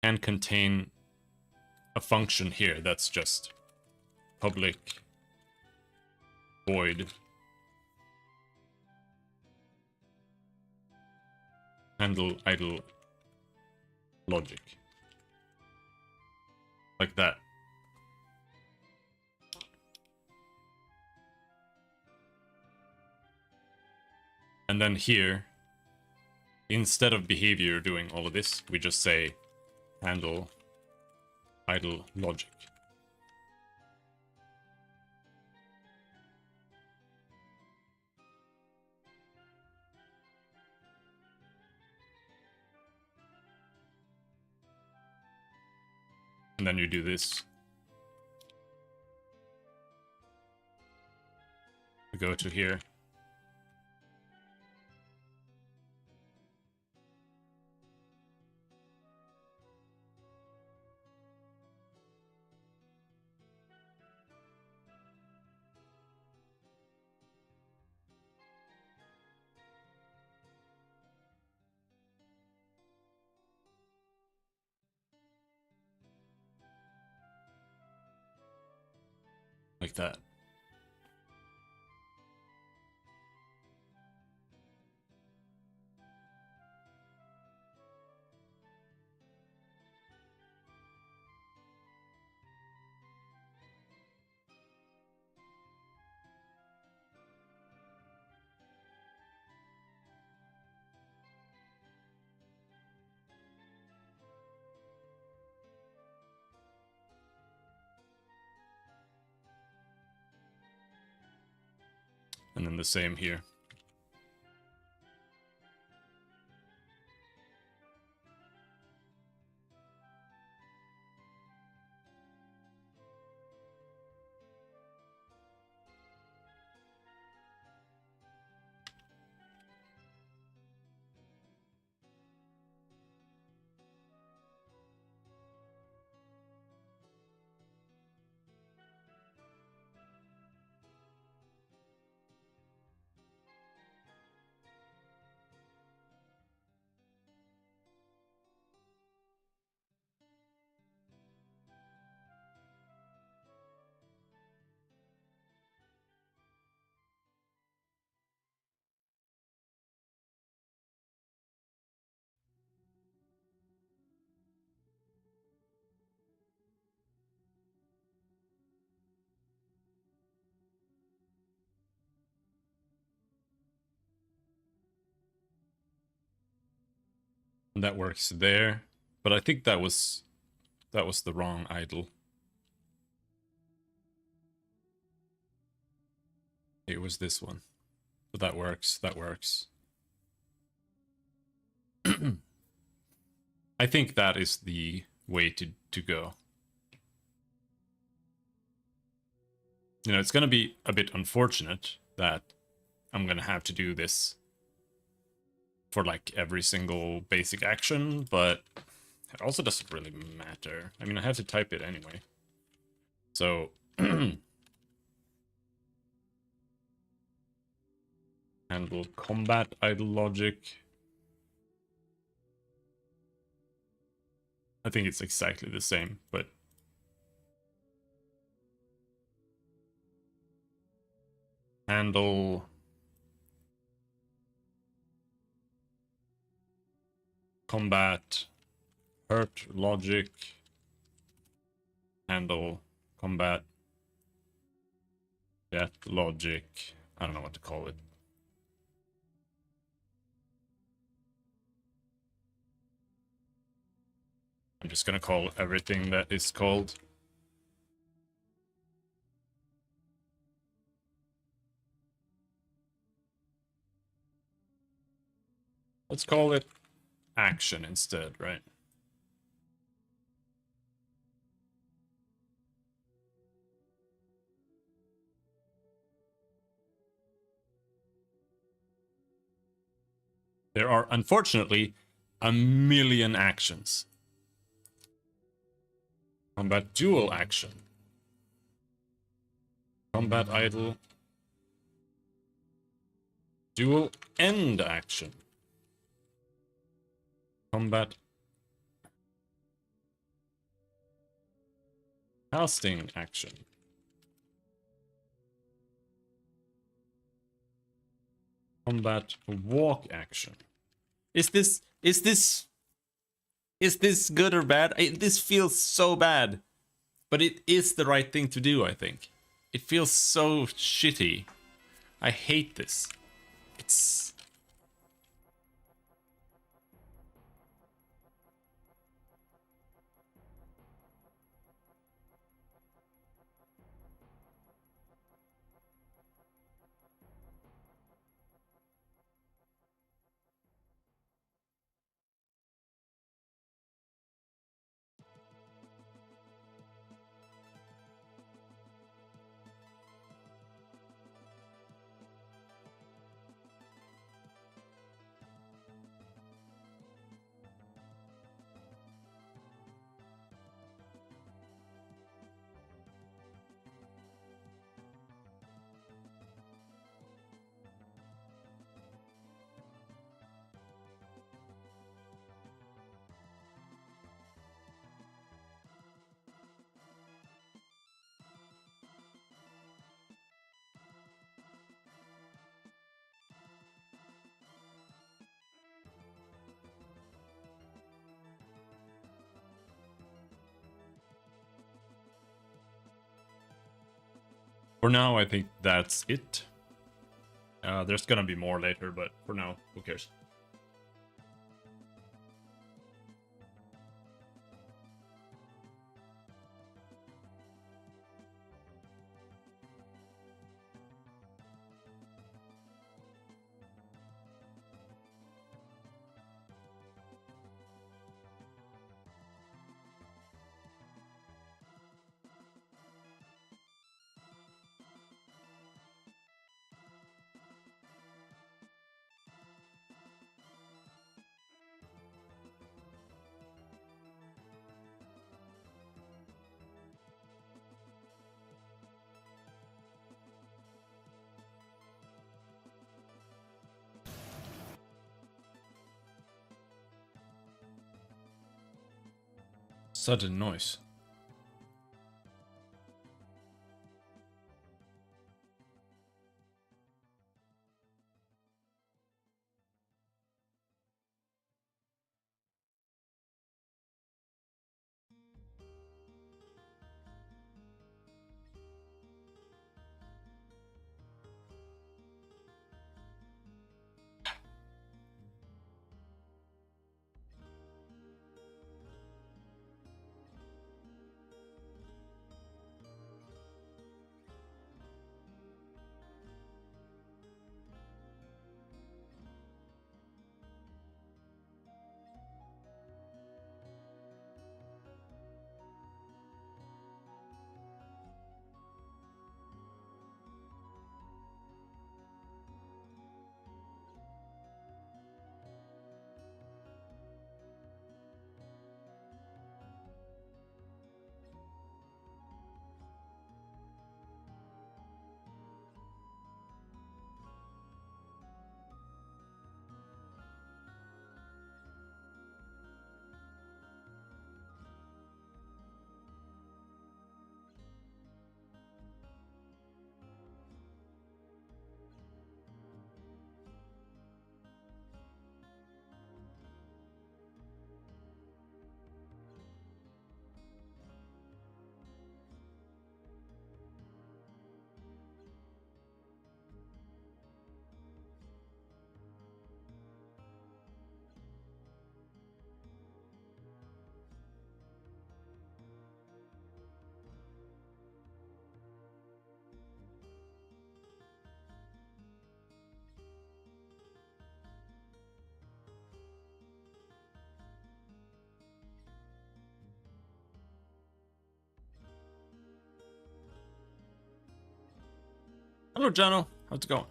can contain a function here that's just public void Handle idle logic. Like that. And then here, instead of behavior doing all of this, we just say handle idle logic. And then you do this. We go to here. Like that. And then the same here. And that works there. But I think that was the wrong idle. It was this one. But that works. That works. I think that is the way to go. You know, it's going to be a bit unfortunate that I'm going to have to do this for like every single basic action, but it also doesn't really matter. I mean, I have to type it anyway. So handle combat idle logic. I think it's exactly the same, but handle combat hurt logic. Handle combat death logic. I don't know what to call it. I'm just gonna call everything that is called. Let's call it action instead, right? There are, unfortunately, a million actions. Combat dual action. Combat idle. Dual end action. Combat casting action. Combat walk action. Is this good or bad? This feels so bad, but it is the right thing to do, I think. It feels so shitty. I hate this. It's... For now, I think that's it. There's gonna be more later, but for now, who cares? Sudden noise. Hello, Jono. How's it going?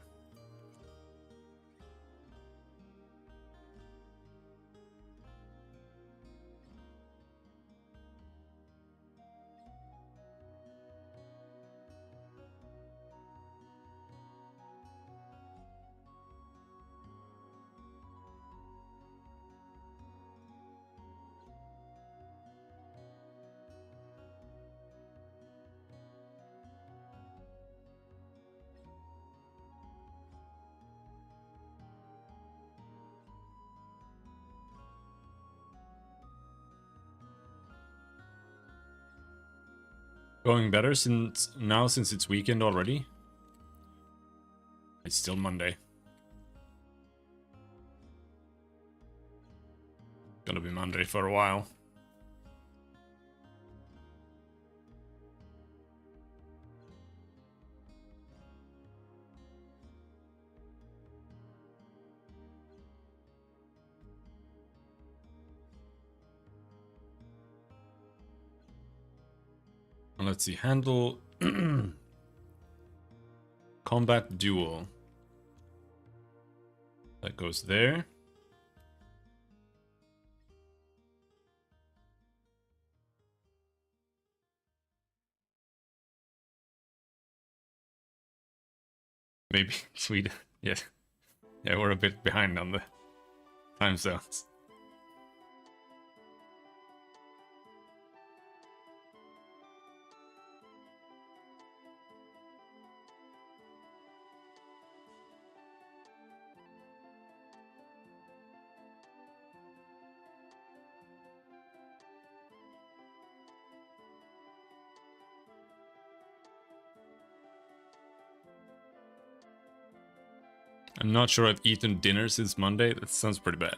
Going better since it's weekend already. It's still Monday. Gonna be Monday for a while. And let's see, handle combat duel. That goes there. Maybe Sweden. Yeah. Yeah, we're a bit behind on the time zones. I'm not sure I've eaten dinner since Monday. That sounds pretty bad.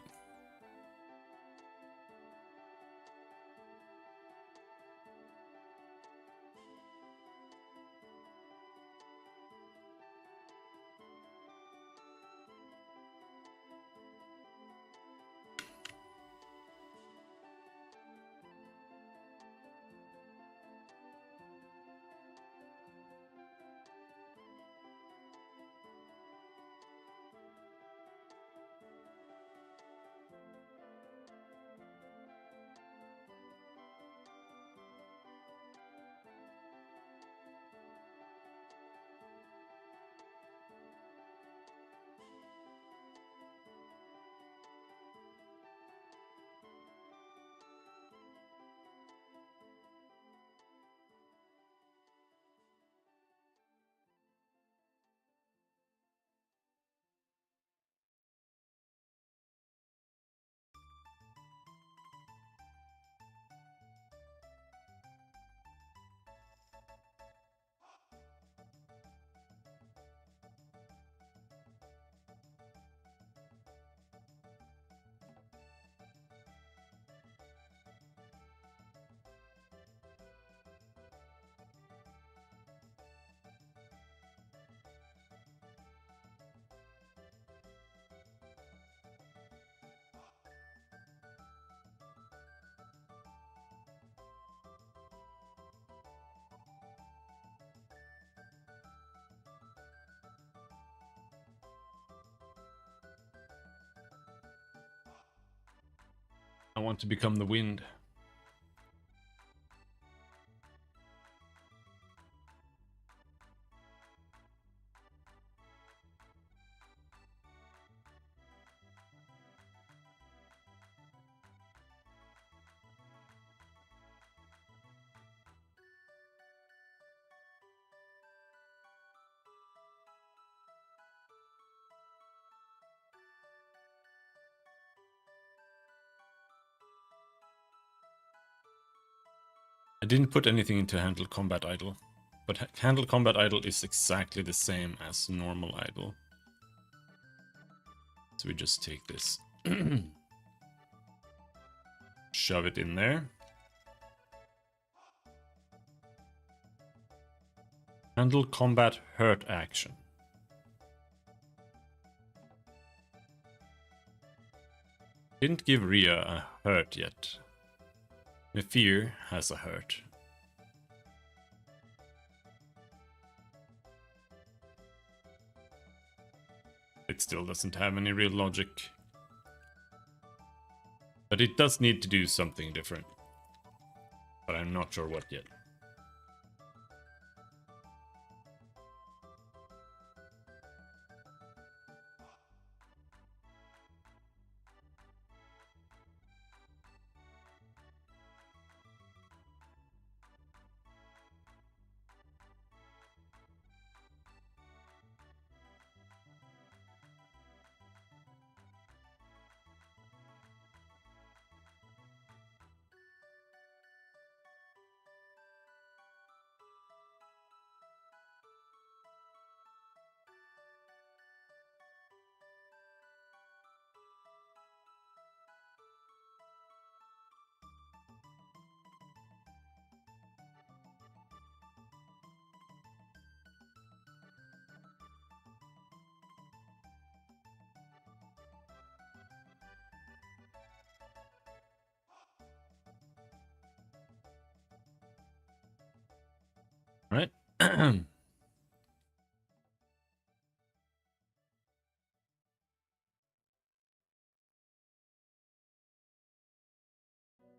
I want to become the wind. I didn't put anything into handle combat idle, but handle combat idle is exactly the same as normal idle. So we just take this, shove it in there. Handle combat hurt action. Didn't give Rhea a hurt yet. Fear has a hurt. It still doesn't have any real logic. But it does need to do something different. But I'm not sure what yet. Right?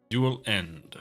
Dual end.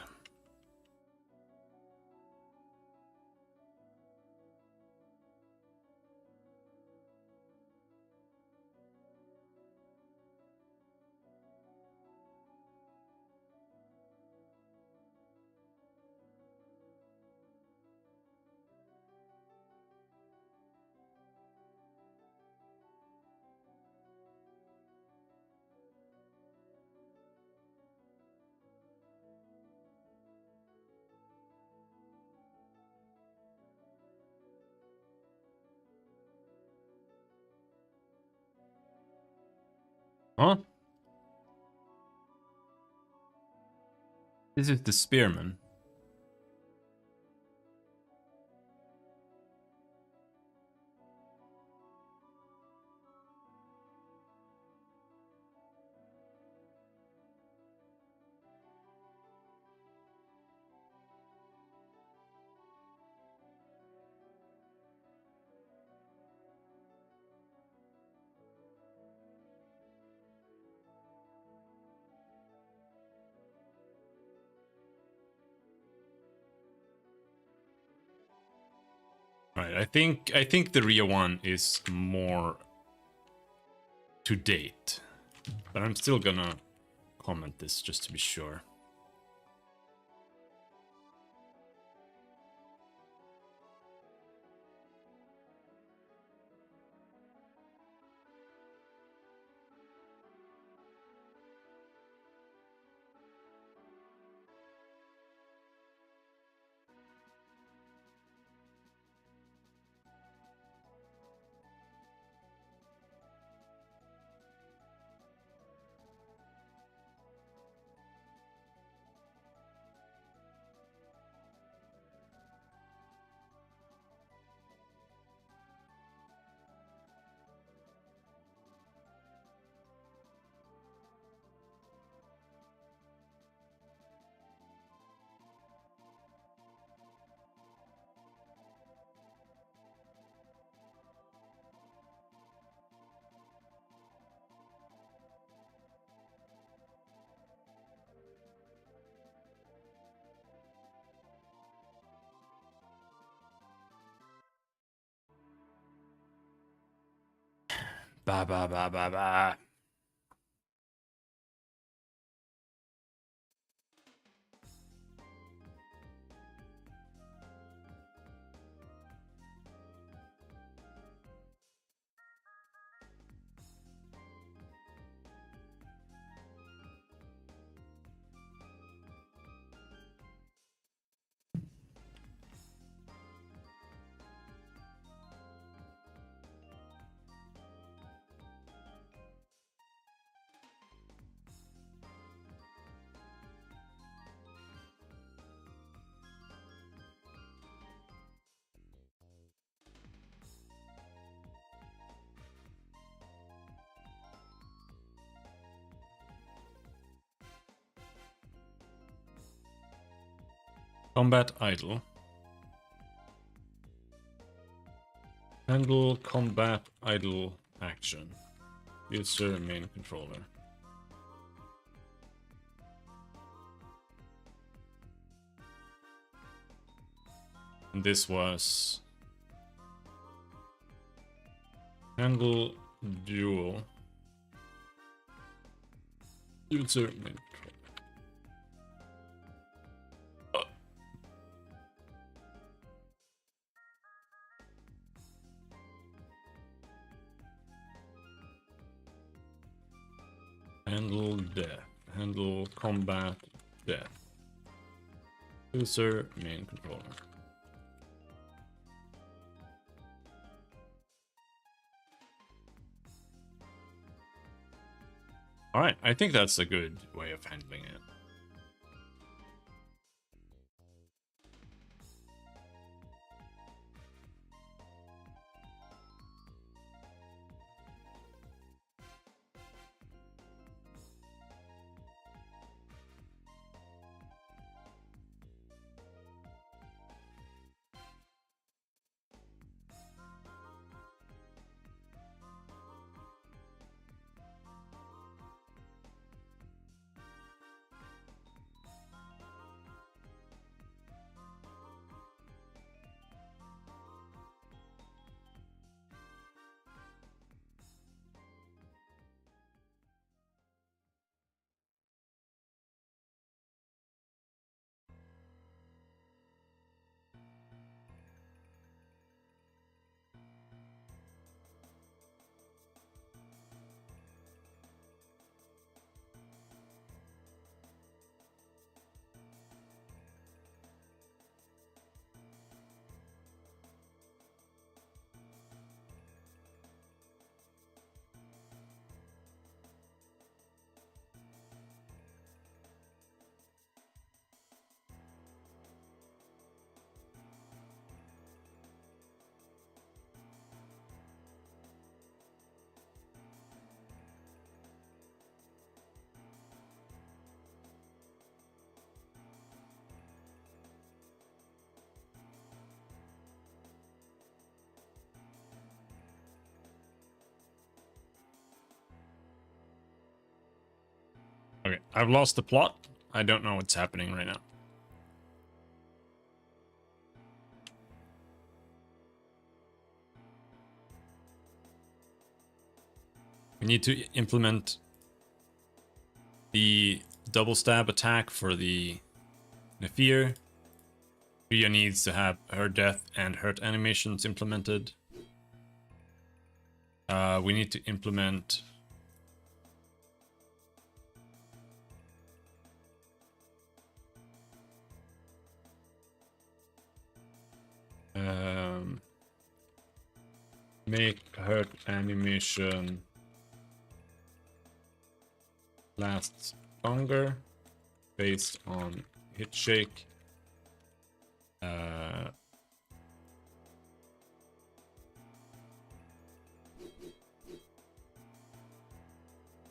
Huh? This is the spearman. Right. I think the Rio one is more to date, but I'm still gonna comment this just to be sure. Ba ba ba ba ba. Combat idle. Handle combat idle action. User main controller. And this was handle dual. User main controller. Handle death. Handle combat death. User main controller. Alright, I think that's a good way of handling it. Okay, I've lost the plot. I don't know what's happening right now. We need to implement the double stab attack for the Nephir. Rhea needs to have her death and hurt animations implemented. We need to implement make hurt animation lasts longer based on hit shake.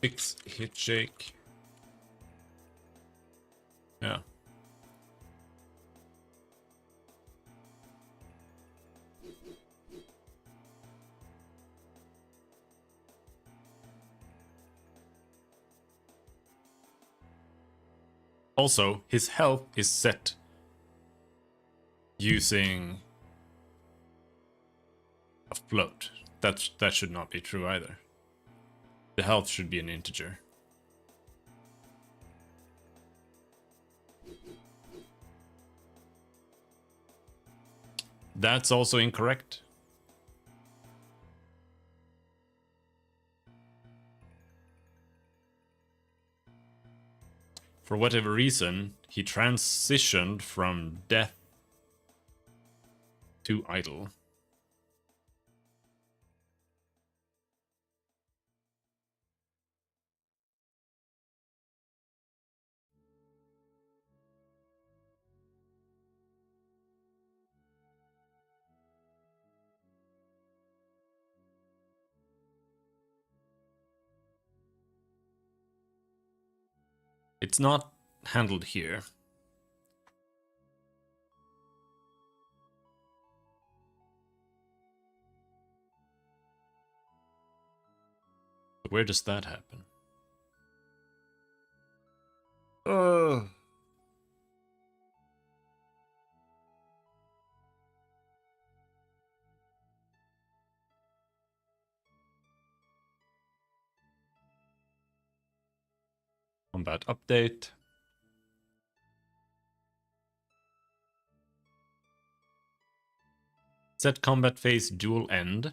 Fix hit shake. Yeah. Also, his health is set using a float. That should not be true either. The health should be an integer. That's also incorrect. For whatever reason, he transitioned from death to idle. It's not handled here. But where does that happen? Combat update. Set combat phase dual end.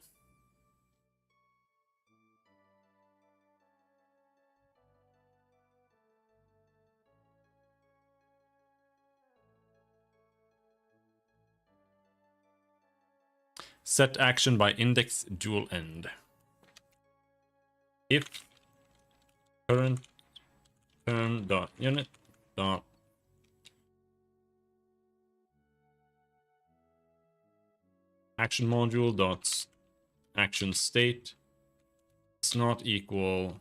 Set action by index dual end. If current turn dot unit dot action module dot action state does not equal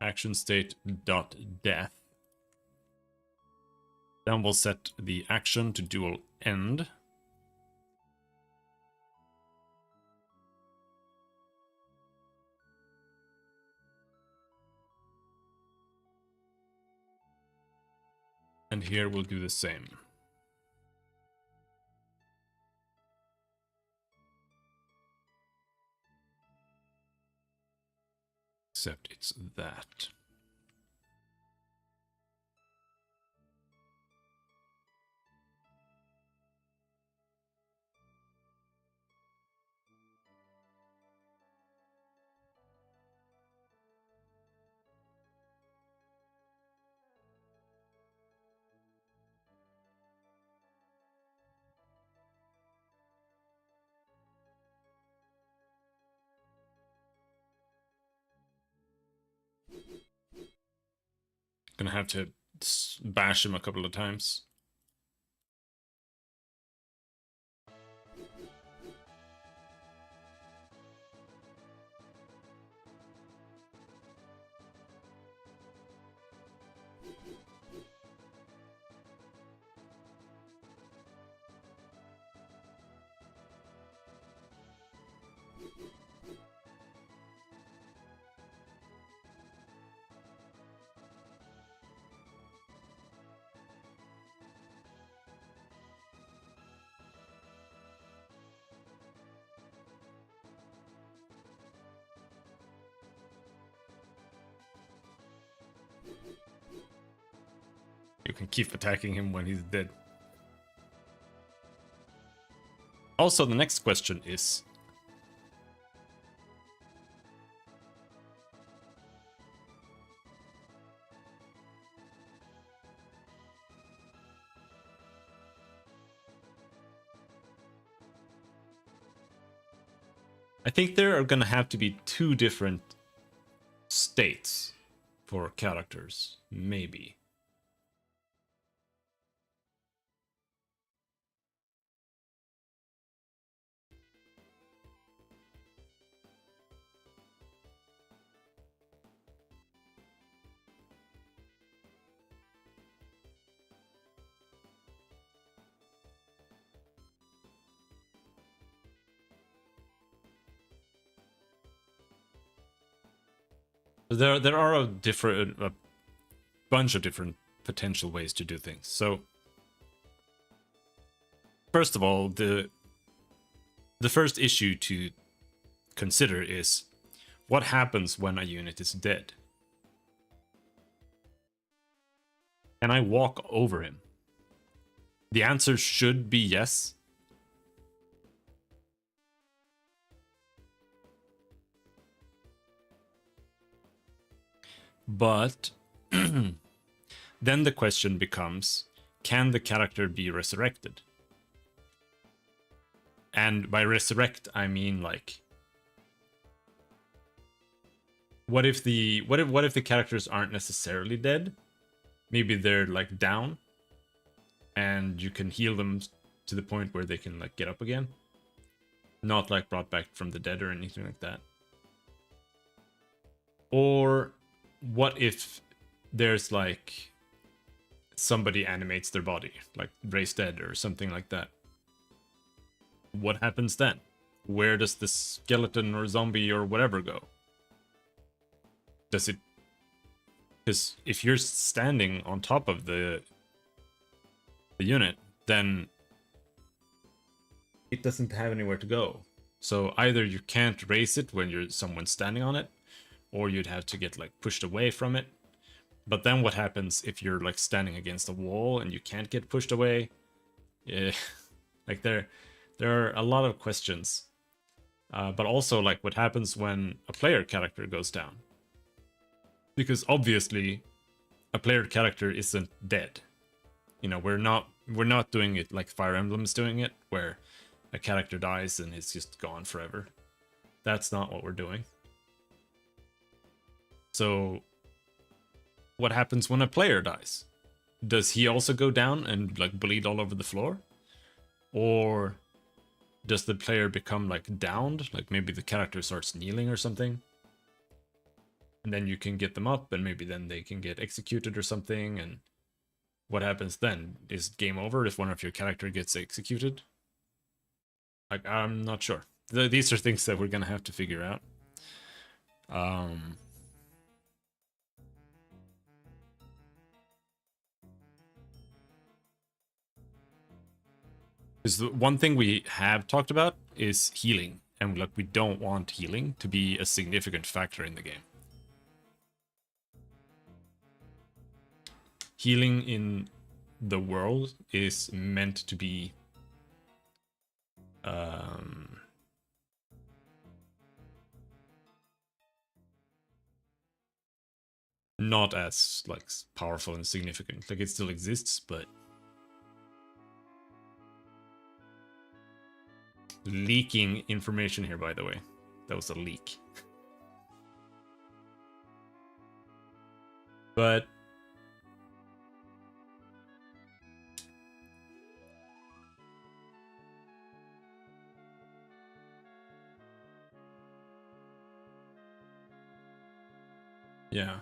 action state dot death, then we'll set the action to dual end. And here we'll do the same. Except it's that. Gonna have to bash him a couple of times. You can keep attacking him when he's dead. Also, the next question is... I think there are gonna have to be 2 different states for characters, maybe. There are a bunch of different potential ways to do things. So, first of all, the first issue to consider is what happens when a unit is dead. Can I walk over him? The answer should be yes. But then the question becomes, can the character be resurrected? And by resurrect, I mean like, what if the characters aren't necessarily dead? Maybe they're like down, and you can heal them to the point where they can like get up again. Not like brought back from the dead or anything like that. Or what if there's like somebody animates their body, like raised dead or something like that? What happens then? Where does the skeleton or zombie or whatever go? Does it... Because if you're standing on top of the unit, then it doesn't have anywhere to go. So either you can't raise it when someone's standing on it, or you'd have to get like pushed away from it. But then what happens if you're like standing against a wall and you can't get pushed away? Yeah, like there are a lot of questions. But also like what happens when a player character goes down? Because obviously a player character isn't dead. You know, we're not doing it like Fire Emblem's doing it, where a character dies and it's just gone forever. That's not what we're doing. So, what happens when a player dies? Does he also go down and like bleed all over the floor? Or does the player become like downed? Like maybe the character starts kneeling or something? And then you can get them up, and maybe then they can get executed or something, and what happens then? Is game over if one of your character gets executed? Like, I'm not sure. These are things that we're gonna have to figure out. Because the one thing we have talked about is healing, and like we don't want healing to be a significant factor in the game. Healing in the world is meant to be not as like powerful and significant. Like it still exists, but leaking information here, by the way. That was a leak. But yeah.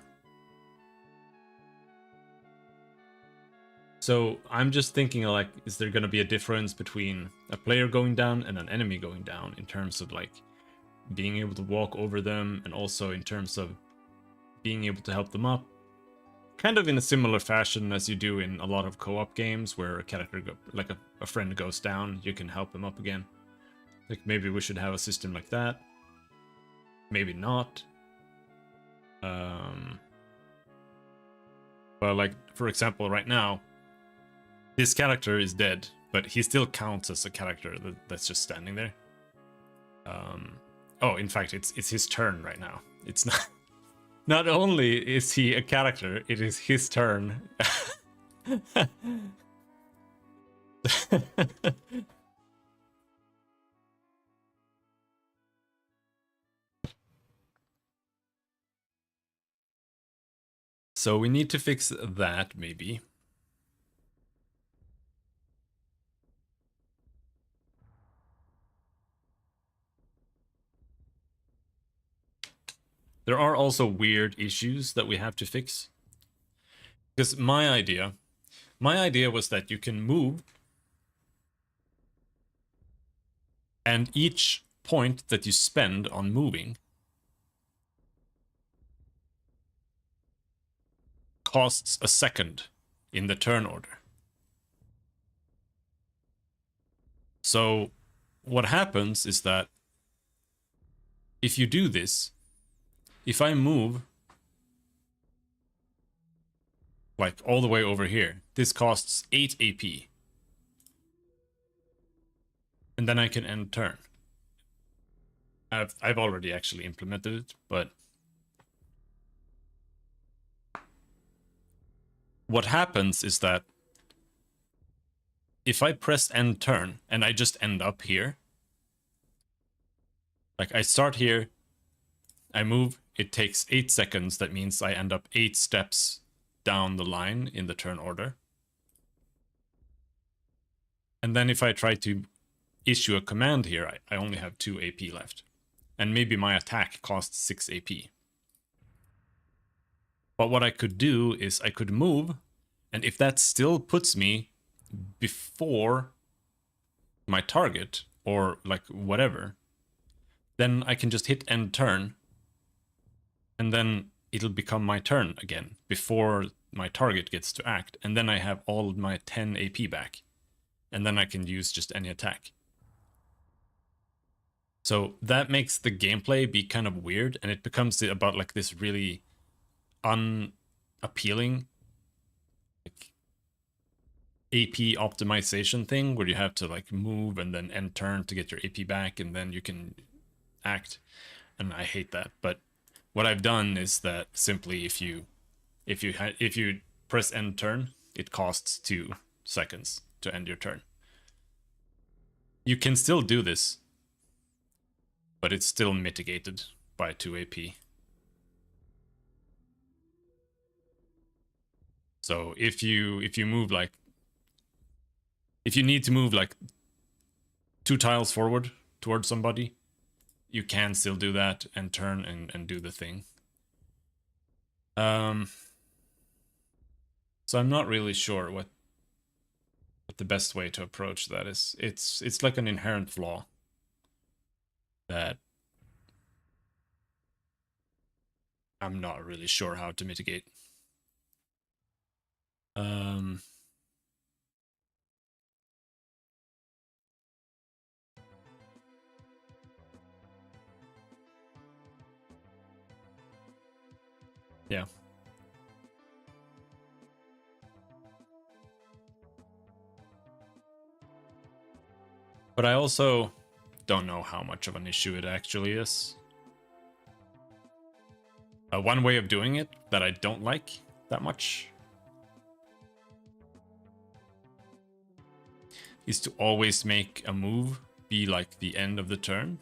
So I'm just thinking like, is there going to be a difference between a player going down and an enemy going down in terms of like being able to walk over them, and also in terms of being able to help them up? Kind of in a similar fashion as you do in a lot of co-op games where a character, like a friend goes down, you can help him up again. Like maybe we should have a system like that. Maybe not. Well, like, for example, right now, this character is dead, but he still counts as a character that's just standing there. Oh, in fact, it's his turn right now. It's not. Not only is he a character, it is his turn. So we need to fix that, maybe. There are also weird issues that we have to fix. Because my idea was that you can move, and each point that you spend on moving costs a second in the turn order. So what happens is that if you do this, if I move like all the way over here, this costs 8 AP. And then I can end turn. I've already actually implemented it, but what happens is that if I press end turn and I just end up here, like I start here, I move, it takes 8 seconds. That means I end up 8 steps down the line in the turn order. And then if I try to issue a command here, I only have 2 AP left. And maybe my attack costs 6 AP. But what I could do is I could move, and if that still puts me before my target, or like whatever, then I can just hit end turn, and then it'll become my turn again before my target gets to act, and then I have all my 10 AP back, and then I can use just any attack. So that makes the gameplay be kind of weird, and it becomes about like this really unappealing like AP optimization thing where you have to like move and then end turn to get your AP back, and then you can act. And I hate that. But what I've done is that simply if you press end turn, it costs 2 seconds to end your turn. You can still do this, but it's still mitigated by 2 AP. So if you move like, if you need to move like 2 tiles forward towards somebody, you can still do that and turn and do the thing. So I'm not really sure what the best way to approach that is. It's like an inherent flaw that I'm not really sure how to mitigate. Yeah. But I also don't know how much of an issue it actually is. One way of doing it that I don't like that much is to always make a move be like the end of the turn.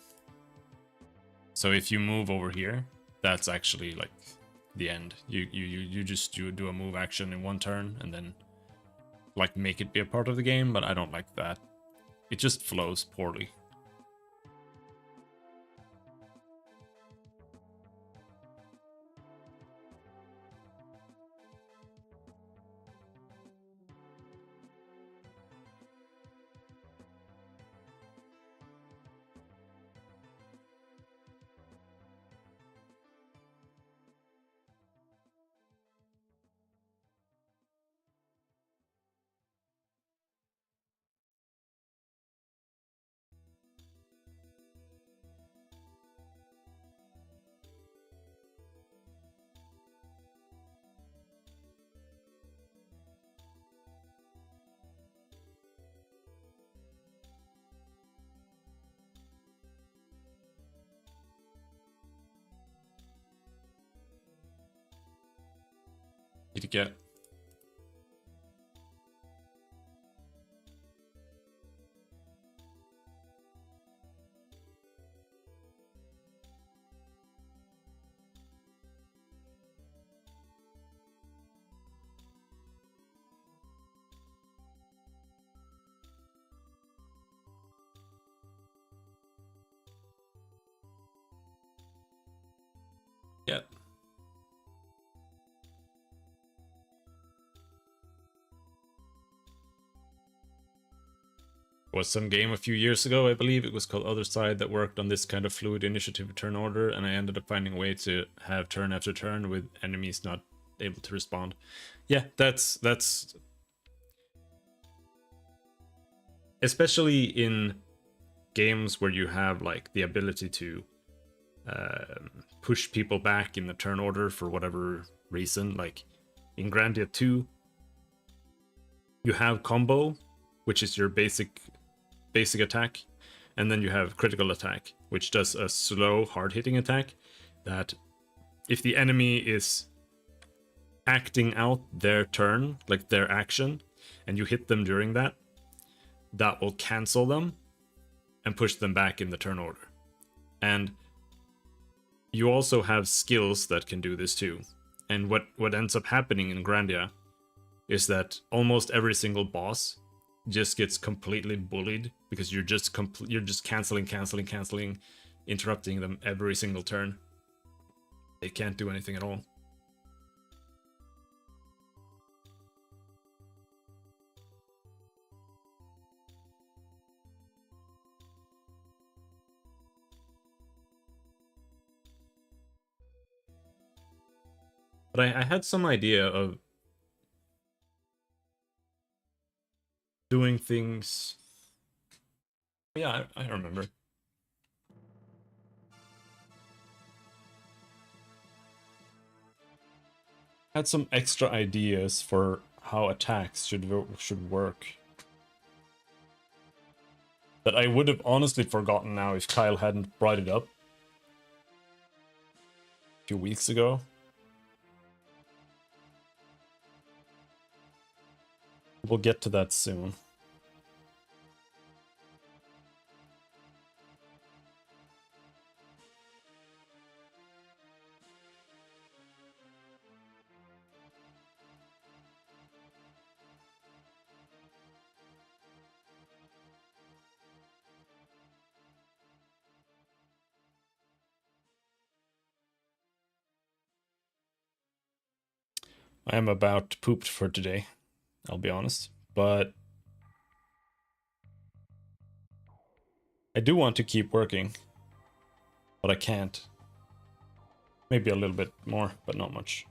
So if you move over here, that's actually like the end. You just do a move action in one turn and then like make it be a part of the game, but I don't like that. It just flows poorly. Yeah. Yeah. Was some game a few years ago, I believe it was called Other Side, that worked on this kind of fluid initiative turn order, and I ended up finding a way to have turn after turn with enemies not able to respond. Yeah, that's especially in games where you have like the ability to push people back in the turn order for whatever reason. Like in Grandia 2, you have combo, which is your basic attack, and then you have critical attack, which does a slow, hard-hitting attack that if the enemy is acting out their turn, like their action, and you hit them during that, that will cancel them and push them back in the turn order. And you also have skills that can do this too. And what ends up happening in Grandia is that almost every single boss just gets completely bullied because you're just canceling, interrupting them every single turn. They can't do anything at all. But I had some idea of doing things. Yeah, I remember. Had some extra ideas for how attacks should work that I would have honestly forgotten now if Kyle hadn't brought it up a few weeks ago. We'll get to that soon. I am about pooped for today, I'll be honest. But I do want to keep working, but I can't. Maybe a little bit more, but not much.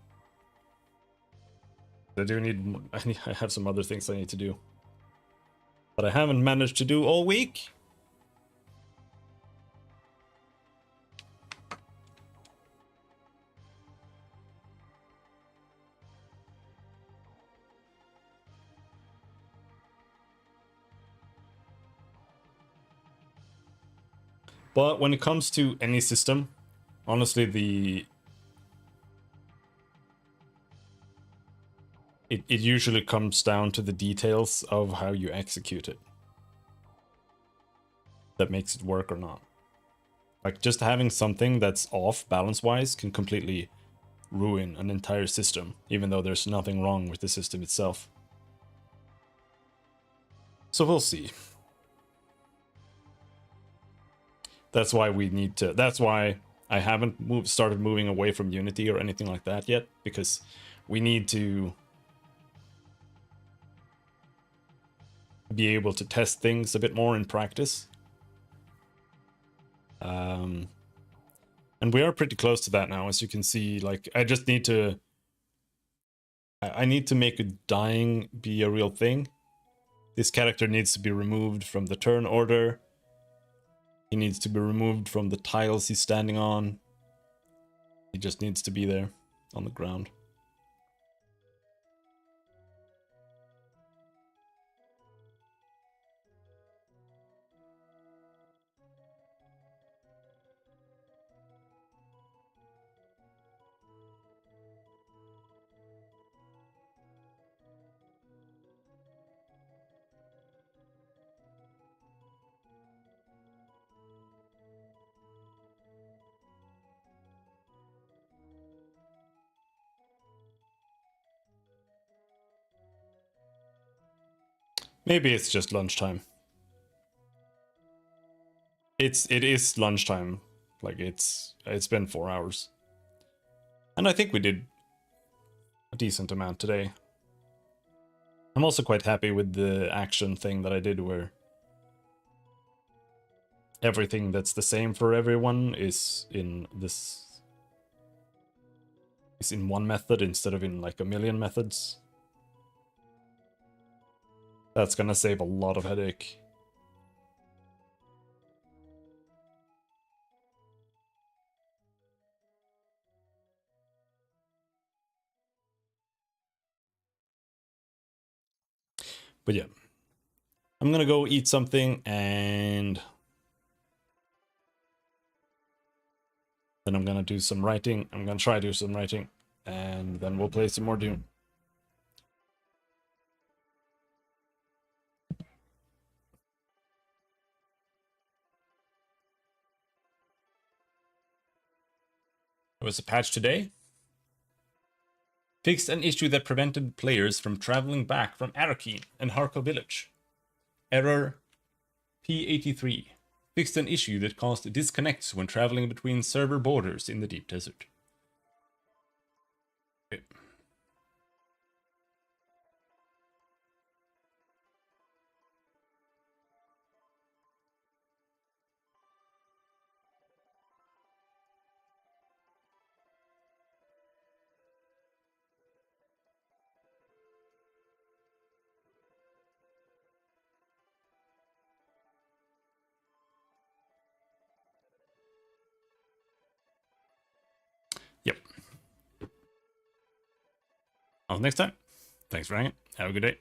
I do need, I have some other things I need to do that I haven't managed to do all week. But when it comes to any system, honestly, it usually comes down to the details of how you execute it that makes it work or not. Like, just having something that's off balance-wise can completely ruin an entire system, even though there's nothing wrong with the system itself. So we'll see. That's why we need to... That's why I haven't started moving away from Unity or anything like that yet, because we need to be able to test things a bit more in practice. And we are pretty close to that now, as you can see. Like, I just need to... I need to make dying be a real thing. This character needs to be removed from the turn order. He needs to be removed from the tiles he's standing on. He just needs to be there on the ground. Maybe it's just lunchtime. It is lunchtime. Like it's been 4 hours. And I think we did a decent amount today. I'm also quite happy with the action thing that I did where everything that's the same for everyone is in one method instead of in like a million methods. That's gonna save a lot of headache. But yeah. I'm gonna go eat something and then I'm gonna do some writing. I'm gonna try to do some writing and then we'll play some more Dune. There was a patch today. Fixed an issue that prevented players from traveling back from Arakeen and Harko village. Error P83. Fixed an issue that caused disconnects when traveling between server borders in the deep desert. Okay. Yep. Until next time. Thanks for hanging. Have a good day.